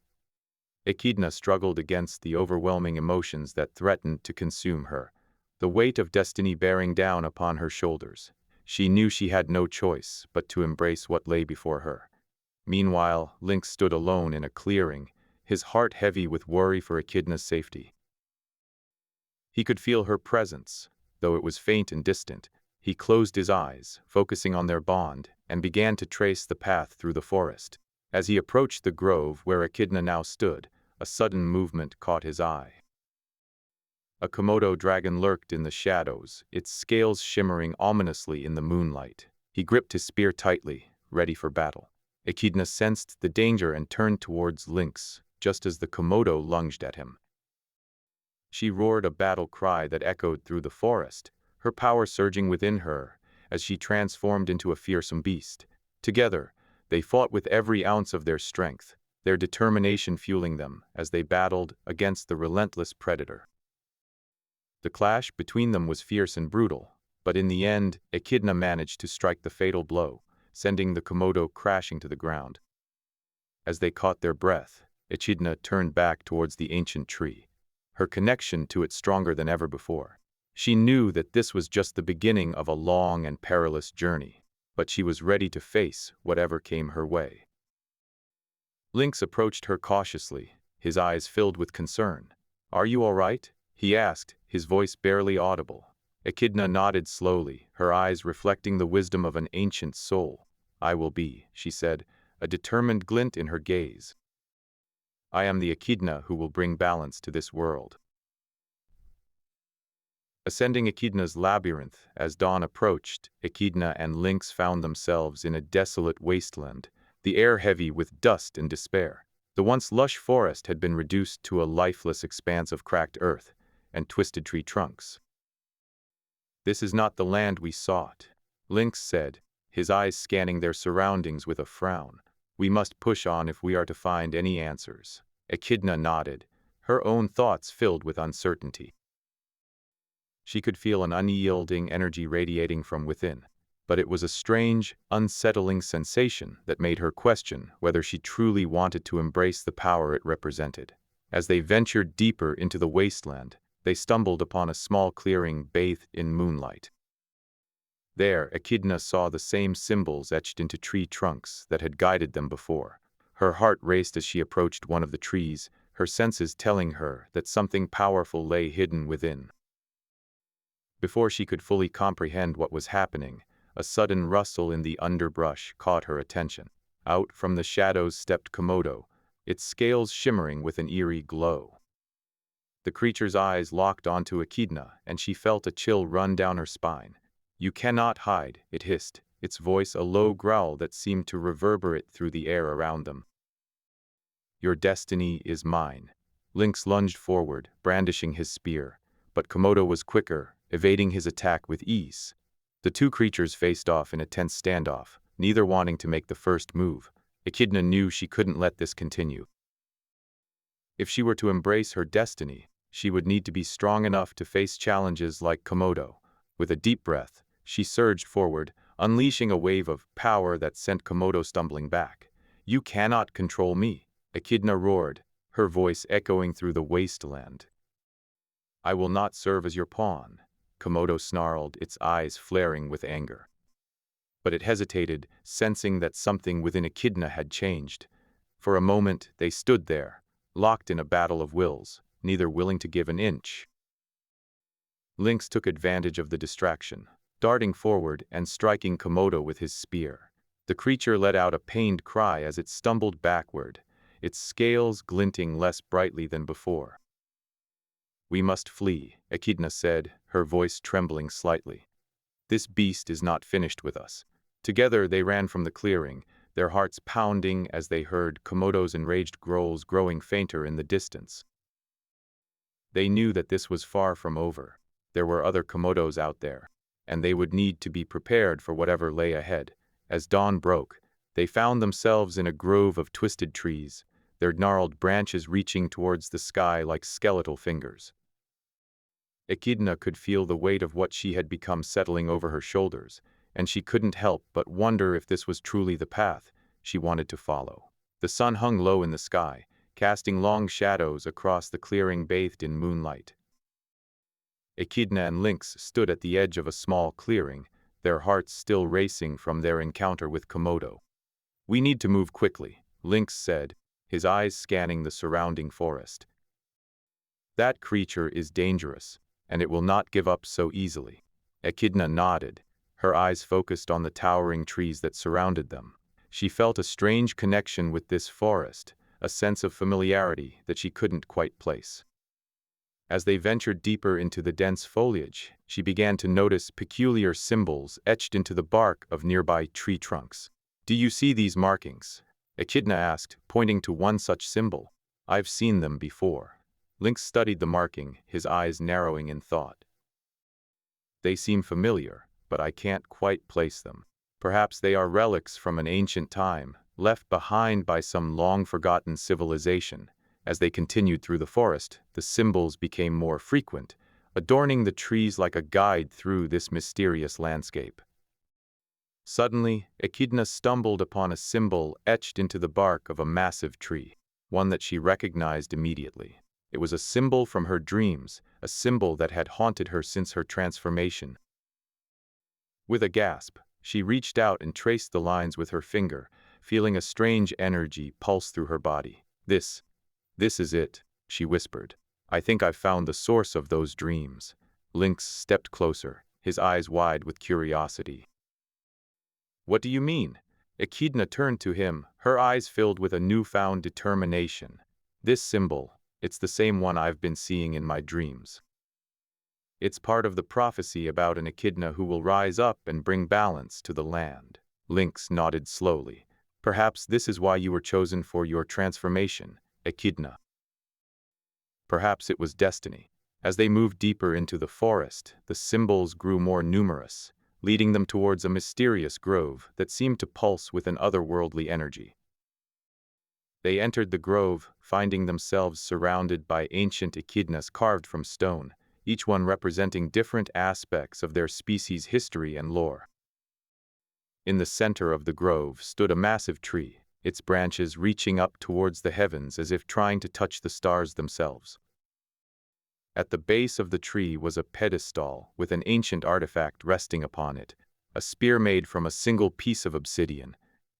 Echidna struggled against the overwhelming emotions that threatened to consume her, the weight of destiny bearing down upon her shoulders. She knew she had no choice but to embrace what lay before her. Meanwhile, Lynx stood alone in a clearing, his heart heavy with worry for Echidna's safety. He could feel her presence, though it was faint and distant. He closed his eyes, focusing on their bond, and began to trace the path through the forest. As he approached the grove where Echidna now stood, a sudden movement caught his eye. A Komodo dragon lurked in the shadows, its scales shimmering ominously in the moonlight. He gripped his spear tightly, ready for battle. Echidna sensed the danger and turned towards Lynx, just as the Komodo lunged at him. She roared a battle cry that echoed through the forest, her power surging within her as she transformed into a fearsome beast. Together, they fought with every ounce of their strength, their determination fueling them as they battled against the relentless predator. The clash between them was fierce and brutal, but in the end, Echidna managed to strike the fatal blow, sending the Komodo crashing to the ground. As they caught their breath, Echidna turned back towards the ancient tree, her connection to it stronger than ever before. She knew that this was just the beginning of a long and perilous journey, but she was ready to face whatever came her way. Lynx approached her cautiously, his eyes filled with concern. "Are you all right?" he asked, his voice barely audible. Echidna nodded slowly, her eyes reflecting the wisdom of an ancient soul. "I will be," she said, a determined glint in her gaze. "I am the Echidna who will bring balance to this world." Ascending Echidna's labyrinth, as dawn approached, Echidna and Lynx found themselves in a desolate wasteland, the air heavy with dust and despair. The once lush forest had been reduced to a lifeless expanse of cracked earth and twisted tree trunks. "This is not the land we sought," Lynx said, his eyes scanning their surroundings with a frown. "We must push on if we are to find any answers." Echidna nodded, her own thoughts filled with uncertainty. She could feel an unyielding energy radiating from within, but it was a strange, unsettling sensation that made her question whether she truly wanted to embrace the power it represented. As they ventured deeper into the wasteland, they stumbled upon a small clearing bathed in moonlight. There, Echidna saw the same symbols etched into tree trunks that had guided them before. Her heart raced as she approached one of the trees, her senses telling her that something powerful lay hidden within. Before she could fully comprehend what was happening, a sudden rustle in the underbrush caught her attention. Out from the shadows stepped Komodo, its scales shimmering with an eerie glow. The creature's eyes locked onto Echidna, and she felt a chill run down her spine. "You cannot hide," it hissed, its voice a low growl that seemed to reverberate through the air around them. "Your destiny is mine." Lynx lunged forward, brandishing his spear, but Komodo was quicker, evading his attack with ease. The two creatures faced off in a tense standoff, neither wanting to make the first move. Echidna knew she couldn't let this continue. If she were to embrace her destiny, she would need to be strong enough to face challenges like Komodo. With a deep breath, she surged forward, unleashing a wave of power that sent Komodo stumbling back. "You cannot control me," Echidna roared, her voice echoing through the wasteland. "I will not serve as your pawn," Komodo snarled, its eyes flaring with anger. But it hesitated, sensing that something within Echidna had changed. For a moment, they stood there, locked in a battle of wills, neither willing to give an inch. Lynx took advantage of the distraction, darting forward and striking Komodo with his spear. The creature let out a pained cry as it stumbled backward, its scales glinting less brightly than before. "We must flee," Echidna said, her voice trembling slightly. "This beast is not finished with us." Together they ran from the clearing, their hearts pounding as they heard Komodo's enraged growls growing fainter in the distance. They knew that this was far from over. There were other Komodos out there, and they would need to be prepared for whatever lay ahead. As dawn broke, they found themselves in a grove of twisted trees, their gnarled branches reaching towards the sky like skeletal fingers. Echidna could feel the weight of what she had become settling over her shoulders, and she couldn't help but wonder if this was truly the path she wanted to follow. The sun hung low in the sky, casting long shadows across the clearing bathed in moonlight. Echidna and Lynx stood at the edge of a small clearing, their hearts still racing from their encounter with Komodo. "We need to move quickly," Lynx said, his eyes scanning the surrounding forest. "That creature is dangerous, and it will not give up so easily." Echidna nodded, her eyes focused on the towering trees that surrounded them. She felt a strange connection with this forest, a sense of familiarity that she couldn't quite place. As they ventured deeper into the dense foliage, she began to notice peculiar symbols etched into the bark of nearby tree trunks. "Do you see these markings?" Echidna asked, pointing to one such symbol. "I've seen them before." Lynx studied the marking, his eyes narrowing in thought. "They seem familiar, but I can't quite place them. Perhaps they are relics from an ancient time, left behind by some long-forgotten civilization." As they continued through the forest, the symbols became more frequent, adorning the trees like a guide through this mysterious landscape. Suddenly, Echidna stumbled upon a symbol etched into the bark of a massive tree, one that she recognized immediately. It was a symbol from her dreams, a symbol that had haunted her since her transformation. With a gasp, she reached out and traced the lines with her finger, feeling a strange energy pulse through her body. This is it, she whispered. I think I've found the source of those dreams. Lynx stepped closer, his eyes wide with curiosity. What do you mean? Echidna turned to him, her eyes filled with a newfound determination. This symbol, it's the same one I've been seeing in my dreams. It's part of the prophecy about an echidna who will rise up and bring balance to the land. Lynx nodded slowly. Perhaps this is why you were chosen for your transformation, Echidna. Perhaps it was destiny. As they moved deeper into the forest, the symbols grew more numerous, leading them towards a mysterious grove that seemed to pulse with an otherworldly energy. They entered the grove, finding themselves surrounded by ancient echidnas carved from stone, each one representing different aspects of their species' history and lore. In the center of the grove stood a massive tree, its branches reaching up towards the heavens as if trying to touch the stars themselves. At the base of the tree was a pedestal with an ancient artifact resting upon it, a spear made from a single piece of obsidian,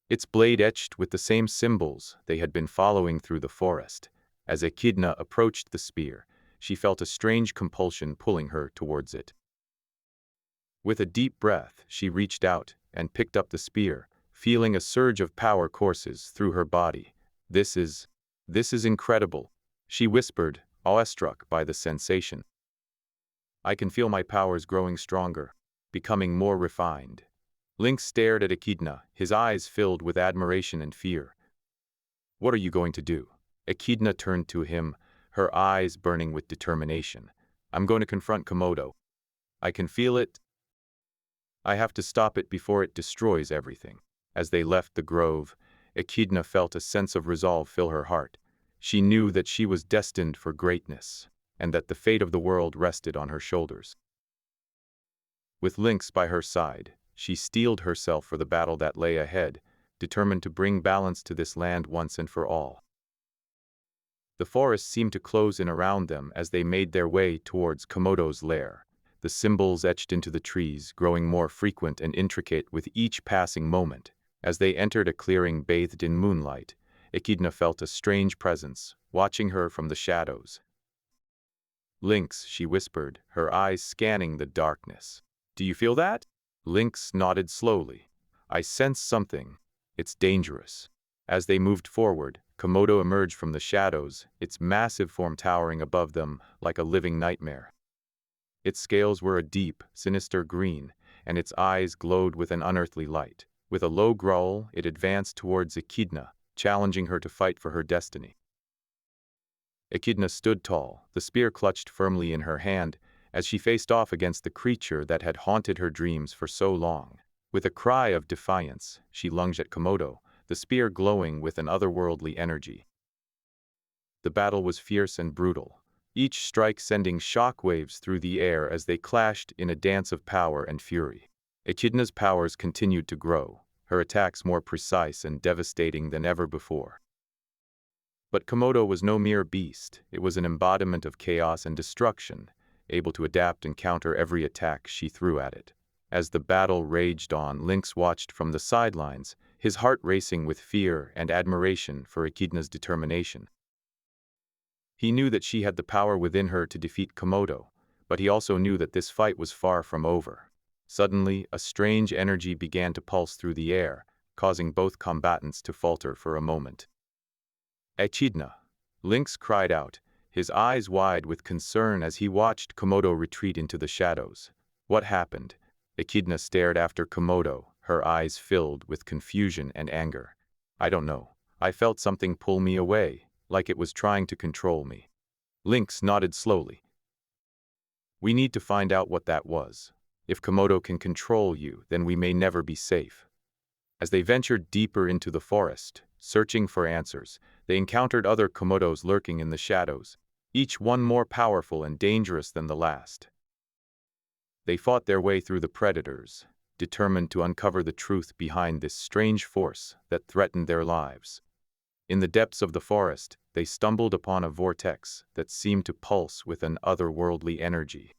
its blade etched with the same symbols they had been following through the forest. As Echidna approached the spear, she felt a strange compulsion pulling her towards it. With a deep breath, she reached out and picked up the spear, feeling a surge of power courses through her body. This is incredible, she whispered, awestruck by the sensation. I can feel my powers growing stronger, becoming more refined. Lynx stared at Echidna, his eyes filled with admiration and fear. What are you going to do? Echidna turned to him, her eyes burning with determination. I'm going to confront Komodo. I can feel it. I have to stop it before it destroys everything. As they left the grove, Echidna felt a sense of resolve fill her heart. She knew that she was destined for greatness, and that the fate of the world rested on her shoulders. With Lynx by her side, she steeled herself for the battle that lay ahead, determined to bring balance to this land once and for all. The forest seemed to close in around them as they made their way towards Komodo's lair, the symbols etched into the trees growing more frequent and intricate with each passing moment. As they entered a clearing bathed in moonlight, Echidna felt a strange presence, watching her from the shadows. Lynx, she whispered, her eyes scanning the darkness. Do you feel that? Lynx nodded slowly. I sense something. It's dangerous. As they moved forward, Komodo emerged from the shadows, its massive form towering above them like a living nightmare. Its scales were a deep, sinister green, and its eyes glowed with an unearthly light. With a low growl, it advanced towards Echidna, challenging her to fight for her destiny. Echidna stood tall, the spear clutched firmly in her hand, as she faced off against the creature that had haunted her dreams for so long. With a cry of defiance, she lunged at Komodo, the spear glowing with an otherworldly energy. The battle was fierce and brutal, each strike sending shockwaves through the air as they clashed in a dance of power and fury. Echidna's powers continued to grow, her attacks more precise and devastating than ever before. But Komodo was no mere beast, it was an embodiment of chaos and destruction, able to adapt and counter every attack she threw at it. As the battle raged on, Lynx watched from the sidelines, his heart racing with fear and admiration for Echidna's determination. He knew that she had the power within her to defeat Komodo, but he also knew that this fight was far from over. Suddenly, a strange energy began to pulse through the air, causing both combatants to falter for a moment. Echidna! Lynx cried out, his eyes wide with concern as he watched Komodo retreat into the shadows. What happened? Echidna stared after Komodo, her eyes filled with confusion and anger. I don't know. I felt something pull me away, like it was trying to control me. Lynx nodded slowly. We need to find out what that was. If Komodo can control you, then we may never be safe. As they ventured deeper into the forest, searching for answers, they encountered other Komodos lurking in the shadows, each one more powerful and dangerous than the last. They fought their way through the predators, determined to uncover the truth behind this strange force that threatened their lives. In the depths of the forest, they stumbled upon a vortex that seemed to pulse with an otherworldly energy.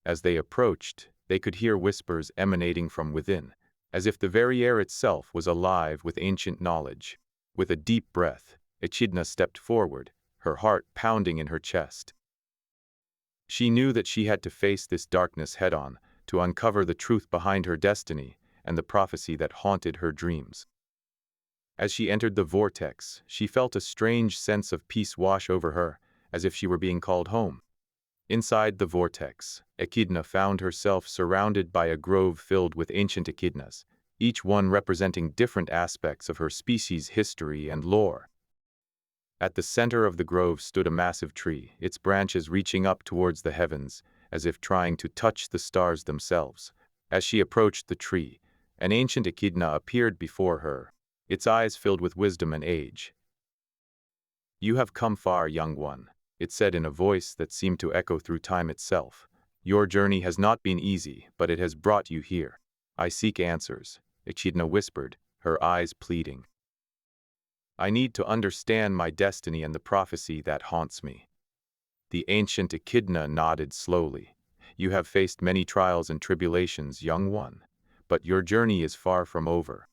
As they approached, they could hear whispers emanating from within, as if the very air itself was alive with ancient knowledge. With a deep breath, Echidna stepped forward, her heart pounding in her chest. She knew that she had to face this darkness head-on, to uncover the truth behind her destiny and the prophecy that haunted her dreams. As she entered the vortex, she felt a strange sense of peace wash over her, as if she were being called home. Inside the vortex, Echidna found herself surrounded by a grove filled with ancient echidnas, each one representing different aspects of her species' history and lore. At the center of the grove stood a massive tree, its branches reaching up towards the heavens, as if trying to touch the stars themselves. As she approached the tree, an ancient echidna appeared before her, its eyes filled with wisdom and age. "You have come far, young one," it said in a voice that seemed to echo through time itself. "Your journey has not been easy, but it has brought you here." "I seek answers," Echidna whispered, her eyes pleading. "I need to understand my destiny and the prophecy that haunts me." The ancient echidna nodded slowly. "You have faced many trials and tribulations, young one, but your journey is far from over.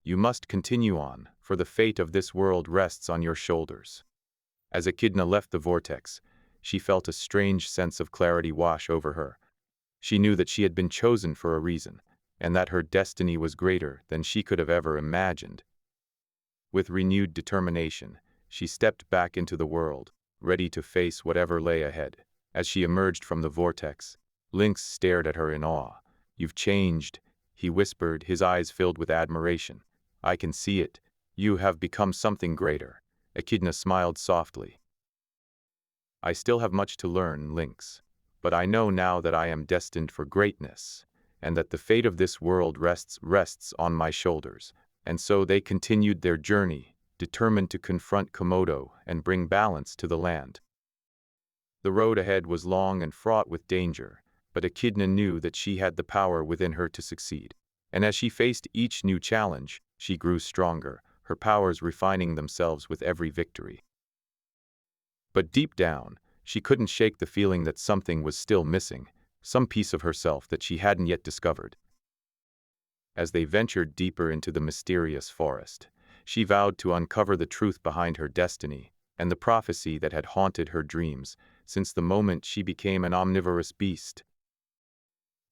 You must continue on, for the fate of this world rests on your shoulders." As Echidna left the vortex, she felt a strange sense of clarity wash over her. She knew that she had been chosen for a reason, and that her destiny was greater than she could have ever imagined. With renewed determination, she stepped back into the world, ready to face whatever lay ahead. As she emerged from the vortex, Lynx stared at her in awe. "You've changed," he whispered, his eyes filled with admiration. "I can see it. You have become something greater." Echidna smiled softly. "I still have much to learn, Lynx, but I know now that I am destined for greatness, and that the fate of this world rests on my shoulders." And so they continued their journey, determined to confront Komodo and bring balance to the land. The road ahead was long and fraught with danger, but Echidna knew that she had the power within her to succeed. And as she faced each new challenge, she grew stronger, her powers refining themselves with every victory. But deep down, she couldn't shake the feeling that something was still missing, some piece of herself that she hadn't yet discovered. As they ventured deeper into the mysterious forest, she vowed to uncover the truth behind her destiny and the prophecy that had haunted her dreams since the moment she became an omnivorous beast.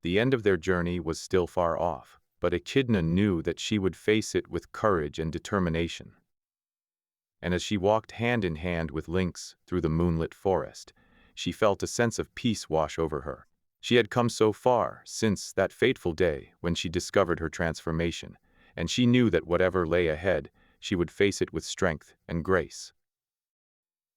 The end of their journey was still far off, but Echidna knew that she would face it with courage and determination. And as she walked hand in hand with Lynx through the moonlit forest, she felt a sense of peace wash over her. She had come so far since that fateful day when she discovered her transformation, and she knew that whatever lay ahead, she would face it with strength and grace.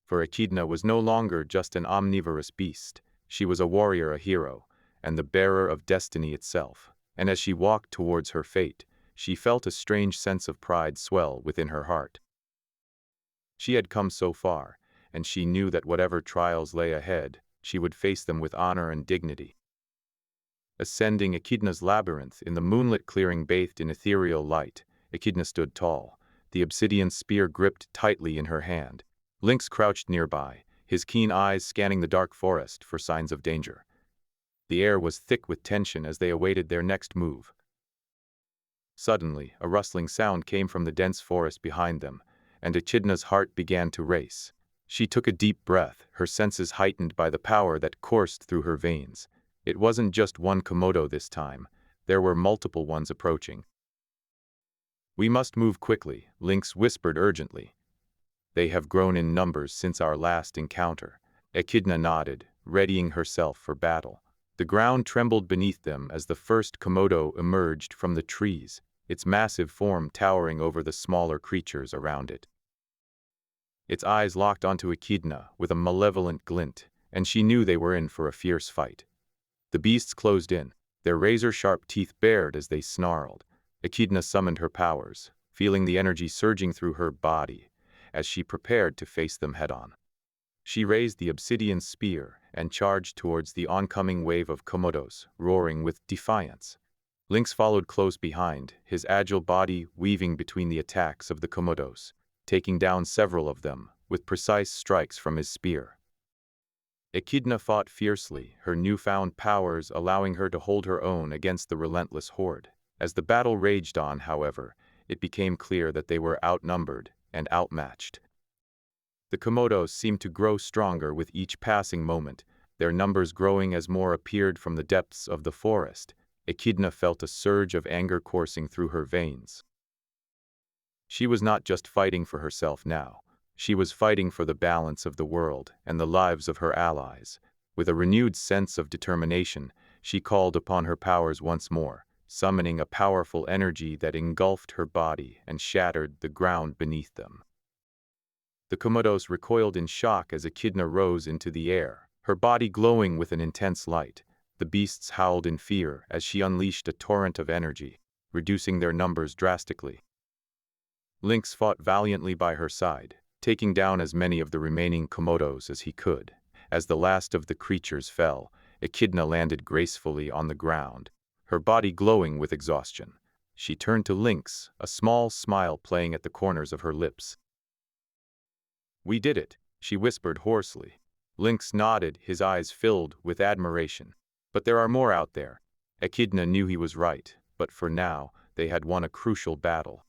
For Echidna was no longer just an omnivorous beast. She was a warrior, a hero, and the bearer of destiny itself. And as she walked towards her fate, she felt a strange sense of pride swell within her heart. She had come so far, and she knew that whatever trials lay ahead, she would face them with honor and dignity. Ascending Echidna's labyrinth in the moonlit clearing bathed in ethereal light, Echidna stood tall, the obsidian spear gripped tightly in her hand. Lynx crouched nearby, his keen eyes scanning the dark forest for signs of danger. The air was thick with tension as they awaited their next move. Suddenly, a rustling sound came from the dense forest behind them, and Echidna's heart began to race. She took a deep breath, her senses heightened by the power that coursed through her veins. It wasn't just one Komodo this time. There were multiple ones approaching. "We must move quickly," Lynx whispered urgently. "They have grown in numbers since our last encounter." Echidna nodded, readying herself for battle. The ground trembled beneath them as the first Komodo emerged from the trees, its massive form towering over the smaller creatures around it. Its eyes locked onto Echidna with a malevolent glint, and she knew they were in for a fierce fight. The beasts closed in, their razor-sharp teeth bared as they snarled. Echidna summoned her powers, feeling the energy surging through her body as she prepared to face them head-on. She raised the obsidian spear and charged towards the oncoming wave of Komodos, roaring with defiance. Lynx followed close behind, his agile body weaving between the attacks of the Komodos, taking down several of them with precise strikes from his spear. Echidna fought fiercely, her newfound powers allowing her to hold her own against the relentless horde. As the battle raged on, however, it became clear that they were outnumbered and outmatched. The Komodos seemed to grow stronger with each passing moment, their numbers growing as more appeared from the depths of the forest. Echidna felt a surge of anger coursing through her veins. She was not just fighting for herself now. She was fighting for the balance of the world and the lives of her allies. With a renewed sense of determination, she called upon her powers once more, summoning a powerful energy that engulfed her body and shattered the ground beneath them. The Komodos recoiled in shock as Echidna rose into the air, her body glowing with an intense light. The beasts howled in fear as she unleashed a torrent of energy, reducing their numbers drastically. Lynx fought valiantly by her side, taking down as many of the remaining Komodos as he could. As the last of the creatures fell, Echidna landed gracefully on the ground, her body glowing with exhaustion. She turned to Lynx, a small smile playing at the corners of her lips. "We did it," she whispered hoarsely. Lynx nodded, his eyes filled with admiration. "But there are more out there." Echidna knew he was right, but for now, they had won a crucial battle.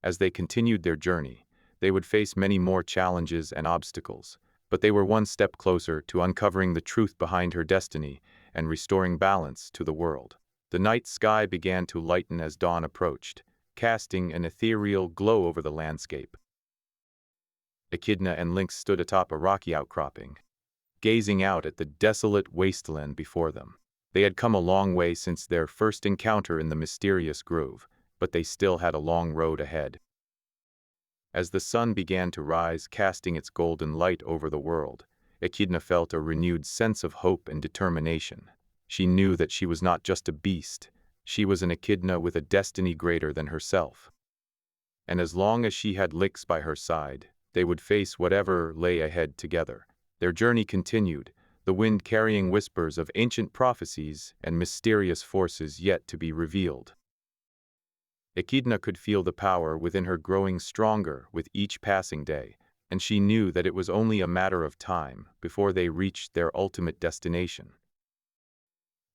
As they continued their journey, they would face many more challenges and obstacles, but they were one step closer to uncovering the truth behind her destiny and restoring balance to the world. The night sky began to lighten as dawn approached, casting an ethereal glow over the landscape. Echidna and Lynx stood atop a rocky outcropping, gazing out at the desolate wasteland before them. They had come a long way since their first encounter in the mysterious grove, but they still had a long road ahead. As the sun began to rise, casting its golden light over the world, Echidna felt a renewed sense of hope and determination. She knew that she was not just a beast, she was an Echidna with a destiny greater than herself. And as long as she had Lynx by her side, they would face whatever lay ahead together. Their journey continued, the wind carrying whispers of ancient prophecies and mysterious forces yet to be revealed. Echidna could feel the power within her growing stronger with each passing day, and she knew that it was only a matter of time before they reached their ultimate destination.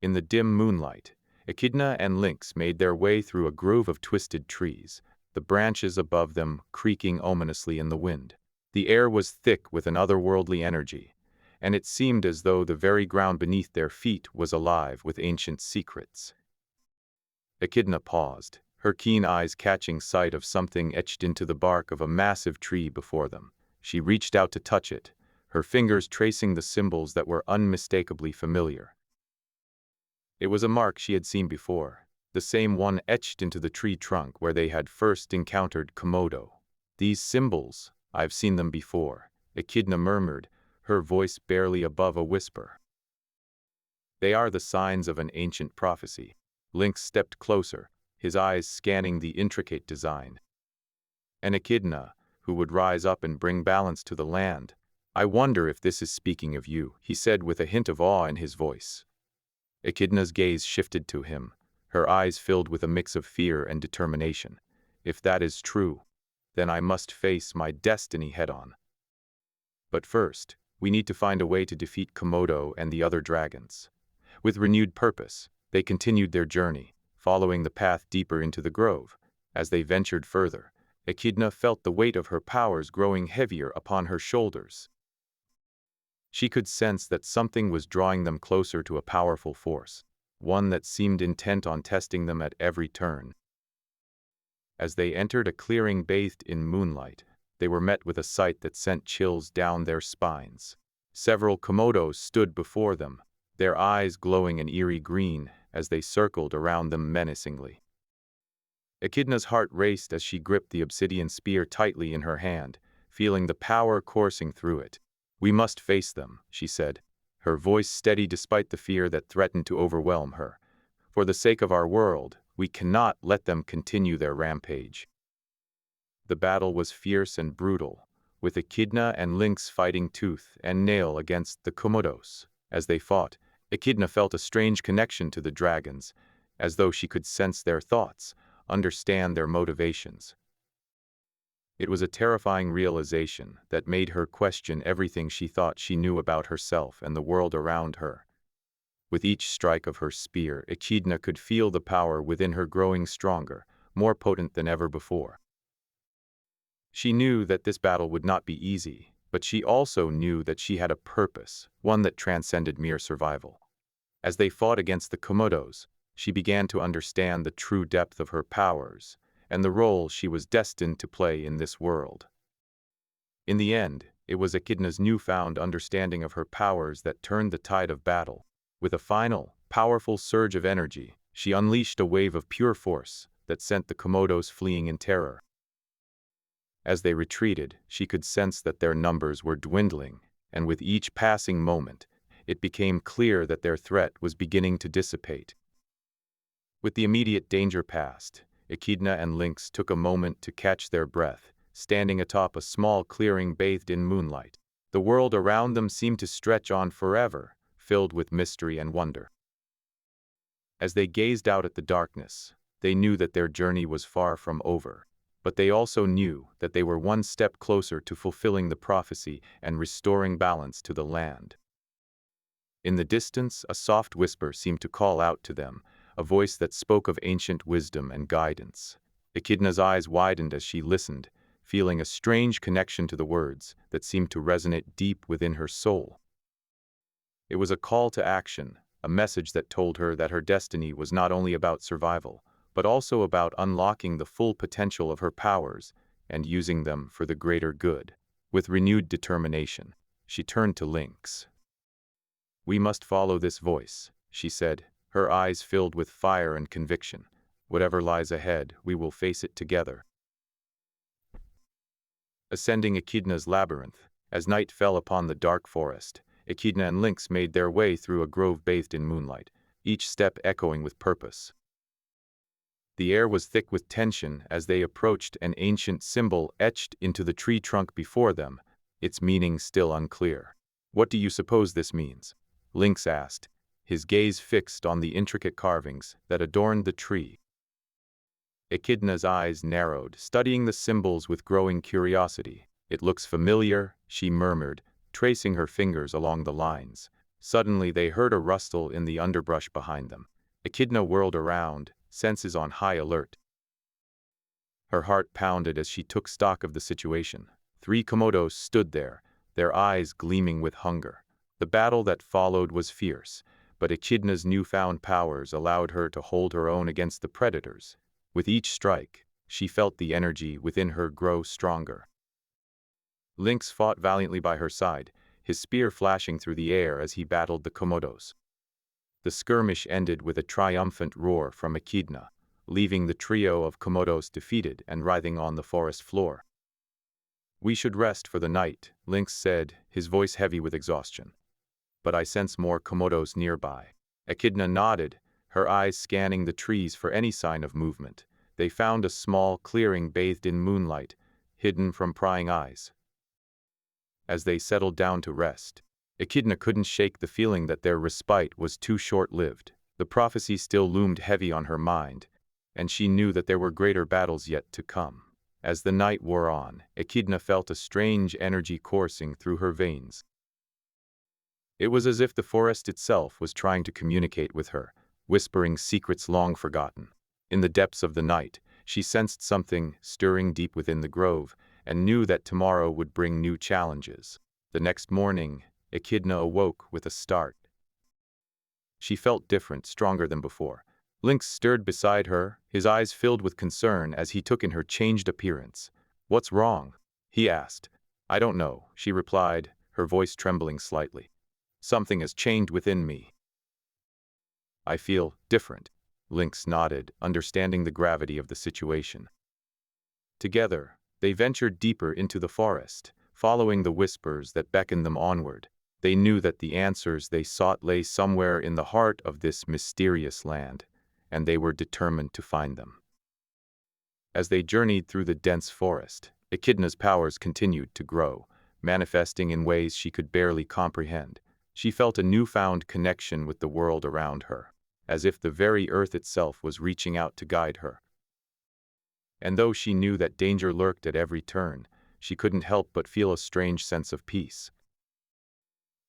In the dim moonlight, Echidna and Lynx made their way through a grove of twisted trees, the branches above them creaking ominously in the wind. The air was thick with an otherworldly energy, and it seemed as though the very ground beneath their feet was alive with ancient secrets. Echidna paused, her keen eyes catching sight of something etched into the bark of a massive tree before them. She reached out to touch it, her fingers tracing the symbols that were unmistakably familiar. It was a mark she had seen before, the same one etched into the tree trunk where they had first encountered Komodo. "These symbols, I've seen them before," Echidna murmured, her voice barely above a whisper. "They are the signs of an ancient prophecy." Lynx stepped closer, his eyes scanning the intricate design. "An Echidna, who would rise up and bring balance to the land. I wonder if this is speaking of you," he said with a hint of awe in his voice. Echidna's gaze shifted to him, her eyes filled with a mix of fear and determination. "If that is true, then I must face my destiny head-on. But first, we need to find a way to defeat Komodo and the other dragons." With renewed purpose, they continued their journey, following the path deeper into the grove. As they ventured further, Echidna felt the weight of her powers growing heavier upon her shoulders. She could sense that something was drawing them closer to a powerful force, one that seemed intent on testing them at every turn. As they entered a clearing bathed in moonlight, they were met with a sight that sent chills down their spines. Several Komodos stood before them, their eyes glowing an eerie green as they circled around them menacingly. Echidna's heart raced as she gripped the obsidian spear tightly in her hand, feeling the power coursing through it. "We must face them," she said, her voice steady despite the fear that threatened to overwhelm her. "For the sake of our world, we cannot let them continue their rampage." The battle was fierce and brutal, with Echidna and Lynx fighting tooth and nail against the Komodos. As they fought, Echidna felt a strange connection to the dragons, as though she could sense their thoughts, understand their motivations. It was a terrifying realization that made her question everything she thought she knew about herself and the world around her. With each strike of her spear, Echidna could feel the power within her growing stronger, more potent than ever before. She knew that this battle would not be easy, but she also knew that she had a purpose, one that transcended mere survival. As they fought against the Komodos, she began to understand the true depth of her powers and the role she was destined to play in this world. In the end, it was Echidna's newfound understanding of her powers that turned the tide of battle. With a final, powerful surge of energy, she unleashed a wave of pure force that sent the Komodos fleeing in terror. As they retreated, she could sense that their numbers were dwindling, and with each passing moment, it became clear that their threat was beginning to dissipate. With the immediate danger past, Echidna and Lynx took a moment to catch their breath, standing atop a small clearing bathed in moonlight. The world around them seemed to stretch on forever, filled with mystery and wonder. As they gazed out at the darkness, they knew that their journey was far from over, but they also knew that they were one step closer to fulfilling the prophecy and restoring balance to the land. In the distance, a soft whisper seemed to call out to them, a voice that spoke of ancient wisdom and guidance. Echidna's eyes widened as she listened, feeling a strange connection to the words that seemed to resonate deep within her soul. It was a call to action, a message that told her that her destiny was not only about survival, but also about unlocking the full potential of her powers and using them for the greater good. With renewed determination, she turned to Lynx. "We must follow this voice," she said, her eyes filled with fire and conviction. "Whatever lies ahead, we will face it together." Ascending Echidna's labyrinth, as night fell upon the dark forest, Echidna and Lynx made their way through a grove bathed in moonlight, each step echoing with purpose. The air was thick with tension as they approached an ancient symbol etched into the tree trunk before them, its meaning still unclear. "What do you suppose this means?" Lynx asked, his gaze fixed on the intricate carvings that adorned the tree. Echidna's eyes narrowed, studying the symbols with growing curiosity. "It looks familiar," she murmured, tracing her fingers along the lines. Suddenly they heard a rustle in the underbrush behind them. Echidna whirled around, senses on high alert. Her heart pounded as she took stock of the situation. 3 Komodos stood there, their eyes gleaming with hunger. The battle that followed was fierce, but Echidna's newfound powers allowed her to hold her own against the predators. With each strike, she felt the energy within her grow stronger. Lynx fought valiantly by her side, his spear flashing through the air as he battled the Komodos. The skirmish ended with a triumphant roar from Echidna, leaving the trio of Komodos defeated and writhing on the forest floor. "We should rest for the night," Lynx said, his voice heavy with exhaustion. "But I sense more Komodos nearby." Echidna nodded, her eyes scanning the trees for any sign of movement. They found a small clearing bathed in moonlight, hidden from prying eyes. As they settled down to rest, Echidna couldn't shake the feeling that their respite was too short-lived. The prophecy still loomed heavy on her mind, and she knew that there were greater battles yet to come. As the night wore on, Echidna felt a strange energy coursing through her veins. It was as if the forest itself was trying to communicate with her, whispering secrets long forgotten. In the depths of the night, she sensed something stirring deep within the grove, and knew that tomorrow would bring new challenges. The next morning, Echidna awoke with a start. She felt different, stronger than before. Lynx stirred beside her, his eyes filled with concern as he took in her changed appearance. "What's wrong?" he asked. "I don't know," she replied, her voice trembling slightly. "Something has changed within me. I feel different." Lynx nodded, understanding the gravity of the situation. Together, they ventured deeper into the forest, following the whispers that beckoned them onward. They knew that the answers they sought lay somewhere in the heart of this mysterious land, and they were determined to find them. As they journeyed through the dense forest, Echidna's powers continued to grow, manifesting in ways she could barely comprehend. She felt a newfound connection with the world around her, as if the very earth itself was reaching out to guide her. And though she knew that danger lurked at every turn, she couldn't help but feel a strange sense of peace.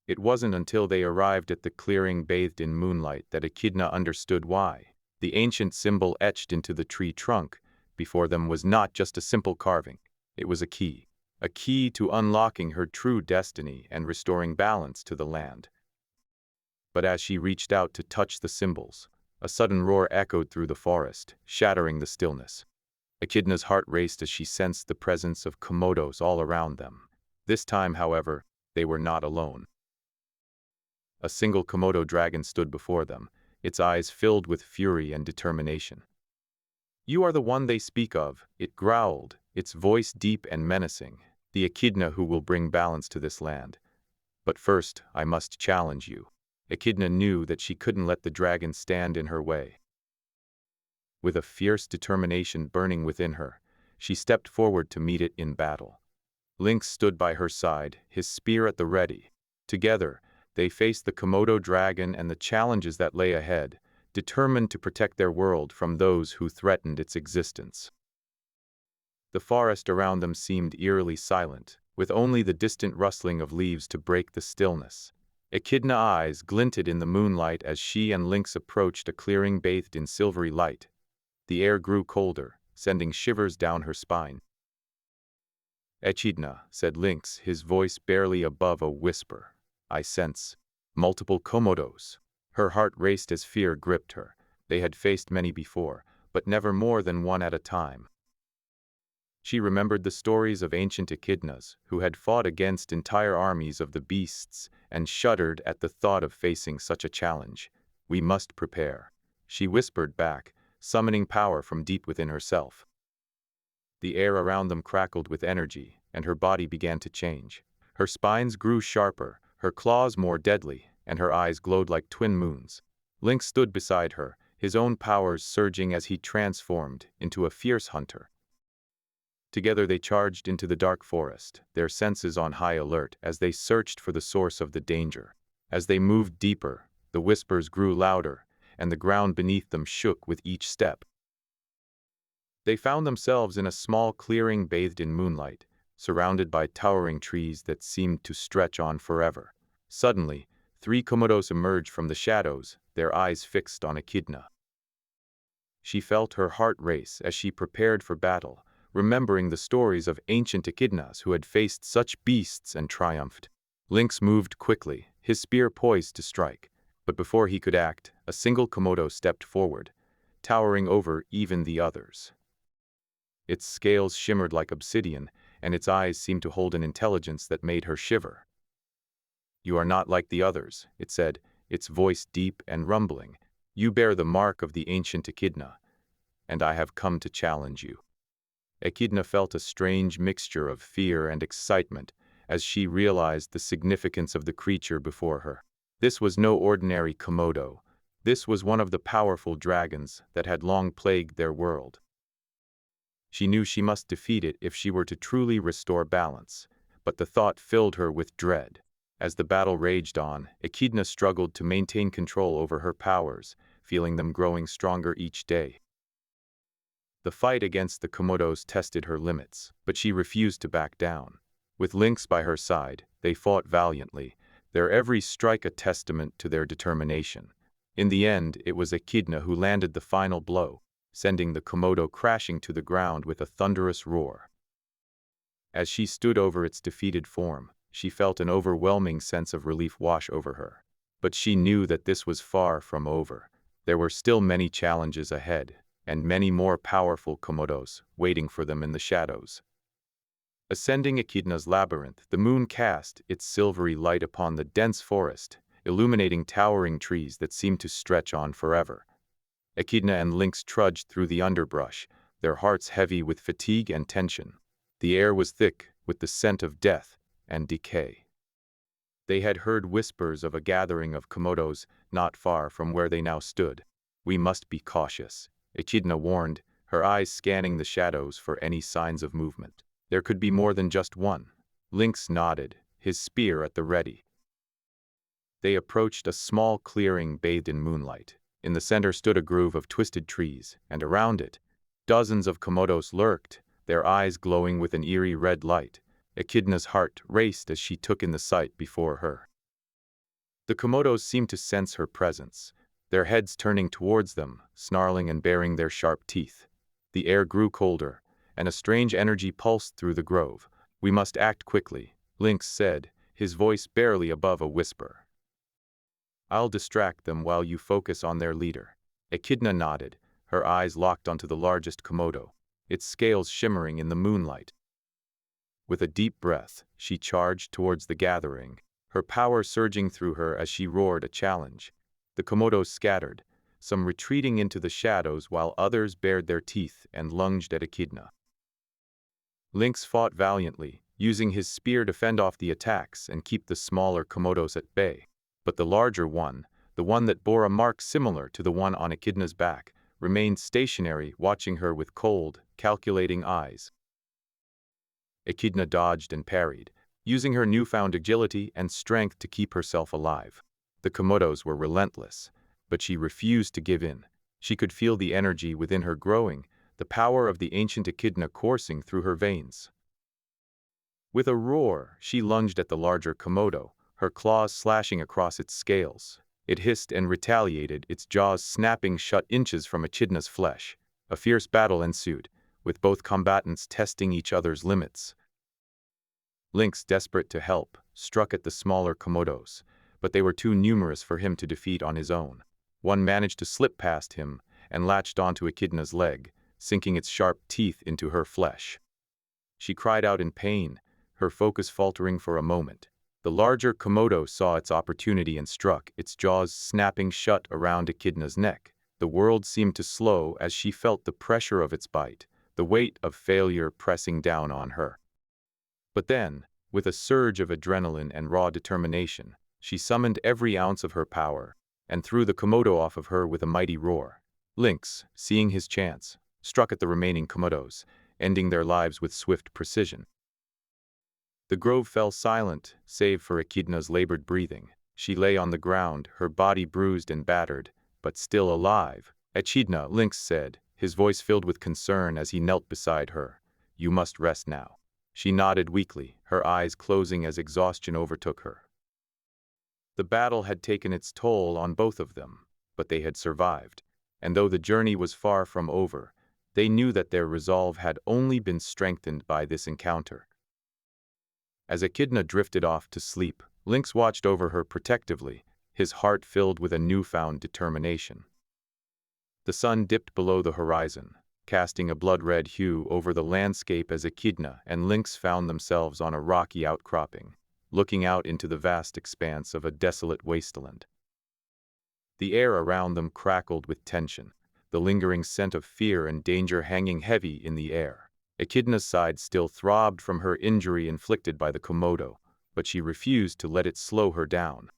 It wasn't until they arrived at the clearing bathed in moonlight that Echidna understood why. The ancient symbol etched into the tree trunk before them was not just a simple carving. It was a key to unlocking her true destiny and restoring balance to the land. But as she reached out to touch the symbols, a sudden roar echoed through the forest, shattering the stillness. Echidna's heart raced as she sensed the presence of Komodos all around them. This time, however, they were not alone. A single Komodo dragon stood before them, its eyes filled with fury and determination. "You are the one they speak of," it growled, its voice deep and menacing, "the Echidna who will bring balance to this land. But first, I must challenge you." Echidna knew that she couldn't let the dragon stand in her way. With a fierce determination burning within her, she stepped forward to meet it in battle. Lynx stood by her side, his spear at the ready. Together, they faced the Komodo dragon and the challenges that lay ahead, determined to protect their world from those who threatened its existence. The forest around them seemed eerily silent, with only the distant rustling of leaves to break the stillness. Echidna's eyes glinted in the moonlight as she and Lynx approached a clearing bathed in silvery light. The air grew colder, sending shivers down her spine. "Echidna," said Lynx, his voice barely above a whisper, "I sense multiple Komodos." Her heart raced as fear gripped her. They had faced many before, but never more than one at a time. She remembered the stories of ancient echidnas who had fought against entire armies of the beasts and shuddered at the thought of facing such a challenge. "We must prepare," she whispered back, summoning power from deep within herself. The air around them crackled with energy, and her body began to change. Her spines grew sharper, her claws more deadly, and her eyes glowed like twin moons. Lynx stood beside her, his own powers surging as he transformed into a fierce hunter. Together they charged into the dark forest, their senses on high alert as they searched for the source of the danger. As they moved deeper, the whispers grew louder, and the ground beneath them shook with each step. They found themselves in a small clearing bathed in moonlight, surrounded by towering trees that seemed to stretch on forever. Suddenly, 3 Komodos emerged from the shadows, their eyes fixed on Echidna. She felt her heart race as she prepared for battle, remembering the stories of ancient echidnas who had faced such beasts and triumphed. Lynx moved quickly, his spear poised to strike, but before he could act, a single Komodo stepped forward, towering over even the others. Its scales shimmered like obsidian, and its eyes seemed to hold an intelligence that made her shiver. "You are not like the others," it said, its voice deep and rumbling. "You bear the mark of the ancient echidna, and I have come to challenge you." Echidna felt a strange mixture of fear and excitement as she realized the significance of the creature before her. This was no ordinary Komodo. This was one of the powerful dragons that had long plagued their world. She knew she must defeat it if she were to truly restore balance, but the thought filled her with dread. As the battle raged on, Echidna struggled to maintain control over her powers, feeling them growing stronger each day. The fight against the Komodos tested her limits, but she refused to back down. With Lynx by her side, they fought valiantly, their every strike a testament to their determination. In the end, it was Echidna who landed the final blow, sending the Komodo crashing to the ground with a thunderous roar. As she stood over its defeated form, she felt an overwhelming sense of relief wash over her. But she knew that this was far from over. There were still many challenges ahead, and many more powerful Komodos waiting for them in the shadows. Ascending Echidna's labyrinth, the moon cast its silvery light upon the dense forest, illuminating towering trees that seemed to stretch on forever. Echidna and Lynx trudged through the underbrush, their hearts heavy with fatigue and tension. The air was thick with the scent of death and decay. They had heard whispers of a gathering of Komodos not far from where they now stood. "We must be cautious," Echidna warned, her eyes scanning the shadows for any signs of movement. "There could be more than just one." Lynx nodded, his spear at the ready. They approached a small clearing bathed in moonlight. In the center stood a grove of twisted trees, and around it, dozens of Komodos lurked, their eyes glowing with an eerie red light. Echidna's heart raced as she took in the sight before her. The Komodos seemed to sense her presence, their heads turning towards them, snarling and baring their sharp teeth. The air grew colder, and a strange energy pulsed through the grove. "We must act quickly," Lynx said, his voice barely above a whisper. "I'll distract them while you focus on their leader." Echidna nodded, her eyes locked onto the largest Komodo, its scales shimmering in the moonlight. With a deep breath, she charged towards the gathering, her power surging through her as she roared a challenge. The Komodos scattered, some retreating into the shadows while others bared their teeth and lunged at Echidna. Lynx fought valiantly, using his spear to fend off the attacks and keep the smaller Komodos at bay. But the larger one, the one that bore a mark similar to the one on Echidna's back, remained stationary, watching her with cold, calculating eyes. Echidna dodged and parried, using her newfound agility and strength to keep herself alive. The Komodos were relentless, but she refused to give in. She could feel the energy within her growing, the power of the ancient Echidna coursing through her veins. With a roar, she lunged at the larger Komodo, her claws slashing across its scales. It hissed and retaliated, its jaws snapping shut inches from Echidna's flesh. A fierce battle ensued, with both combatants testing each other's limits. Lynx, desperate to help, struck at the smaller Komodos, but they were too numerous for him to defeat on his own. One managed to slip past him and latched onto Echidna's leg, sinking its sharp teeth into her flesh. She cried out in pain, her focus faltering for a moment. The larger Komodo saw its opportunity and struck, its jaws snapping shut around Echidna's neck. The world seemed to slow as she felt the pressure of its bite, the weight of failure pressing down on her. But then, with a surge of adrenaline and raw determination, she summoned every ounce of her power and threw the Komodo off of her with a mighty roar. Lynx, seeing his chance, struck at the remaining Komodos, ending their lives with swift precision. The grove fell silent, save for Echidna's labored breathing. She lay on the ground, her body bruised and battered, but still alive. "Echidna," Lynx said, his voice filled with concern as he knelt beside her. "You must rest now." She nodded weakly, her eyes closing as exhaustion overtook her. The battle had taken its toll on both of them, but they had survived. And though the journey was far from over, they knew that their resolve had only been strengthened by this encounter. As Echidna drifted off to sleep, Lynx watched over her protectively, his heart filled with a newfound determination. The sun dipped below the horizon, casting a blood-red hue over the landscape as Echidna and Lynx found themselves on a rocky outcropping, looking out into the vast expanse of a desolate wasteland. The air around them crackled with tension, the lingering scent of fear and danger hanging heavy in the air. Echidna's side still throbbed from her injury inflicted by the Komodo, but she refused to let it slow her down.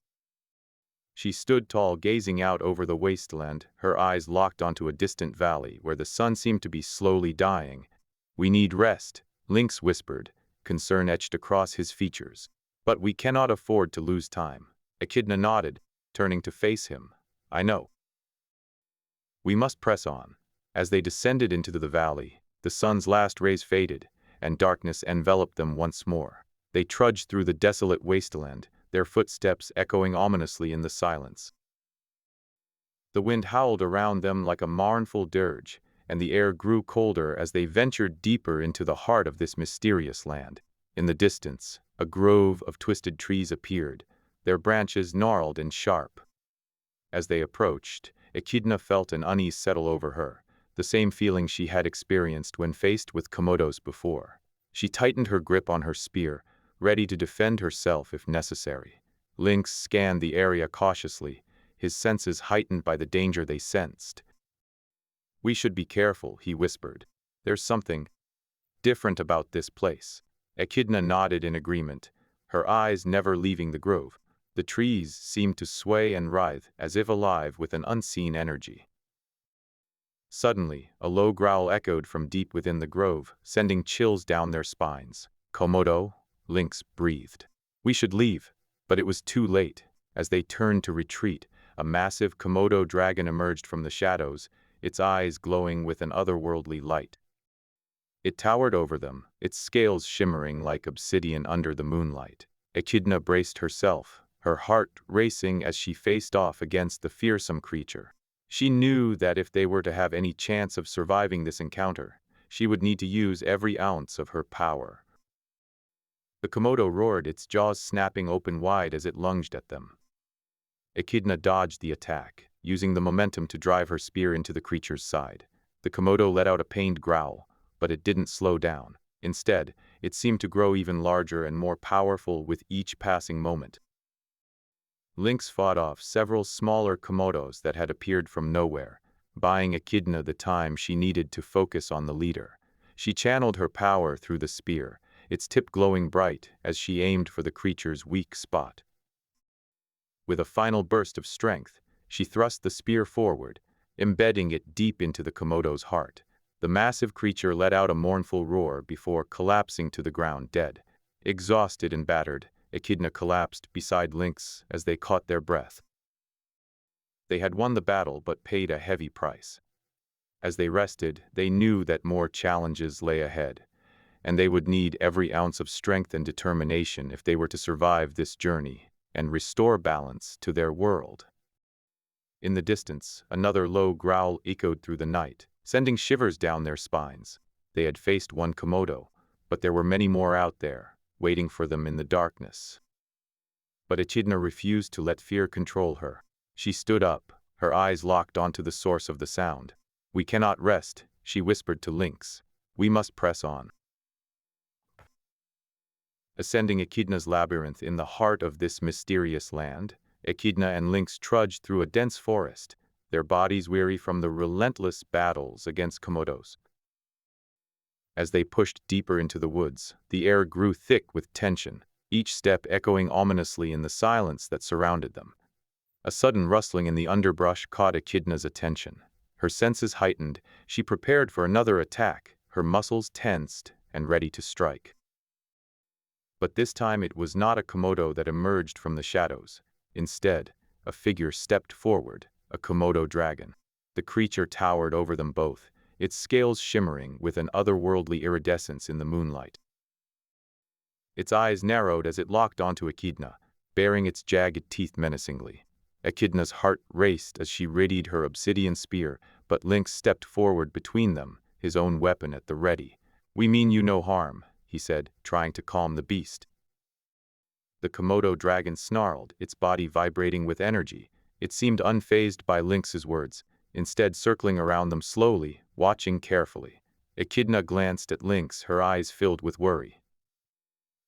She stood tall, gazing out over the wasteland, her eyes locked onto a distant valley where the sun seemed to be slowly dying. "We need rest," Lynx whispered, concern etched across his features. "But we cannot afford to lose time." Echidna nodded, turning to face him. "I know. We must press on." As they descended into the valley, the sun's last rays faded, and darkness enveloped them once more. They trudged through the desolate wasteland, their footsteps echoing ominously in the silence. The wind howled around them like a mournful dirge, and the air grew colder as they ventured deeper into the heart of this mysterious land. In the distance, a grove of twisted trees appeared, their branches gnarled and sharp. As they approached, Echidna felt an unease settle over her, the same feeling she had experienced when faced with Komodos before. She tightened her grip on her spear, ready to defend herself if necessary. Lynx scanned the area cautiously, his senses heightened by the danger they sensed. "We should be careful," he whispered. "There's something different about this place." Echidna nodded in agreement, her eyes never leaving the grove. The trees seemed to sway and writhe, as if alive with an unseen energy. Suddenly, a low growl echoed from deep within the grove, sending chills down their spines. "Komodo," Lynx breathed. "We should leave." But it was too late. As they turned to retreat, a massive Komodo dragon emerged from the shadows, its eyes glowing with an otherworldly light. It towered over them, its scales shimmering like obsidian under the moonlight. Echidna braced herself, her heart racing as she faced off against the fearsome creature. She knew that if they were to have any chance of surviving this encounter, she would need to use every ounce of her power. The Komodo roared, its jaws snapping open wide as it lunged at them. Echidna dodged the attack, using the momentum to drive her spear into the creature's side. The Komodo let out a pained growl, but it didn't slow down. Instead, it seemed to grow even larger and more powerful with each passing moment. Lynx fought off several smaller Komodos that had appeared from nowhere, buying Echidna the time she needed to focus on the leader. She channeled her power through the spear, its tip glowing bright as she aimed for the creature's weak spot. With a final burst of strength, she thrust the spear forward, embedding it deep into the Komodo's heart. The massive creature let out a mournful roar before collapsing to the ground dead. Exhausted and battered, Echidna collapsed beside Lynx as they caught their breath. They had won the battle but paid a heavy price. As they rested, they knew that more challenges lay ahead, and they would need every ounce of strength and determination if they were to survive this journey and restore balance to their world. In the distance, another low growl echoed through the night, sending shivers down their spines. They had faced one Komodo, but there were many more out there, waiting for them in the darkness. But Echidna refused to let fear control her. She stood up, her eyes locked onto the source of the sound. "We cannot rest," she whispered to Lynx. "We must press on." Ascending Echidna's labyrinth in the heart of this mysterious land, Echidna and Lynx trudged through a dense forest, their bodies weary from the relentless battles against Komodos. As they pushed deeper into the woods, the air grew thick with tension, each step echoing ominously in the silence that surrounded them. A sudden rustling in the underbrush caught Echidna's attention. Her senses heightened, she prepared for another attack, her muscles tensed and ready to strike. But this time it was not a Komodo that emerged from the shadows. Instead, a figure stepped forward, a Komodo dragon. The creature towered over them both, its scales shimmering with an otherworldly iridescence in the moonlight. Its eyes narrowed as it locked onto Echidna, baring its jagged teeth menacingly. Echidna's heart raced as she readied her obsidian spear, but Lynx stepped forward between them, his own weapon at the ready. "We mean you no harm," he said, trying to calm the beast. The Komodo dragon snarled, its body vibrating with energy. It seemed unfazed by Lynx's words, instead circling around them slowly, watching carefully. Echidna glanced at Lynx, her eyes filled with worry.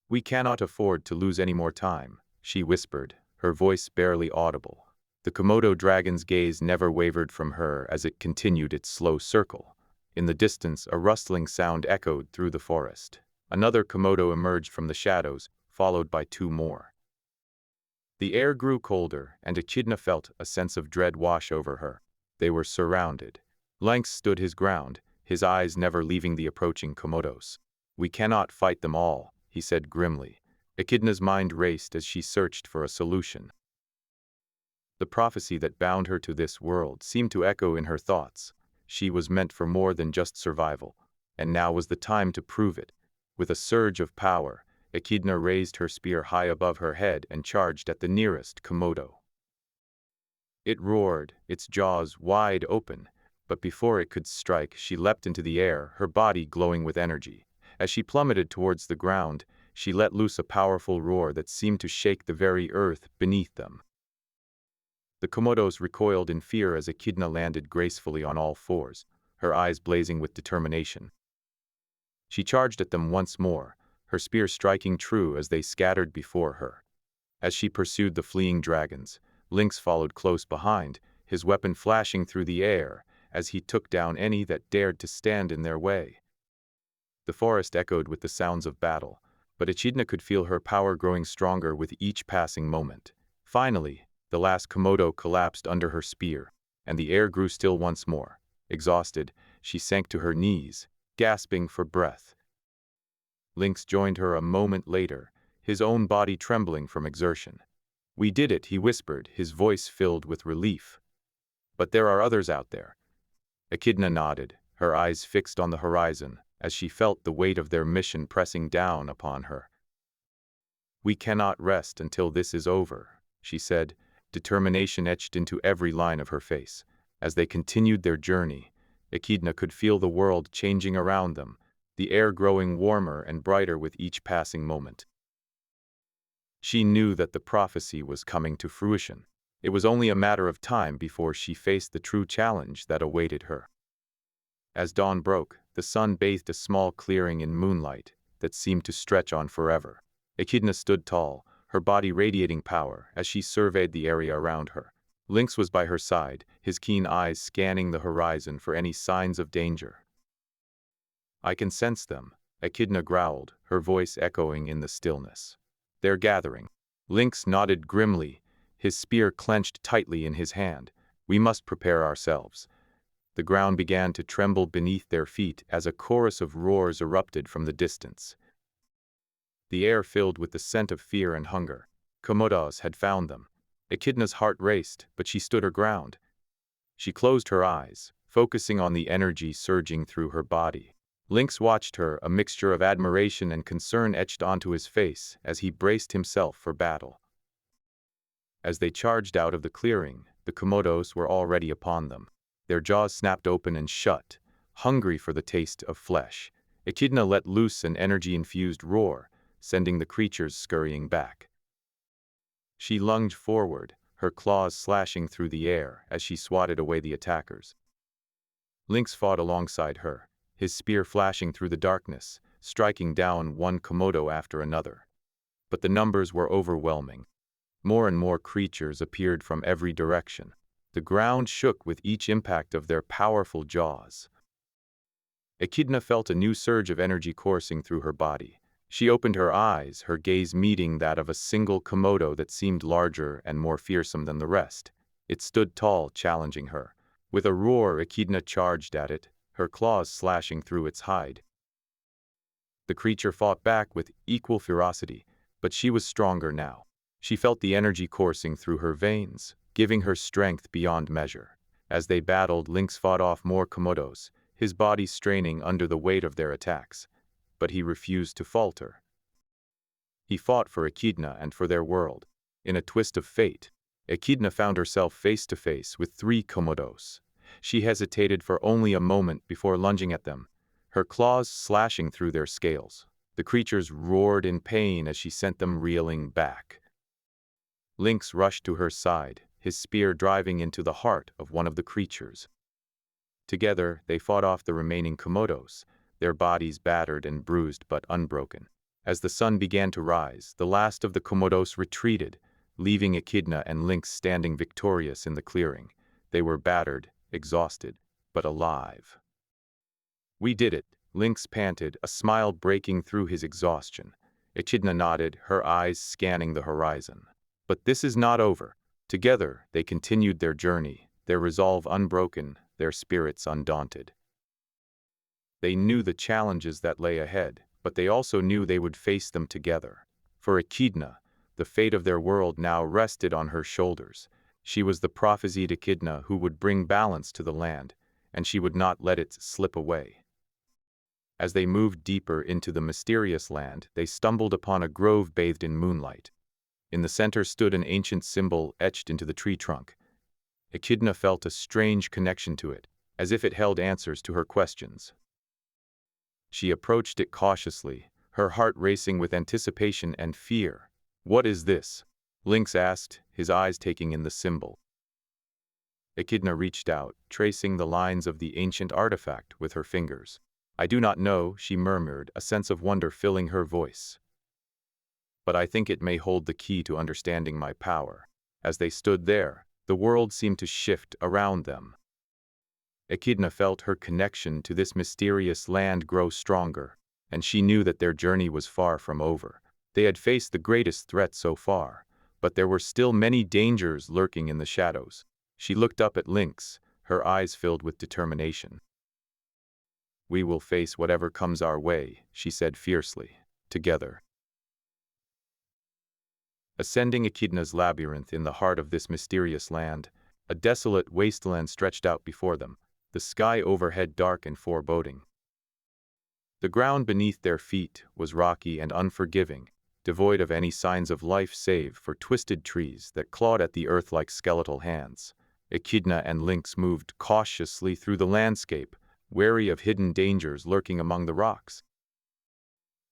"We cannot afford to lose any more time," she whispered, her voice barely audible. The Komodo dragon's gaze never wavered from her as it continued its slow circle. In the distance, a rustling sound echoed through the forest. Another Komodo emerged from the shadows, followed by two more. The air grew colder, and Echidna felt a sense of dread wash over her. They were surrounded. Lynx stood his ground, his eyes never leaving the approaching Komodos. "We cannot fight them all," he said grimly. Echidna's mind raced as she searched for a solution. The prophecy that bound her to this world seemed to echo in her thoughts. She was meant for more than just survival, and now was the time to prove it. With a surge of power, Echidna raised her spear high above her head and charged at the nearest Komodo. It roared, its jaws wide open, but before it could strike, she leapt into the air, her body glowing with energy. As she plummeted towards the ground, she let loose a powerful roar that seemed to shake the very earth beneath them. The Komodos recoiled in fear as Echidna landed gracefully on all fours, her eyes blazing with determination. She charged at them once more, her spear striking true as they scattered before her. As she pursued the fleeing dragons, Lynx followed close behind, his weapon flashing through the air as he took down any that dared to stand in their way. The forest echoed with the sounds of battle, but Echidna could feel her power growing stronger with each passing moment. Finally, the last Komodo collapsed under her spear, and the air grew still once more. Exhausted, she sank to her knees, gasping for breath. Lynx joined her a moment later, his own body trembling from exertion. "We did it," he whispered, his voice filled with relief. "But there are others out there." Echidna nodded, her eyes fixed on the horizon, as she felt the weight of their mission pressing down upon her. "We cannot rest until this is over," she said, determination etched into every line of her face. As they continued their journey, Echidna could feel the world changing around them, the air growing warmer and brighter with each passing moment. She knew that the prophecy was coming to fruition. It was only a matter of time before she faced the true challenge that awaited her. As dawn broke, the sun bathed a small clearing in moonlight that seemed to stretch on forever. Echidna stood tall, her body radiating power as she surveyed the area around her. Lynx was by her side, his keen eyes scanning the horizon for any signs of danger. "I can sense them," Echidna growled, her voice echoing in the stillness. "They're gathering." Lynx nodded grimly, his spear clenched tightly in his hand. "We must prepare ourselves." The ground began to tremble beneath their feet as a chorus of roars erupted from the distance. The air filled with the scent of fear and hunger. Komodos had found them. Echidna's heart raced, but she stood her ground. She closed her eyes, focusing on the energy surging through her body. Lynx watched her, a mixture of admiration and concern etched onto his face as he braced himself for battle. As they charged out of the clearing, the Komodos were already upon them. Their jaws snapped open and shut, hungry for the taste of flesh. Echidna let loose an energy-infused roar, sending the creatures scurrying back. She lunged forward, her claws slashing through the air as she swatted away the attackers. Lynx fought alongside her, his spear flashing through the darkness, striking down one Komodo after another. But the numbers were overwhelming. More and more creatures appeared from every direction. The ground shook with each impact of their powerful jaws. Echidna felt a new surge of energy coursing through her body. She opened her eyes, her gaze meeting that of a single Komodo that seemed larger and more fearsome than the rest. It stood tall, challenging her. With a roar, Echidna charged at it, her claws slashing through its hide. The creature fought back with equal ferocity, but she was stronger now. She felt the energy coursing through her veins, giving her strength beyond measure. As they battled, Lynx fought off more Komodos, his body straining under the weight of their attacks. But he refused to falter. He fought for Echidna and for their world. In a twist of fate, Echidna found herself face to face with 3 Komodos. She hesitated for only a moment before lunging at them, her claws slashing through their scales. The creatures roared in pain as she sent them reeling back. Lynx rushed to her side, his spear driving into the heart of one of the creatures. Together, they fought off the remaining Komodos, their bodies battered and bruised but unbroken. As the sun began to rise, the last of the Komodos retreated, leaving Echidna and Lynx standing victorious in the clearing. They were battered, exhausted, but alive. "We did it," Lynx panted, a smile breaking through his exhaustion. Echidna nodded, her eyes scanning the horizon. But this is not over. Together, they continued their journey, their resolve unbroken, their spirits undaunted. They knew the challenges that lay ahead, but they also knew they would face them together. For Echidna, the fate of their world now rested on her shoulders. She was the prophesied Echidna who would bring balance to the land, and she would not let it slip away. As they moved deeper into the mysterious land, they stumbled upon a grove bathed in moonlight. In the center stood an ancient symbol etched into the tree trunk. Echidna felt a strange connection to it, as if it held answers to her questions. She approached it cautiously, her heart racing with anticipation and fear. "What is this?" Lynx asked, his eyes taking in the symbol. Echidna reached out, tracing the lines of the ancient artifact with her fingers. "I do not know," she murmured, a sense of wonder filling her voice. "But I think it may hold the key to understanding my power." As they stood there, the world seemed to shift around them. Echidna felt her connection to this mysterious land grow stronger, and she knew that their journey was far from over. They had faced the greatest threat so far, but there were still many dangers lurking in the shadows. She looked up at Lynx, her eyes filled with determination. "We will face whatever comes our way," she said fiercely, "together." Ascending Echidna's labyrinth in the heart of this mysterious land, a desolate wasteland stretched out before them, the sky overhead dark and foreboding. The ground beneath their feet was rocky and unforgiving, devoid of any signs of life save for twisted trees that clawed at the earth like skeletal hands. Echidna and Lynx moved cautiously through the landscape, wary of hidden dangers lurking among the rocks.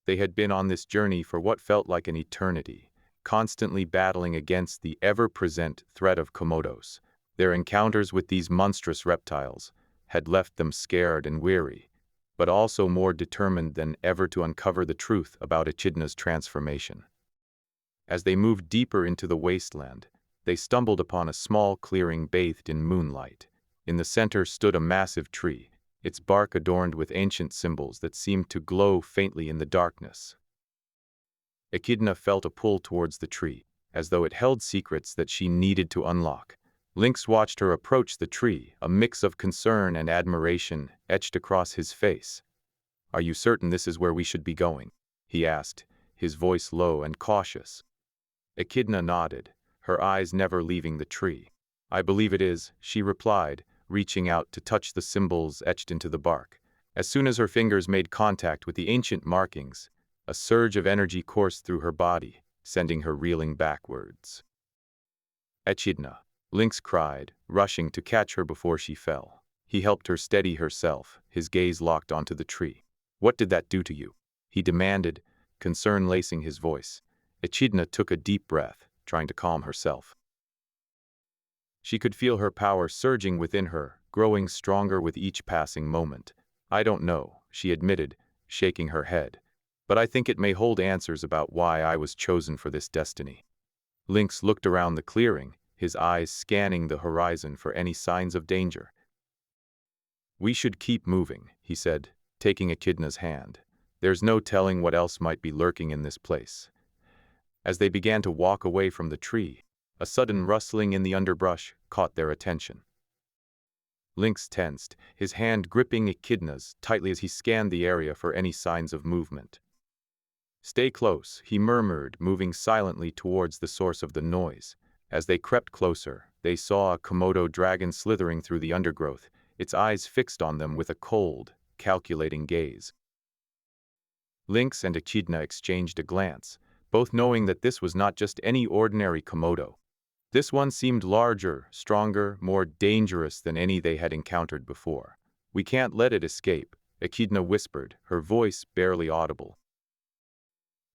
They had been on this journey for what felt like an eternity, constantly battling against the ever-present threat of Komodos. Their encounters with these monstrous reptiles had left them scared and weary, but also more determined than ever to uncover the truth about Echidna's transformation. As they moved deeper into the wasteland, they stumbled upon a small clearing bathed in moonlight. In the center stood a massive tree, its bark adorned with ancient symbols that seemed to glow faintly in the darkness. Echidna felt a pull towards the tree, as though it held secrets that she needed to unlock. Lynx watched her approach the tree, a mix of concern and admiration etched across his face. "Are you certain this is where we should be going?" he asked, his voice low and cautious. Echidna nodded, her eyes never leaving the tree. "I believe it is," she replied, reaching out to touch the symbols etched into the bark. As soon as her fingers made contact with the ancient markings, a surge of energy coursed through her body, sending her reeling backwards. "Echidna!" Lynx cried, rushing to catch her before she fell. He helped her steady herself, his gaze locked onto the tree. "What did that do to you?" he demanded, concern lacing his voice. Echidna took a deep breath, trying to calm herself. She could feel her power surging within her, growing stronger with each passing moment. "I don't know," she admitted, shaking her head, "but I think it may hold answers about why I was chosen for this destiny." Lynx looked around the clearing, his eyes scanning the horizon for any signs of danger. "We should keep moving," he said, taking Echidna's hand. "There's no telling what else might be lurking in this place." As they began to walk away from the tree, a sudden rustling in the underbrush caught their attention. Lynx tensed, his hand gripping Echidna's tightly as he scanned the area for any signs of movement. "Stay close," he murmured, moving silently towards the source of the noise. As they crept closer, they saw a Komodo dragon slithering through the undergrowth, its eyes fixed on them with a cold, calculating gaze. Lynx and Echidna exchanged a glance, both knowing that this was not just any ordinary Komodo. This one seemed larger, stronger, more dangerous than any they had encountered before. "We can't let it escape," Echidna whispered, her voice barely audible.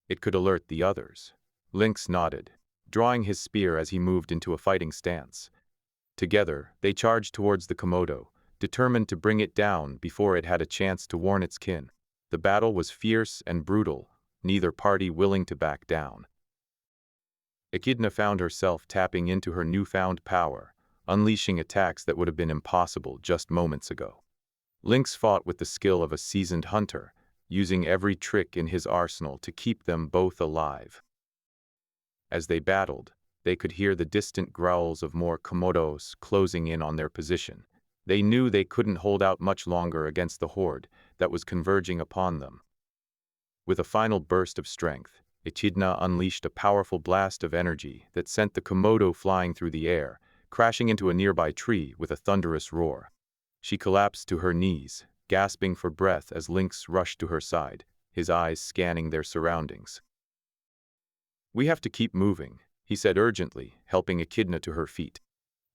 "It could alert the others." Lynx nodded, drawing his spear as he moved into a fighting stance. Together, they charged towards the Komodo, determined to bring it down before it had a chance to warn its kin. The battle was fierce and brutal, neither party willing to back down. Echidna found herself tapping into her newfound power, unleashing attacks that would have been impossible just moments ago. Lynx fought with the skill of a seasoned hunter, using every trick in his arsenal to keep them both alive. As they battled, they could hear the distant growls of more Komodos closing in on their position. They knew they couldn't hold out much longer against the horde that was converging upon them. With a final burst of strength, Echidna unleashed a powerful blast of energy that sent the Komodo flying through the air, crashing into a nearby tree with a thunderous roar. She collapsed to her knees, gasping for breath as Lynx rushed to her side, his eyes scanning their surroundings. "We have to keep moving," he said urgently, helping Echidna to her feet.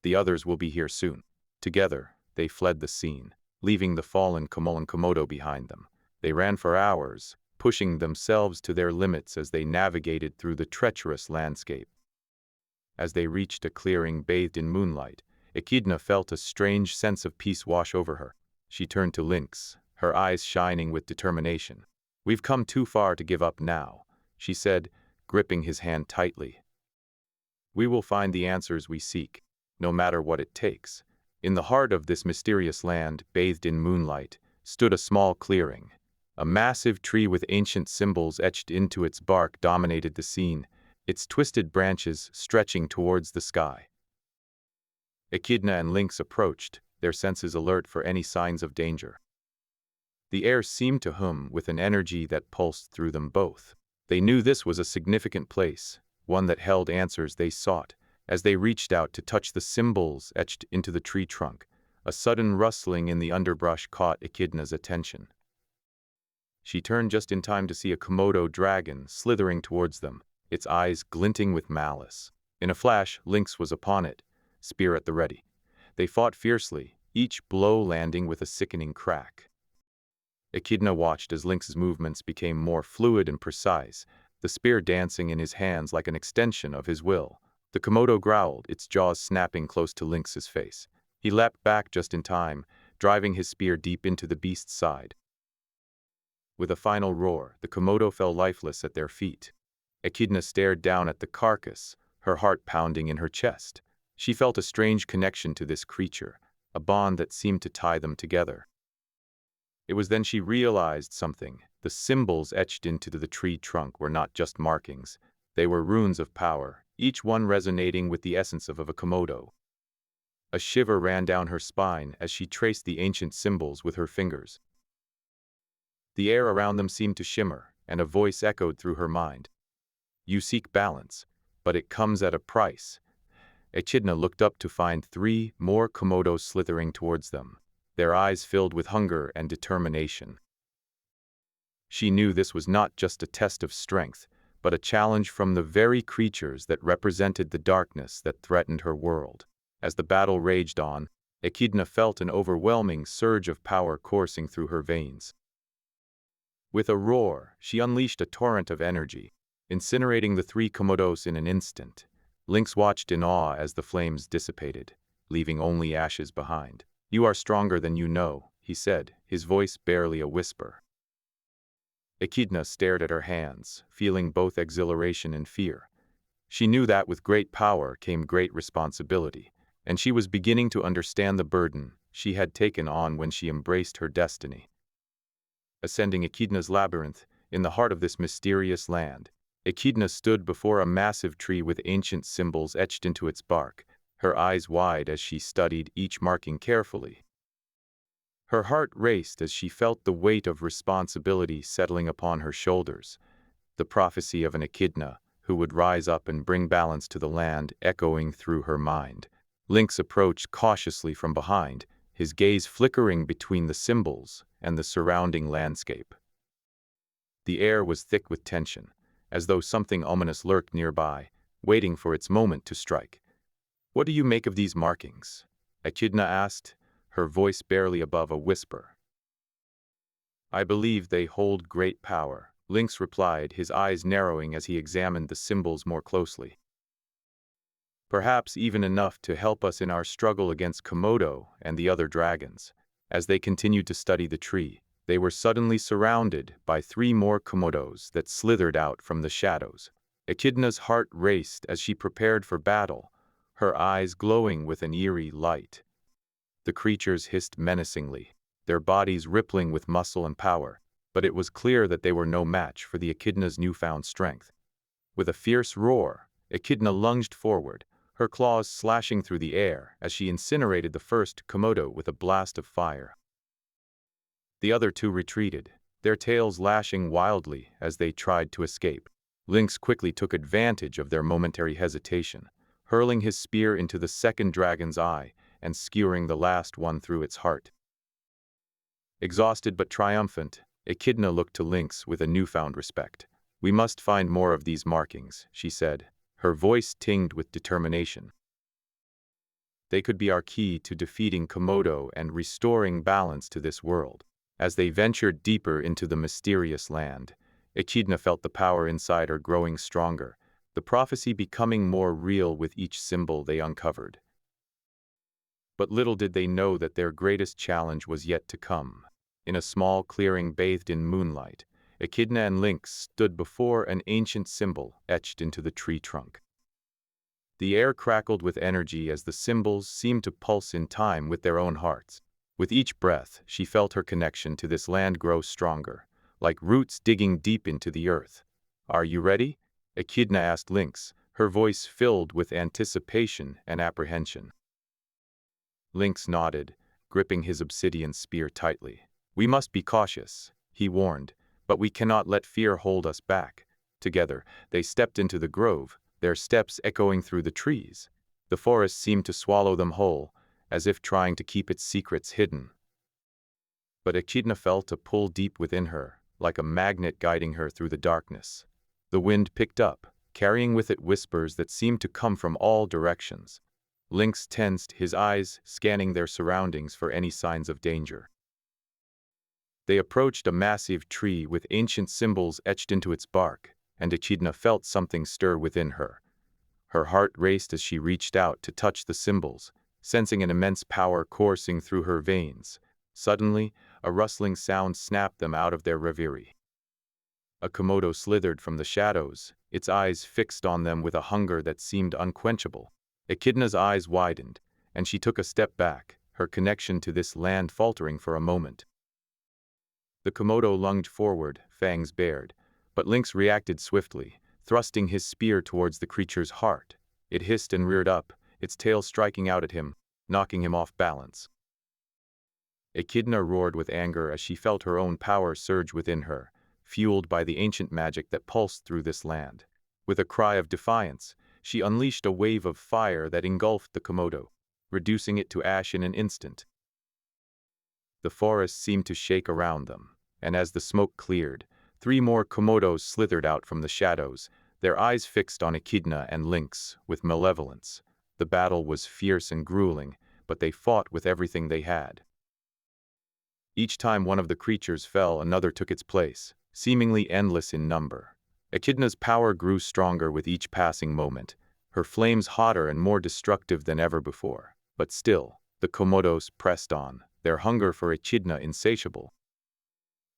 "The others will be here soon." Together, they fled the scene, leaving the fallen Komodo behind them. They ran for hours, pushing themselves to their limits as they navigated through the treacherous landscape. As they reached a clearing bathed in moonlight, Echidna felt a strange sense of peace wash over her. She turned to Lynx, her eyes shining with determination. "We've come too far to give up now," she said, gripping his hand tightly. "We will find the answers we seek, no matter what it takes." In the heart of this mysterious land, bathed in moonlight, stood a small clearing. A massive tree with ancient symbols etched into its bark dominated the scene, its twisted branches stretching towards the sky. Echidna and Lynx approached, their senses alert for any signs of danger. The air seemed to hum with an energy that pulsed through them both. They knew this was a significant place, one that held answers they sought. As they reached out to touch the symbols etched into the tree trunk, a sudden rustling in the underbrush caught Echidna's attention. She turned just in time to see a Komodo dragon slithering towards them, its eyes glinting with malice. In a flash, Lynx was upon it, spear at the ready. They fought fiercely, each blow landing with a sickening crack. Echidna watched as Lynx's movements became more fluid and precise, the spear dancing in his hands like an extension of his will. The Komodo growled, its jaws snapping close to Lynx's face. He leapt back just in time, driving his spear deep into the beast's side. With a final roar, the Komodo fell lifeless at their feet. Echidna stared down at the carcass, her heart pounding in her chest. She felt a strange connection to this creature, a bond that seemed to tie them together. It was then she realized something. The symbols etched into the tree trunk were not just markings. They were runes of power, each one resonating with the essence of a Komodo. A shiver ran down her spine as she traced the ancient symbols with her fingers. The air around them seemed to shimmer, and a voice echoed through her mind. You seek balance, but it comes at a price. Echidna looked up to find 3 more Komodos slithering towards them, their eyes filled with hunger and determination. She knew this was not just a test of strength, but a challenge from the very creatures that represented the darkness that threatened her world. As the battle raged on, Echidna felt an overwhelming surge of power coursing through her veins. With a roar, she unleashed a torrent of energy, incinerating the 3 Komodos in an instant. Lynx watched in awe as the flames dissipated, leaving only ashes behind. You are stronger than you know, he said, his voice barely a whisper. Echidna stared at her hands, feeling both exhilaration and fear. She knew that with great power came great responsibility, and she was beginning to understand the burden she had taken on when she embraced her destiny. Ascending Echidna's labyrinth, in the heart of this mysterious land, Echidna stood before a massive tree with ancient symbols etched into its bark, her eyes wide as she studied each marking carefully. Her heart raced as she felt the weight of responsibility settling upon her shoulders, the prophecy of an Echidna who would rise up and bring balance to the land echoing through her mind. Lynx approached cautiously from behind, his gaze flickering between the symbols and the surrounding landscape. The air was thick with tension, as though something ominous lurked nearby, waiting for its moment to strike. What do you make of these markings? Echidna asked, her voice barely above a whisper. I believe they hold great power, Lynx replied, his eyes narrowing as he examined the symbols more closely. Perhaps even enough to help us in our struggle against Komodo and the other dragons. As they continued to study the tree, they were suddenly surrounded by 3 more Komodos that slithered out from the shadows. Echidna's heart raced as she prepared for battle, her eyes glowing with an eerie light. The creatures hissed menacingly, their bodies rippling with muscle and power, but it was clear that they were no match for the Echidna's newfound strength. With a fierce roar, Echidna lunged forward, her claws slashing through the air as she incinerated the first Komodo with a blast of fire. The other 2 retreated, their tails lashing wildly as they tried to escape. Lynx quickly took advantage of their momentary hesitation, hurling his spear into the second dragon's eye and skewering the last one through its heart. Exhausted but triumphant, Echidna looked to Lynx with a newfound respect. We must find more of these markings, she said, her voice tinged with determination. They could be our key to defeating Komodo and restoring balance to this world. As they ventured deeper into the mysterious land, Echidna felt the power inside her growing stronger, the prophecy becoming more real with each symbol they uncovered. But little did they know that their greatest challenge was yet to come. In a small clearing bathed in moonlight, Echidna and Lynx stood before an ancient symbol etched into the tree trunk. The air crackled with energy as the symbols seemed to pulse in time with their own hearts. With each breath, she felt her connection to this land grow stronger, like roots digging deep into the earth. Are you ready? Echidna asked Lynx, her voice filled with anticipation and apprehension. Lynx nodded, gripping his obsidian spear tightly. We must be cautious, he warned, but we cannot let fear hold us back. Together, they stepped into the grove, their steps echoing through the trees. The forest seemed to swallow them whole, as if trying to keep its secrets hidden. But Echidna felt a pull deep within her, like a magnet guiding her through the darkness. The wind picked up, carrying with it whispers that seemed to come from all directions. Lynx tensed, his eyes scanning their surroundings for any signs of danger. They approached a massive tree with ancient symbols etched into its bark, and Echidna felt something stir within her. Her heart raced as she reached out to touch the symbols, sensing an immense power coursing through her veins. Suddenly, a rustling sound snapped them out of their reverie. A Komodo slithered from the shadows, its eyes fixed on them with a hunger that seemed unquenchable. Echidna's eyes widened, and she took a step back, her connection to this land faltering for a moment. The Komodo lunged forward, fangs bared, but Lynx reacted swiftly, thrusting his spear towards the creature's heart. It hissed and reared up, its tail striking out at him, knocking him off balance. Echidna roared with anger as she felt her own power surge within her, fueled by the ancient magic that pulsed through this land. With a cry of defiance, she unleashed a wave of fire that engulfed the Komodo, reducing it to ash in an instant. The forest seemed to shake around them, and as the smoke cleared, 3 more Komodos slithered out from the shadows, their eyes fixed on Echidna and Lynx with malevolence. The battle was fierce and grueling, but they fought with everything they had. Each time one of the creatures fell, another took its place, seemingly endless in number. Echidna's power grew stronger with each passing moment, her flames hotter and more destructive than ever before. But still, the Komodos pressed on, their hunger for Echidna insatiable.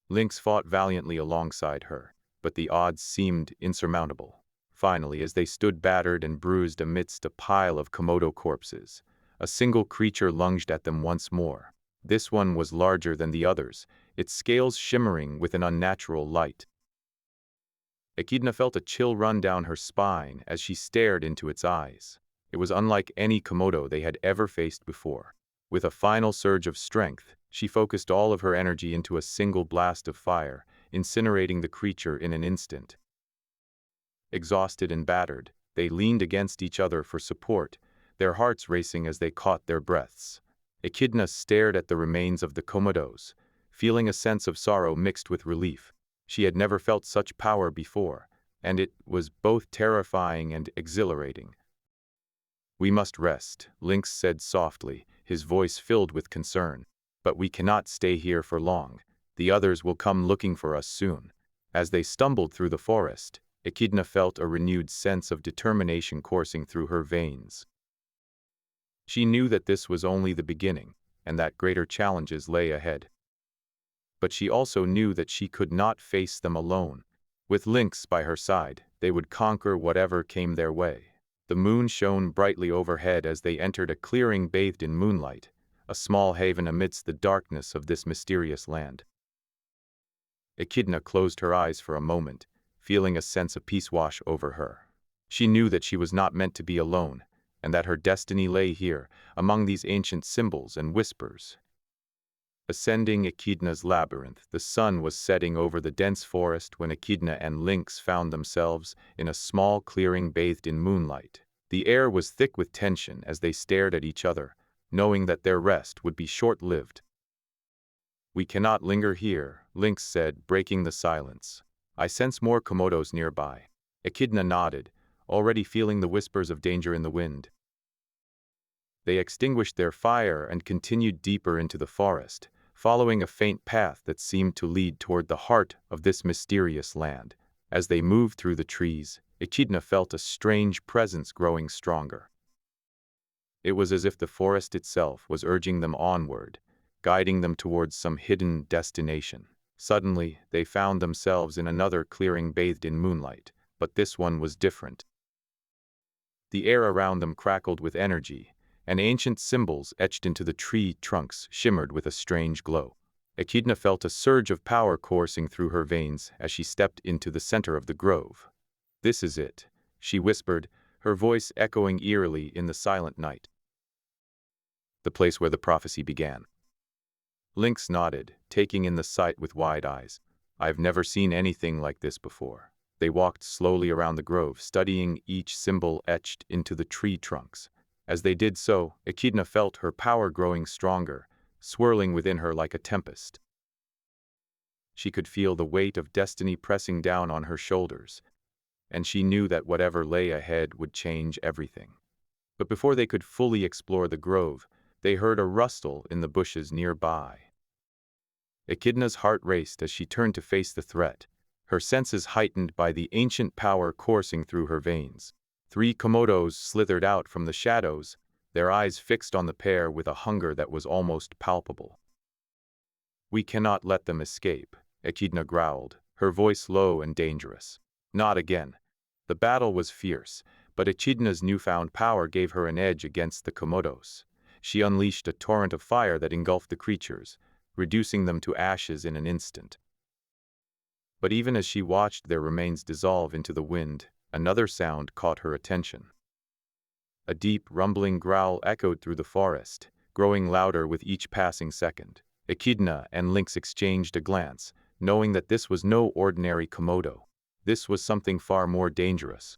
Lynx fought valiantly alongside her, but the odds seemed insurmountable. Finally, as they stood battered and bruised amidst a pile of Komodo corpses, a single creature lunged at them once more. This one was larger than the others, its scales shimmering with an unnatural light. Echidna felt a chill run down her spine as she stared into its eyes. It was unlike any Komodo they had ever faced before. With a final surge of strength, she focused all of her energy into a single blast of fire, incinerating the creature in an instant. Exhausted and battered, they leaned against each other for support, their hearts racing as they caught their breaths. Echidna stared at the remains of the Komodos, feeling a sense of sorrow mixed with relief. She had never felt such power before, and it was both terrifying and exhilarating. "We must rest," Lynx said softly, his voice filled with concern. "But we cannot stay here for long. The others will come looking for us soon." As they stumbled through the forest, Echidna felt a renewed sense of determination coursing through her veins. She knew that this was only the beginning, and that greater challenges lay ahead. But she also knew that she could not face them alone. With Lynx by her side, they would conquer whatever came their way. The moon shone brightly overhead as they entered a clearing bathed in moonlight, a small haven amidst the darkness of this mysterious land. Echidna closed her eyes for a moment, feeling a sense of peace wash over her. She knew that she was not meant to be alone, and that her destiny lay here, among these ancient symbols and whispers. Ascending Echidna's labyrinth, the sun was setting over the dense forest when Echidna and Lynx found themselves in a small clearing bathed in moonlight. The air was thick with tension as they stared at each other, knowing that their rest would be short-lived. "We cannot linger here," Lynx said, breaking the silence. "I sense more Komodos nearby." Echidna nodded, already feeling the whispers of danger in the wind. They extinguished their fire and continued deeper into the forest, following a faint path that seemed to lead toward the heart of this mysterious land. As they moved through the trees, Echidna felt a strange presence growing stronger. It was as if the forest itself was urging them onward, guiding them towards some hidden destination. Suddenly, they found themselves in another clearing bathed in moonlight, but this one was different. The air around them crackled with energy, and ancient symbols etched into the tree trunks shimmered with a strange glow. Echidna felt a surge of power coursing through her veins as she stepped into the center of the grove. "This is it," she whispered, her voice echoing eerily in the silent night. "The place where the prophecy began." Lynx nodded, taking in the sight with wide eyes. "I've never seen anything like this before." They walked slowly around the grove, studying each symbol etched into the tree trunks. As they did so, Echidna felt her power growing stronger, swirling within her like a tempest. She could feel the weight of destiny pressing down on her shoulders, and she knew that whatever lay ahead would change everything. But before they could fully explore the grove, they heard a rustle in the bushes nearby. Echidna's heart raced as she turned to face the threat, her senses heightened by the ancient power coursing through her veins. 3 komodos slithered out from the shadows, their eyes fixed on the pair with a hunger that was almost palpable. "We cannot let them escape," Echidna growled, her voice low and dangerous. Not again. The battle was fierce, but Echidna's newfound power gave her an edge against the komodos. She unleashed a torrent of fire that engulfed the creatures, reducing them to ashes in an instant. But even as she watched their remains dissolve into the wind, another sound caught her attention. A deep, rumbling growl echoed through the forest, growing louder with each passing second. Echidna and Lynx exchanged a glance, knowing that this was no ordinary komodo. This was something far more dangerous.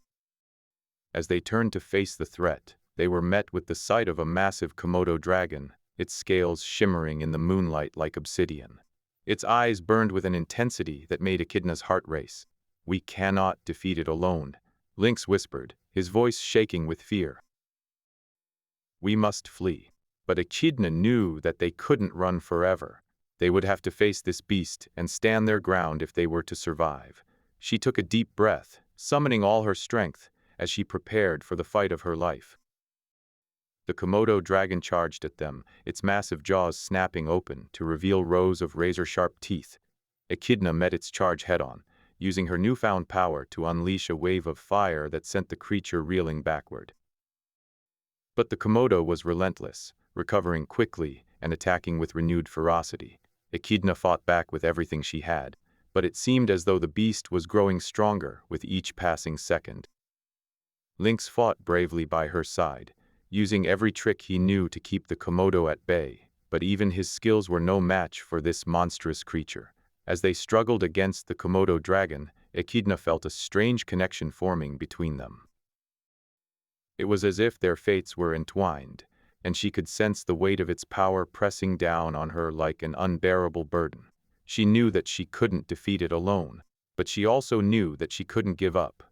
As they turned to face the threat, they were met with the sight of a massive komodo dragon, its scales shimmering in the moonlight like obsidian. Its eyes burned with an intensity that made Echidna's heart race. "We cannot defeat it alone," Lynx whispered, his voice shaking with fear. "We must flee." But Echidna knew that they couldn't run forever. They would have to face this beast and stand their ground if they were to survive. She took a deep breath, summoning all her strength, as she prepared for the fight of her life. The Komodo dragon charged at them, its massive jaws snapping open to reveal rows of razor-sharp teeth. Echidna met its charge head-on, using her newfound power to unleash a wave of fire that sent the creature reeling backward. But the Komodo was relentless, recovering quickly and attacking with renewed ferocity. Echidna fought back with everything she had, but it seemed as though the beast was growing stronger with each passing second. Lynx fought bravely by her side, using every trick he knew to keep the Komodo at bay, but even his skills were no match for this monstrous creature. As they struggled against the Komodo dragon, Echidna felt a strange connection forming between them. It was as if their fates were entwined, and she could sense the weight of its power pressing down on her like an unbearable burden. She knew that she couldn't defeat it alone, but she also knew that she couldn't give up.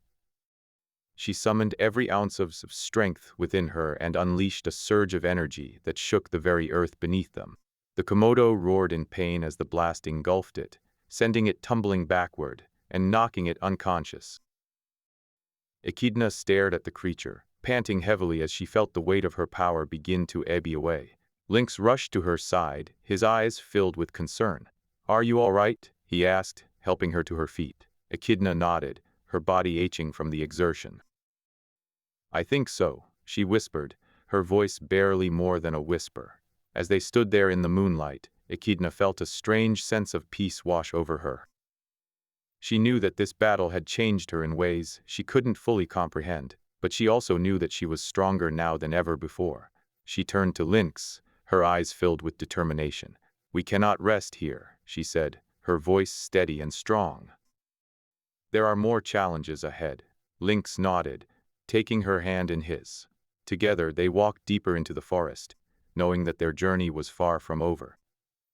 She summoned every ounce of strength within her and unleashed a surge of energy that shook the very earth beneath them. The Komodo roared in pain as the blast engulfed it, sending it tumbling backward and knocking it unconscious. Echidna stared at the creature, panting heavily as she felt the weight of her power begin to ebb away. Lynx rushed to her side, his eyes filled with concern. "Are you all right?" he asked, helping her to her feet. Echidna nodded, her body aching from the exertion. "I think so," she whispered, her voice barely more than a whisper. As they stood there in the moonlight, Echidna felt a strange sense of peace wash over her. She knew that this battle had changed her in ways she couldn't fully comprehend, but she also knew that she was stronger now than ever before. She turned to Lynx, her eyes filled with determination. "We cannot rest here," she said, her voice steady and strong. "There are more challenges ahead." Lynx nodded, taking her hand in his. Together they walked deeper into the forest, knowing that their journey was far from over.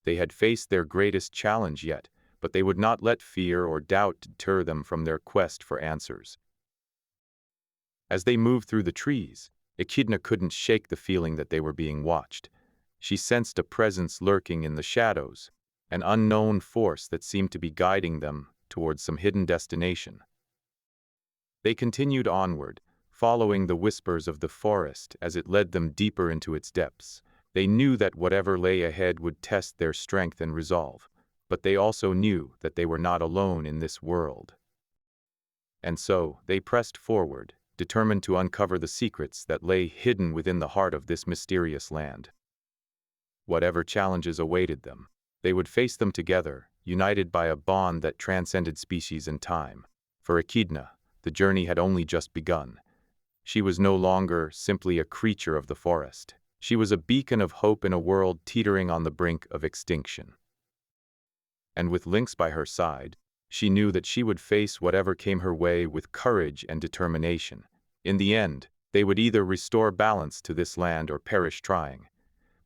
They had faced their greatest challenge yet, but they would not let fear or doubt deter them from their quest for answers. As they moved through the trees, Echidna couldn't shake the feeling that they were being watched. She sensed a presence lurking in the shadows, an unknown force that seemed to be guiding them towards some hidden destination. They continued onward, following the whispers of the forest as it led them deeper into its depths. They knew that whatever lay ahead would test their strength and resolve, but they also knew that they were not alone in this world. And so, they pressed forward, determined to uncover the secrets that lay hidden within the heart of this mysterious land. Whatever challenges awaited them, they would face them together, united by a bond that transcended species and time. For Echidna, the journey had only just begun. She was no longer simply a creature of the forest. She was a beacon of hope in a world teetering on the brink of extinction. And with Lynx by her side, she knew that she would face whatever came her way with courage and determination. In the end, they would either restore balance to this land or perish trying.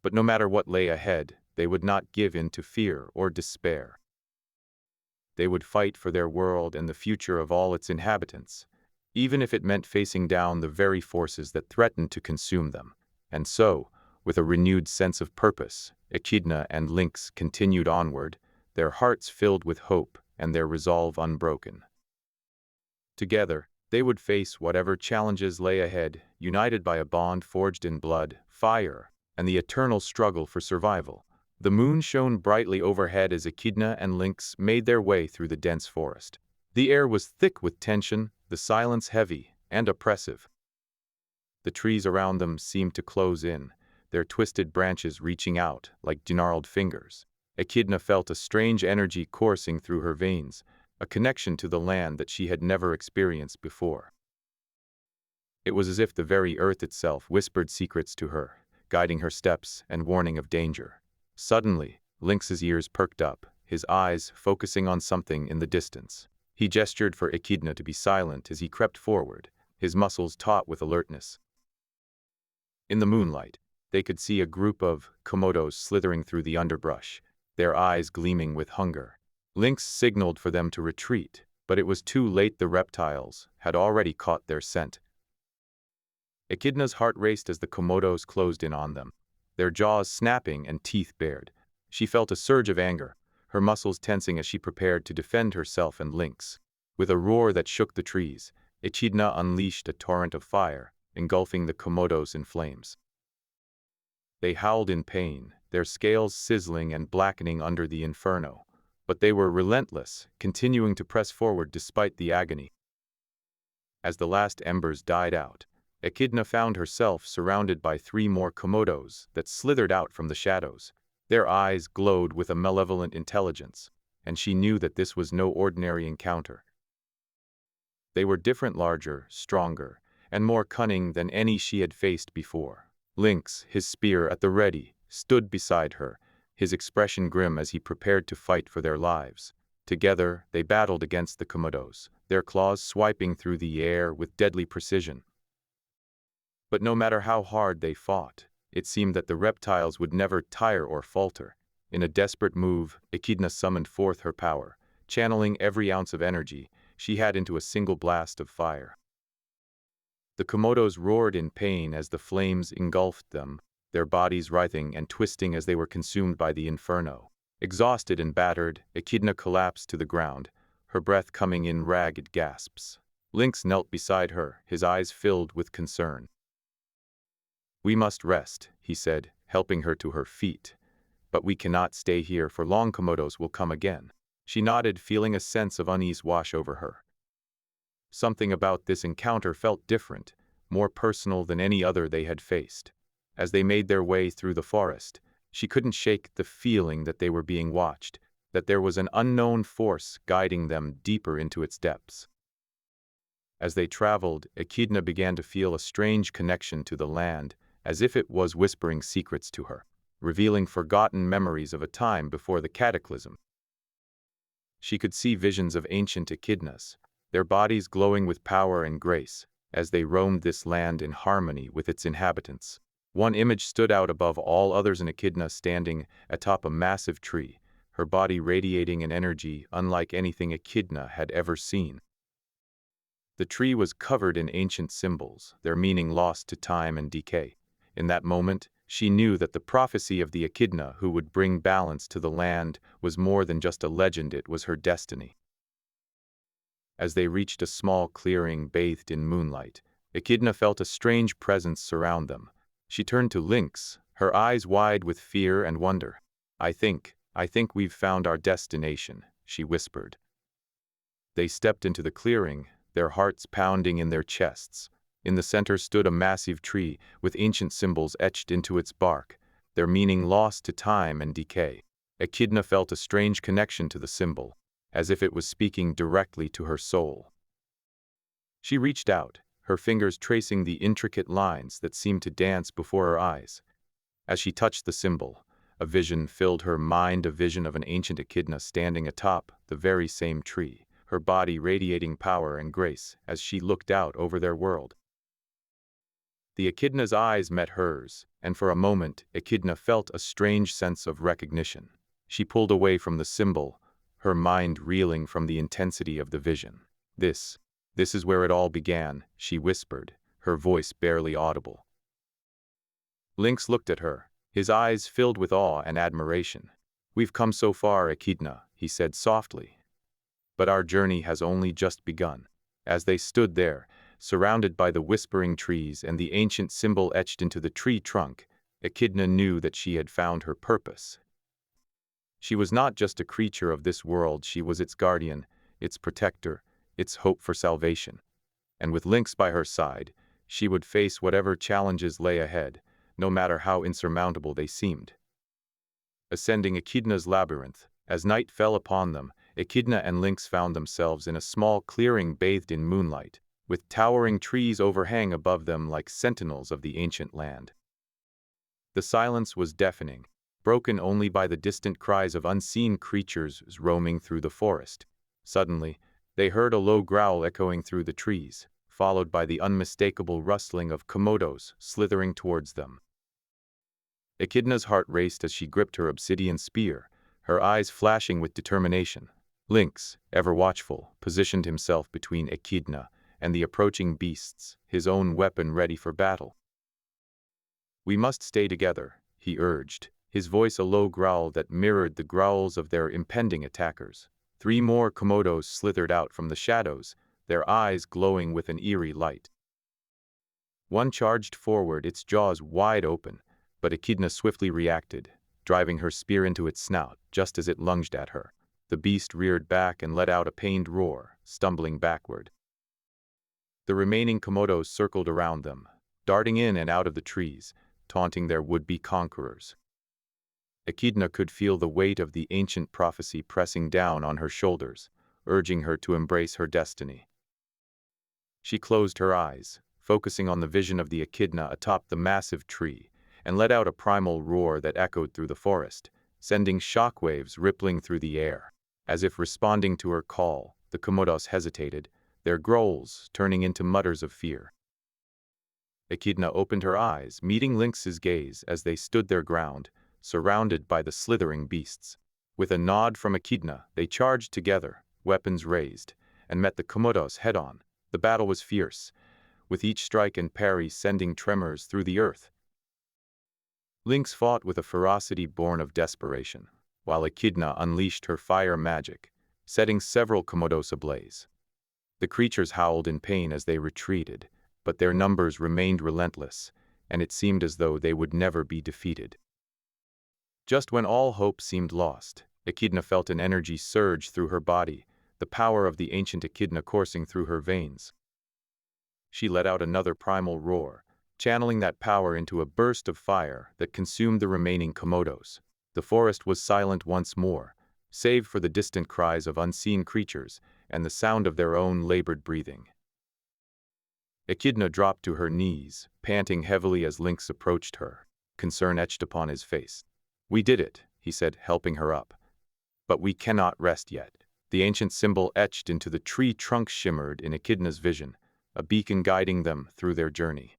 But no matter what lay ahead, they would not give in to fear or despair. They would fight for their world and the future of all its inhabitants, even if it meant facing down the very forces that threatened to consume them. And so, with a renewed sense of purpose, Echidna and Lynx continued onward, their hearts filled with hope and their resolve unbroken. Together, they would face whatever challenges lay ahead, united by a bond forged in blood, fire, and the eternal struggle for survival. The moon shone brightly overhead as Echidna and Lynx made their way through the dense forest. The air was thick with tension, the silence heavy and oppressive. The trees around them seemed to close in, their twisted branches reaching out like gnarled fingers. Echidna felt a strange energy coursing through her veins, a connection to the land that she had never experienced before. It was as if the very earth itself whispered secrets to her, guiding her steps and warning of danger. Suddenly, Lynx's ears perked up, his eyes focusing on something in the distance. He gestured for Echidna to be silent as he crept forward, his muscles taut with alertness. In the moonlight, they could see a group of Komodos slithering through the underbrush, their eyes gleaming with hunger. Lynx signaled for them to retreat, but it was too late. The reptiles had already caught their scent. Echidna's heart raced as the Komodos closed in on them, their jaws snapping and teeth bared. She felt a surge of anger, her muscles tensing as she prepared to defend herself and Lynx. With a roar that shook the trees, Echidna unleashed a torrent of fire, engulfing the Komodos in flames. They howled in pain, their scales sizzling and blackening under the inferno. But they were relentless, continuing to press forward despite the agony. As the last embers died out, Echidna found herself surrounded by 3 more Komodos that slithered out from the shadows. Their eyes glowed with a malevolent intelligence, and she knew that this was no ordinary encounter. They were different, larger, stronger, and more cunning than any she had faced before. Lynx, his spear at the ready, stood beside her, his expression grim as he prepared to fight for their lives. Together, they battled against the Komodos, their claws swiping through the air with deadly precision. But no matter how hard they fought, it seemed that the reptiles would never tire or falter. In a desperate move, Echidna summoned forth her power, channeling every ounce of energy she had into a single blast of fire. The Komodos roared in pain as the flames engulfed them, their bodies writhing and twisting as they were consumed by the inferno. Exhausted and battered, Echidna collapsed to the ground, her breath coming in ragged gasps. Lynx knelt beside her, his eyes filled with concern. "We must rest," he said, helping her to her feet. "But we cannot stay here for long. Komodos will come again." She nodded, feeling a sense of unease wash over her. Something about this encounter felt different, more personal than any other they had faced. As they made their way through the forest, she couldn't shake the feeling that they were being watched, that there was an unknown force guiding them deeper into its depths. As they traveled, Echidna began to feel a strange connection to the land, as if it was whispering secrets to her, revealing forgotten memories of a time before the cataclysm. She could see visions of ancient Echidnas, their bodies glowing with power and grace, as they roamed this land in harmony with its inhabitants. One image stood out above all others: an Echidna standing atop a massive tree, her body radiating an energy unlike anything Echidna had ever seen. The tree was covered in ancient symbols, their meaning lost to time and decay. In that moment, she knew that the prophecy of the Echidna who would bring balance to the land was more than just a legend, it was her destiny. As they reached a small clearing bathed in moonlight, Echidna felt a strange presence surround them. She turned to Lynx, her eyes wide with fear and wonder. I think we've found our destination," she whispered. They stepped into the clearing, their hearts pounding in their chests. In the center stood a massive tree with ancient symbols etched into its bark, their meaning lost to time and decay. Echidna felt a strange connection to the symbol, as if it was speaking directly to her soul. She reached out, her fingers tracing the intricate lines that seemed to dance before her eyes. As she touched the symbol, a vision filled her mind, a vision of an ancient Echidna standing atop the very same tree, her body radiating power and grace as she looked out over their world. The Echidna's eyes met hers, and for a moment Echidna felt a strange sense of recognition. She pulled away from the symbol, her mind reeling from the intensity of the vision. This is where it all began, she whispered, her voice barely audible. Lynx looked at her, his eyes filled with awe and admiration. "We've come so far, Echidna," he said softly. "But our journey has only just begun." As they stood there, surrounded by the whispering trees and the ancient symbol etched into the tree trunk, Echidna knew that she had found her purpose. She was not just a creature of this world, she was its guardian, its protector, its hope for salvation. And with Lynx by her side, she would face whatever challenges lay ahead, no matter how insurmountable they seemed. Ascending Echidna's labyrinth, as night fell upon them, Echidna and Lynx found themselves in a small clearing bathed in moonlight, with towering trees overhang above them like sentinels of the ancient land. The silence was deafening, broken only by the distant cries of unseen creatures roaming through the forest. Suddenly, they heard a low growl echoing through the trees, followed by the unmistakable rustling of komodos slithering towards them. Echidna's heart raced as she gripped her obsidian spear, her eyes flashing with determination. Lynx, ever watchful, positioned himself between Echidna and the approaching beasts, his own weapon ready for battle. "We must stay together," he urged, his voice a low growl that mirrored the growls of their impending attackers. 3 more komodos slithered out from the shadows, their eyes glowing with an eerie light. One charged forward, its jaws wide open, but Echidna swiftly reacted, driving her spear into its snout just as it lunged at her. The beast reared back and let out a pained roar, stumbling backward. The remaining komodos circled around them, darting in and out of the trees, taunting their would-be conquerors. Echidna could feel the weight of the ancient prophecy pressing down on her shoulders, urging her to embrace her destiny. She closed her eyes, focusing on the vision of the Echidna atop the massive tree, and let out a primal roar that echoed through the forest, sending shockwaves rippling through the air. As if responding to her call, the komodos hesitated, their growls turning into mutters of fear. Echidna opened her eyes, meeting Lynx's gaze as they stood their ground, surrounded by the slithering beasts. With a nod from Echidna, they charged together, weapons raised, and met the komodos head-on. The battle was fierce, with each strike and parry sending tremors through the earth. Lynx fought with a ferocity born of desperation, while Echidna unleashed her fire magic, setting several komodos ablaze. The creatures howled in pain as they retreated, but their numbers remained relentless, and it seemed as though they would never be defeated. Just when all hope seemed lost, Echidna felt an energy surge through her body, the power of the ancient Echidna coursing through her veins. She let out another primal roar, channeling that power into a burst of fire that consumed the remaining komodos. The forest was silent once more, save for the distant cries of unseen creatures and the sound of their own labored breathing. Echidna dropped to her knees, panting heavily as Lynx approached her, concern etched upon his face. "We did it," he said, helping her up. "But we cannot rest yet." The ancient symbol etched into the tree trunk shimmered in Echidna's vision, a beacon guiding them through their journey.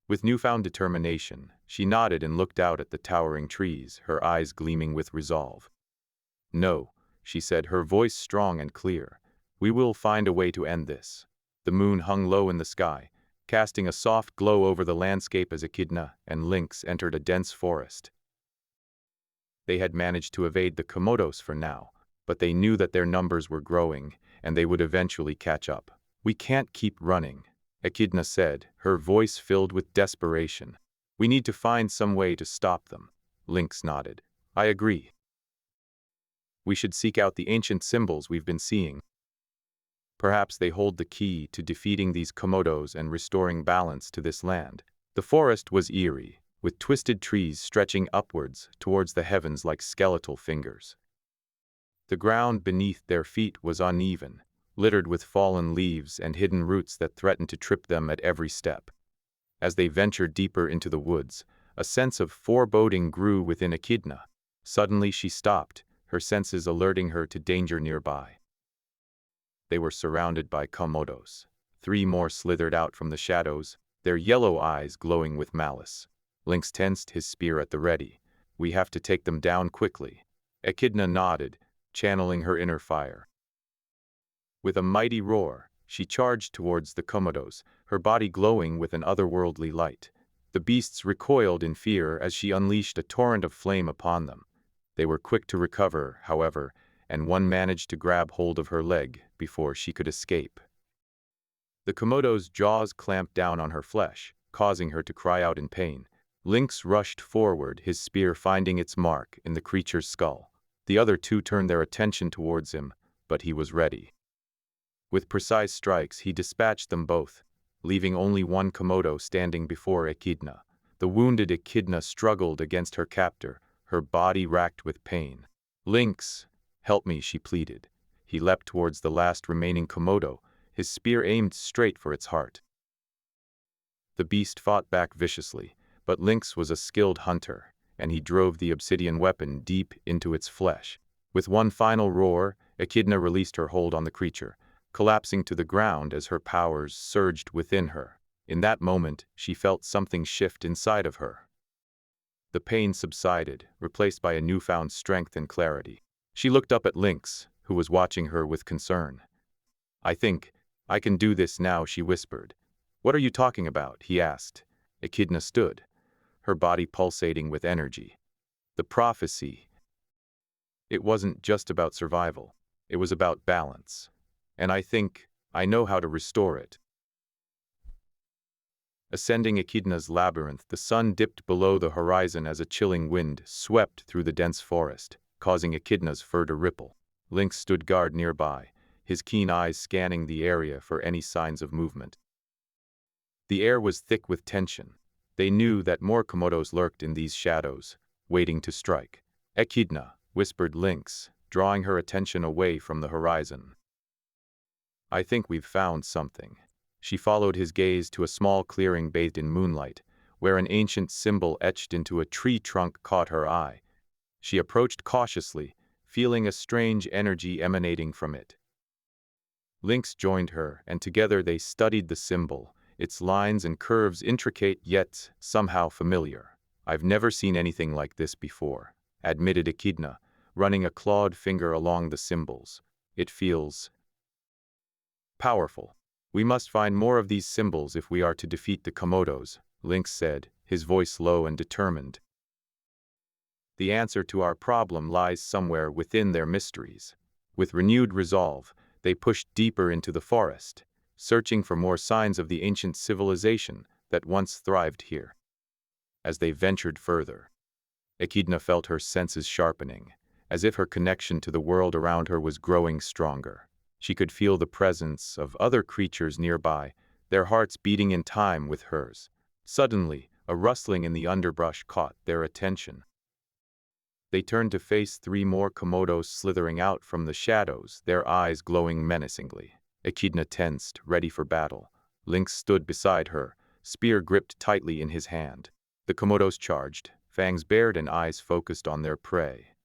With newfound determination, she nodded and looked out at the towering trees, her eyes gleaming with resolve. "No," she said, her voice strong and clear. "We will find a way to end this." The moon hung low in the sky, casting a soft glow over the landscape as Echidna and Lynx entered a dense forest. They had managed to evade the komodos for now, but they knew that their numbers were growing, and they would eventually catch up. "We can't keep running," Echidna said, her voice filled with desperation. "We need to find some way to stop them." Lynx nodded. "I agree. We should seek out the ancient symbols we've been seeing. Perhaps they hold the key to defeating these komodos and restoring balance to this land." The forest was eerie, with twisted trees stretching upwards towards the heavens like skeletal fingers. The ground beneath their feet was uneven, littered with fallen leaves and hidden roots that threatened to trip them at every step. As they ventured deeper into the woods, a sense of foreboding grew within Echidna. Suddenly she stopped, her senses alerting her to danger nearby. They were surrounded by komodos. 3 more slithered out from the shadows, their yellow eyes glowing with malice. Lynx tensed his spear at the ready. "We have to take them down quickly." Echidna nodded, channeling her inner fire. With a mighty roar, she charged towards the Komodos, her body glowing with an otherworldly light. The beasts recoiled in fear as she unleashed a torrent of flame upon them. They were quick to recover, however, and one managed to grab hold of her leg before she could escape. The Komodo's jaws clamped down on her flesh, causing her to cry out in pain. Lynx rushed forward, his spear finding its mark in the creature's skull. The other two turned their attention towards him, but he was ready. With precise strikes, he dispatched them both, leaving only one Komodo standing before Echidna. The wounded Echidna struggled against her captor, her body racked with pain. "Lynx, help me," she pleaded. He leapt towards the last remaining Komodo, his spear aimed straight for its heart. The beast fought back viciously, but Lynx was a skilled hunter, and he drove the obsidian weapon deep into its flesh. With one final roar, Echidna released her hold on the creature, collapsing to the ground as her powers surged within her. In that moment, she felt something shift inside of her. The pain subsided, replaced by a newfound strength and clarity. She looked up at Lynx, who was watching her with concern. "I think I can do this now," she whispered. "What are you talking about?" he asked. Echidna stood, her body pulsating with energy. "The prophecy. It wasn't just about survival. It was about balance. And I think I know how to restore it." Ascending Echidna's labyrinth, the sun dipped below the horizon as a chilling wind swept through the dense forest, causing Echidna's fur to ripple. Lynx stood guard nearby, his keen eyes scanning the area for any signs of movement. The air was thick with tension. They knew that more Komodos lurked in these shadows, waiting to strike. "Echidna," whispered Lynx, drawing her attention away from the horizon. "I think we've found something." She followed his gaze to a small clearing bathed in moonlight, where an ancient symbol etched into a tree trunk caught her eye. She approached cautiously, feeling a strange energy emanating from it. Lynx joined her, and together they studied the symbol, its lines and curves intricate yet somehow familiar. "I've never seen anything like this before," admitted Echidna, running a clawed finger along the symbols. "It feels powerful. We must find more of these symbols if we are to defeat the Komodos," Lynx said, his voice low and determined. "The answer to our problem lies somewhere within their mysteries." With renewed resolve, they pushed deeper into the forest, searching for more signs of the ancient civilization that once thrived here. As they ventured further, Echidna felt her senses sharpening, as if her connection to the world around her was growing stronger. She could feel the presence of other creatures nearby, their hearts beating in time with hers. Suddenly, a rustling in the underbrush caught their attention. They turned to face three more Komodos slithering out from the shadows, their eyes glowing menacingly. Echidna tensed, ready for battle. Lynx stood beside her, spear gripped tightly in his hand. The Komodos charged, fangs bared and eyes focused on their prey.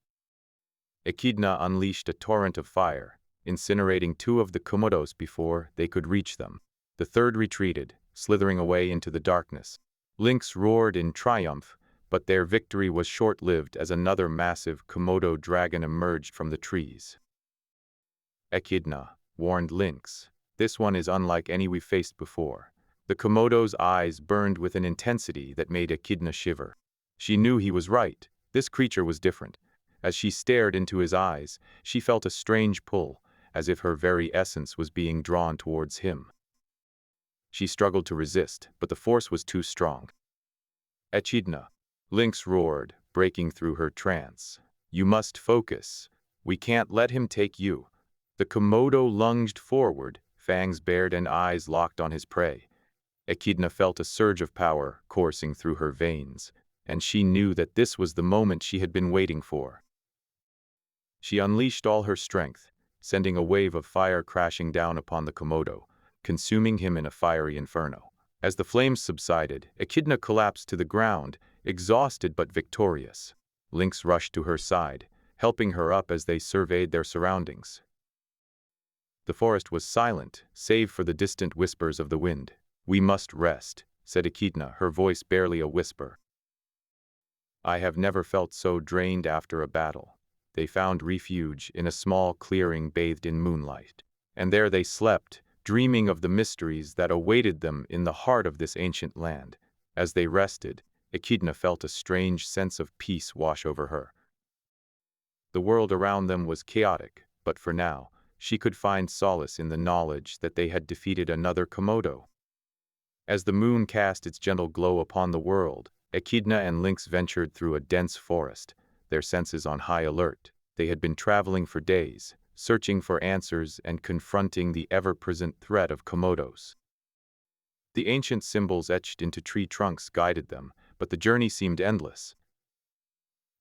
Echidna unleashed a torrent of fire, incinerating two of the Komodos before they could reach them. The third retreated, slithering away into the darkness. Lynx roared in triumph, but their victory was short-lived as another massive Komodo dragon emerged from the trees. "Echidna," warned Lynx, "this one is unlike any we've faced before." The Komodo's eyes burned with an intensity that made Echidna shiver. She knew he was right. This creature was different. As she stared into his eyes, she felt a strange pull, as if her very essence was being drawn towards him. She struggled to resist, but the force was too strong. "Echidna," Lynx roared, breaking through her trance. "You must focus. We can't let him take you." The Komodo lunged forward, fangs bared and eyes locked on his prey. Echidna felt a surge of power coursing through her veins, and she knew that this was the moment she had been waiting for. She unleashed all her strength, sending a wave of fire crashing down upon the Komodo, consuming him in a fiery inferno. As the flames subsided, Echidna collapsed to the ground, exhausted but victorious. Lynx rushed to her side, helping her up as they surveyed their surroundings. The forest was silent, save for the distant whispers of the wind. "We must rest," said Echidna, her voice barely a whisper. "I have never felt so drained after a battle." they found refuge in a small clearing bathed in moonlight. And there they slept, dreaming of the mysteries that awaited them in the heart of this ancient land. As they rested, Echidna felt a strange sense of peace wash over her. The world around them was chaotic, but for now, she could find solace in the knowledge that they had defeated another Komodo. As the moon cast its gentle glow upon the world, Echidna and Lynx ventured through a dense forest, their senses on high alert. They had been traveling for days, searching for answers and confronting the ever-present threat of Komodos. The ancient symbols etched into tree trunks guided them, but the journey seemed endless.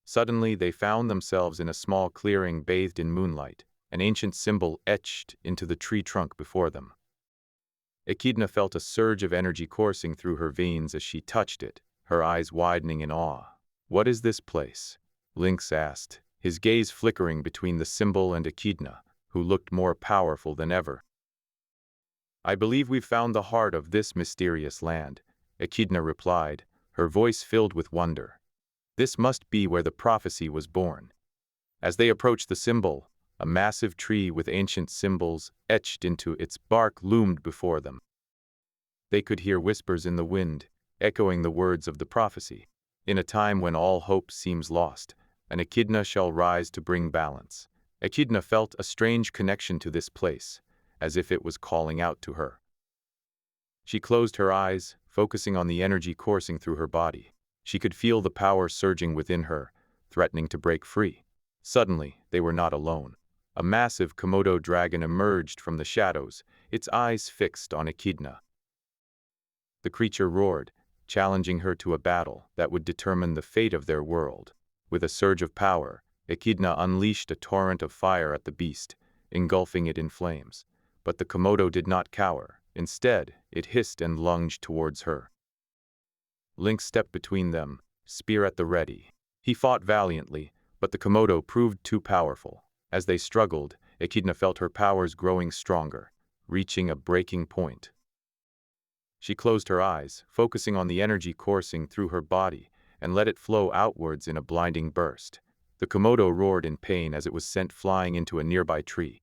Suddenly, they found themselves in a small clearing bathed in moonlight, an ancient symbol etched into the tree trunk before them. Echidna felt a surge of energy coursing through her veins as she touched it, her eyes widening in awe. "What is this place?" Lynx asked, his gaze flickering between the symbol and Echidna, who looked more powerful than ever. "I believe we've found the heart of this mysterious land," Echidna replied, her voice filled with wonder. "This must be where the prophecy was born." As they approached the symbol, a massive tree with ancient symbols etched into its bark loomed before them. They could hear whispers in the wind, echoing the words of the prophecy. "In a time when all hope seems lost, an echidna shall rise to bring balance." Echidna felt a strange connection to this place, as if it was calling out to her. She closed her eyes, focusing on the energy coursing through her body. She could feel the power surging within her, threatening to break free. Suddenly, they were not alone. A massive Komodo dragon emerged from the shadows, its eyes fixed on Echidna. The creature roared, challenging her to a battle that would determine the fate of their world. With a surge of power, Echidna unleashed a torrent of fire at the beast, engulfing it in flames. But the Komodo did not cower. Instead, it hissed and lunged towards her. Lynx stepped between them, spear at the ready. He fought valiantly, but the Komodo proved too powerful. As they struggled, Echidna felt her powers growing stronger, reaching a breaking point. She closed her eyes, focusing on the energy coursing through her body, and let it flow outwards in a blinding burst. The Komodo roared in pain as it was sent flying into a nearby tree.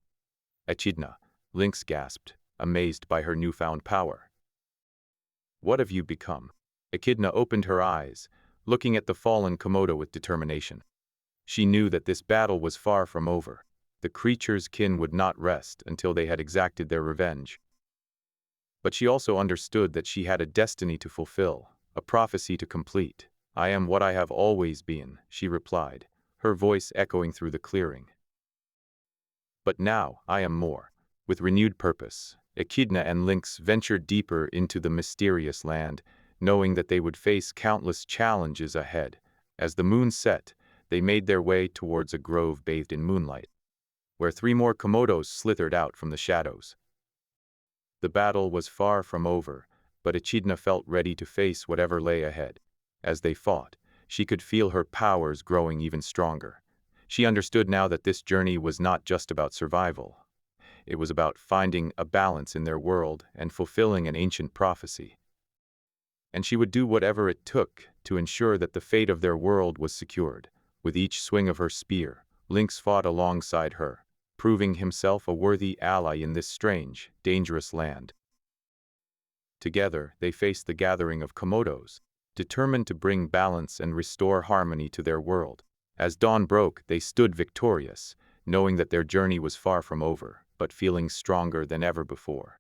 "Echidna," Lynx gasped, amazed by her newfound power. "What have you become?" Echidna opened her eyes, looking at the fallen Komodo with determination. She knew that this battle was far from over. The creature's kin would not rest until they had exacted their revenge. But she also understood that she had a destiny to fulfill, a prophecy to complete. "I am what I have always been," she replied, her voice echoing through the clearing. "But now, I am more." With renewed purpose, Echidna and Lynx ventured deeper into the mysterious land, knowing that they would face countless challenges ahead. As the moon set, they made their way towards a grove bathed in moonlight, where 3 more Komodos slithered out from the shadows. The battle was far from over, but Echidna felt ready to face whatever lay ahead. As they fought, she could feel her powers growing even stronger. She understood now that this journey was not just about survival. It was about finding a balance in their world and fulfilling an ancient prophecy. And she would do whatever it took to ensure that the fate of their world was secured. With each swing of her spear, Lynx fought alongside her, proving himself a worthy ally in this strange, dangerous land. Together, they faced the gathering of Komodos, determined to bring balance and restore harmony to their world. As dawn broke, they stood victorious, knowing that their journey was far from over, but feeling stronger than ever before.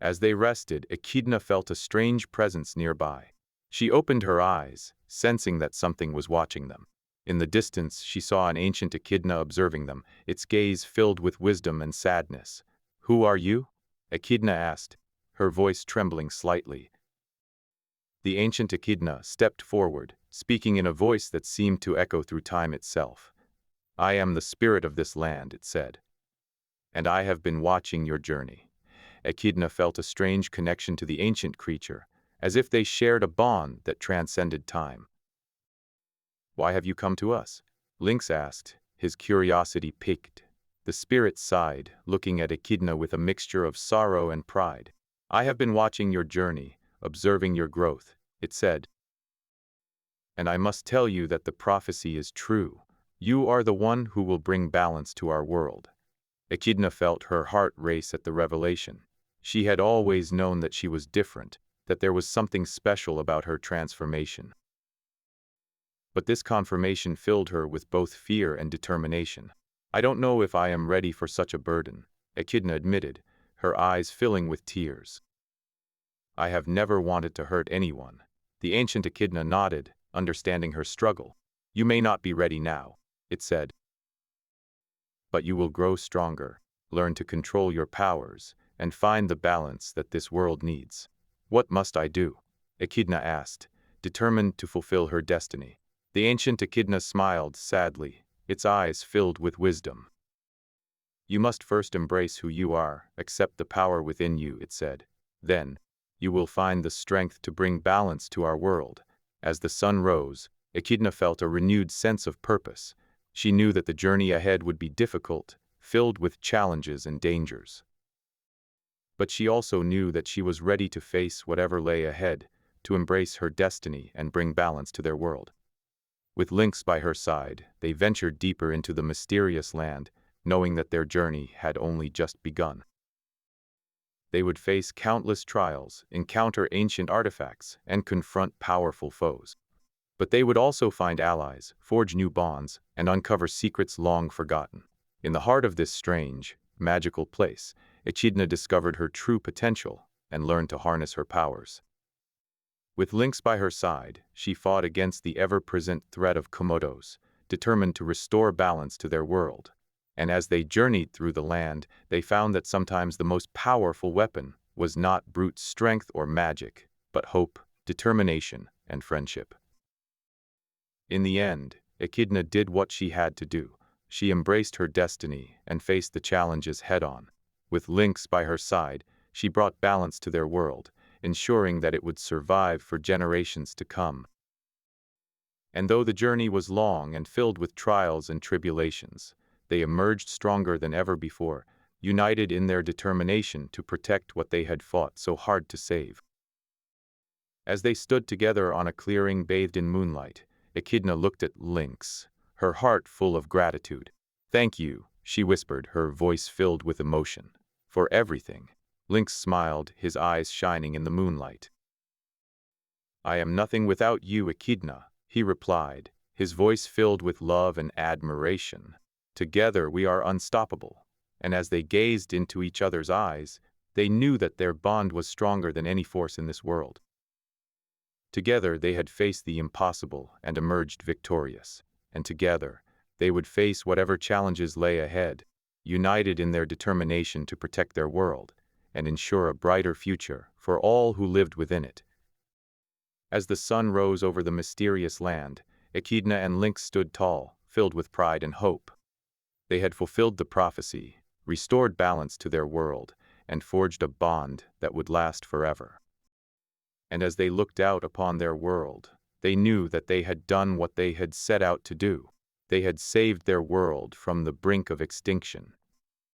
As they rested, Echidna felt a strange presence nearby. She opened her eyes, sensing that something was watching them. In the distance, she saw an ancient echidna observing them, its gaze filled with wisdom and sadness. "Who are you?" Echidna asked, her voice trembling slightly. The ancient echidna stepped forward, speaking in a voice that seemed to echo through time itself. "I am the spirit of this land," it said, "and I have been watching your journey." Echidna felt a strange connection to the ancient creature, as if they shared a bond that transcended time. "Why have you come to us?" Lynx asked, his curiosity piqued. The spirit sighed, looking at Echidna with a mixture of sorrow and pride. "I have been watching your journey, observing your growth," it said. "And I must tell you that the prophecy is true. You are the one who will bring balance to our world. Echidna felt her heart race at the revelation. She had always known that she was different, that there was something special about her transformation. But this confirmation filled her with both fear and determination. I don't know if I am ready for such a burden, Echidna admitted, her eyes filling with tears. I have never wanted to hurt anyone. The ancient Echidna nodded, understanding her struggle. You may not be ready now, it said. But you will grow stronger, learn to control your powers, and find the balance that this world needs. What must I do? Echidna asked, determined to fulfill her destiny. The ancient Echidna smiled sadly, its eyes filled with wisdom. You must first embrace who you are, accept the power within you, it said. Then, you will find the strength to bring balance to our world. As the sun rose, Echidna felt a renewed sense of purpose. She knew that the journey ahead would be difficult, filled with challenges and dangers. But she also knew that she was ready to face whatever lay ahead, to embrace her destiny and bring balance to their world. With Lynx by her side, they ventured deeper into the mysterious land, knowing that their journey had only just begun. They would face countless trials, encounter ancient artifacts, and confront powerful foes. But they would also find allies, forge new bonds, and uncover secrets long forgotten. In the heart of this strange, magical place, Echidna discovered her true potential and learned to harness her powers. With Lynx by her side, she fought against the ever-present threat of Komodos, determined to restore balance to their world. And as they journeyed through the land, they found that sometimes the most powerful weapon was not brute strength or magic, but hope, determination, and friendship. In the end, Echidna did what she had to do. She embraced her destiny and faced the challenges head-on. With Lynx by her side, she brought balance to their world, ensuring that it would survive for generations to come. And though the journey was long and filled with trials and tribulations, they emerged stronger than ever before, united in their determination to protect what they had fought so hard to save. As they stood together on a clearing bathed in moonlight, Echidna looked at Lynx, her heart full of gratitude. "Thank you," she whispered, her voice filled with emotion. "For everything." Lynx smiled, his eyes shining in the moonlight. "I am nothing without you, Echidna," he replied, his voice filled with love and admiration. "Together we are unstoppable." And as they gazed into each other's eyes, they knew that their bond was stronger than any force in this world. Together they had faced the impossible and emerged victorious. And together, they would face whatever challenges lay ahead, united in their determination to protect their world and ensure a brighter future for all who lived within it. As the sun rose over the mysterious land, Echidna and Lynx stood tall, filled with pride and hope. They had fulfilled the prophecy, restored balance to their world, and forged a bond that would last forever. And as they looked out upon their world, they knew that they had done what they had set out to do. They had saved their world from the brink of extinction,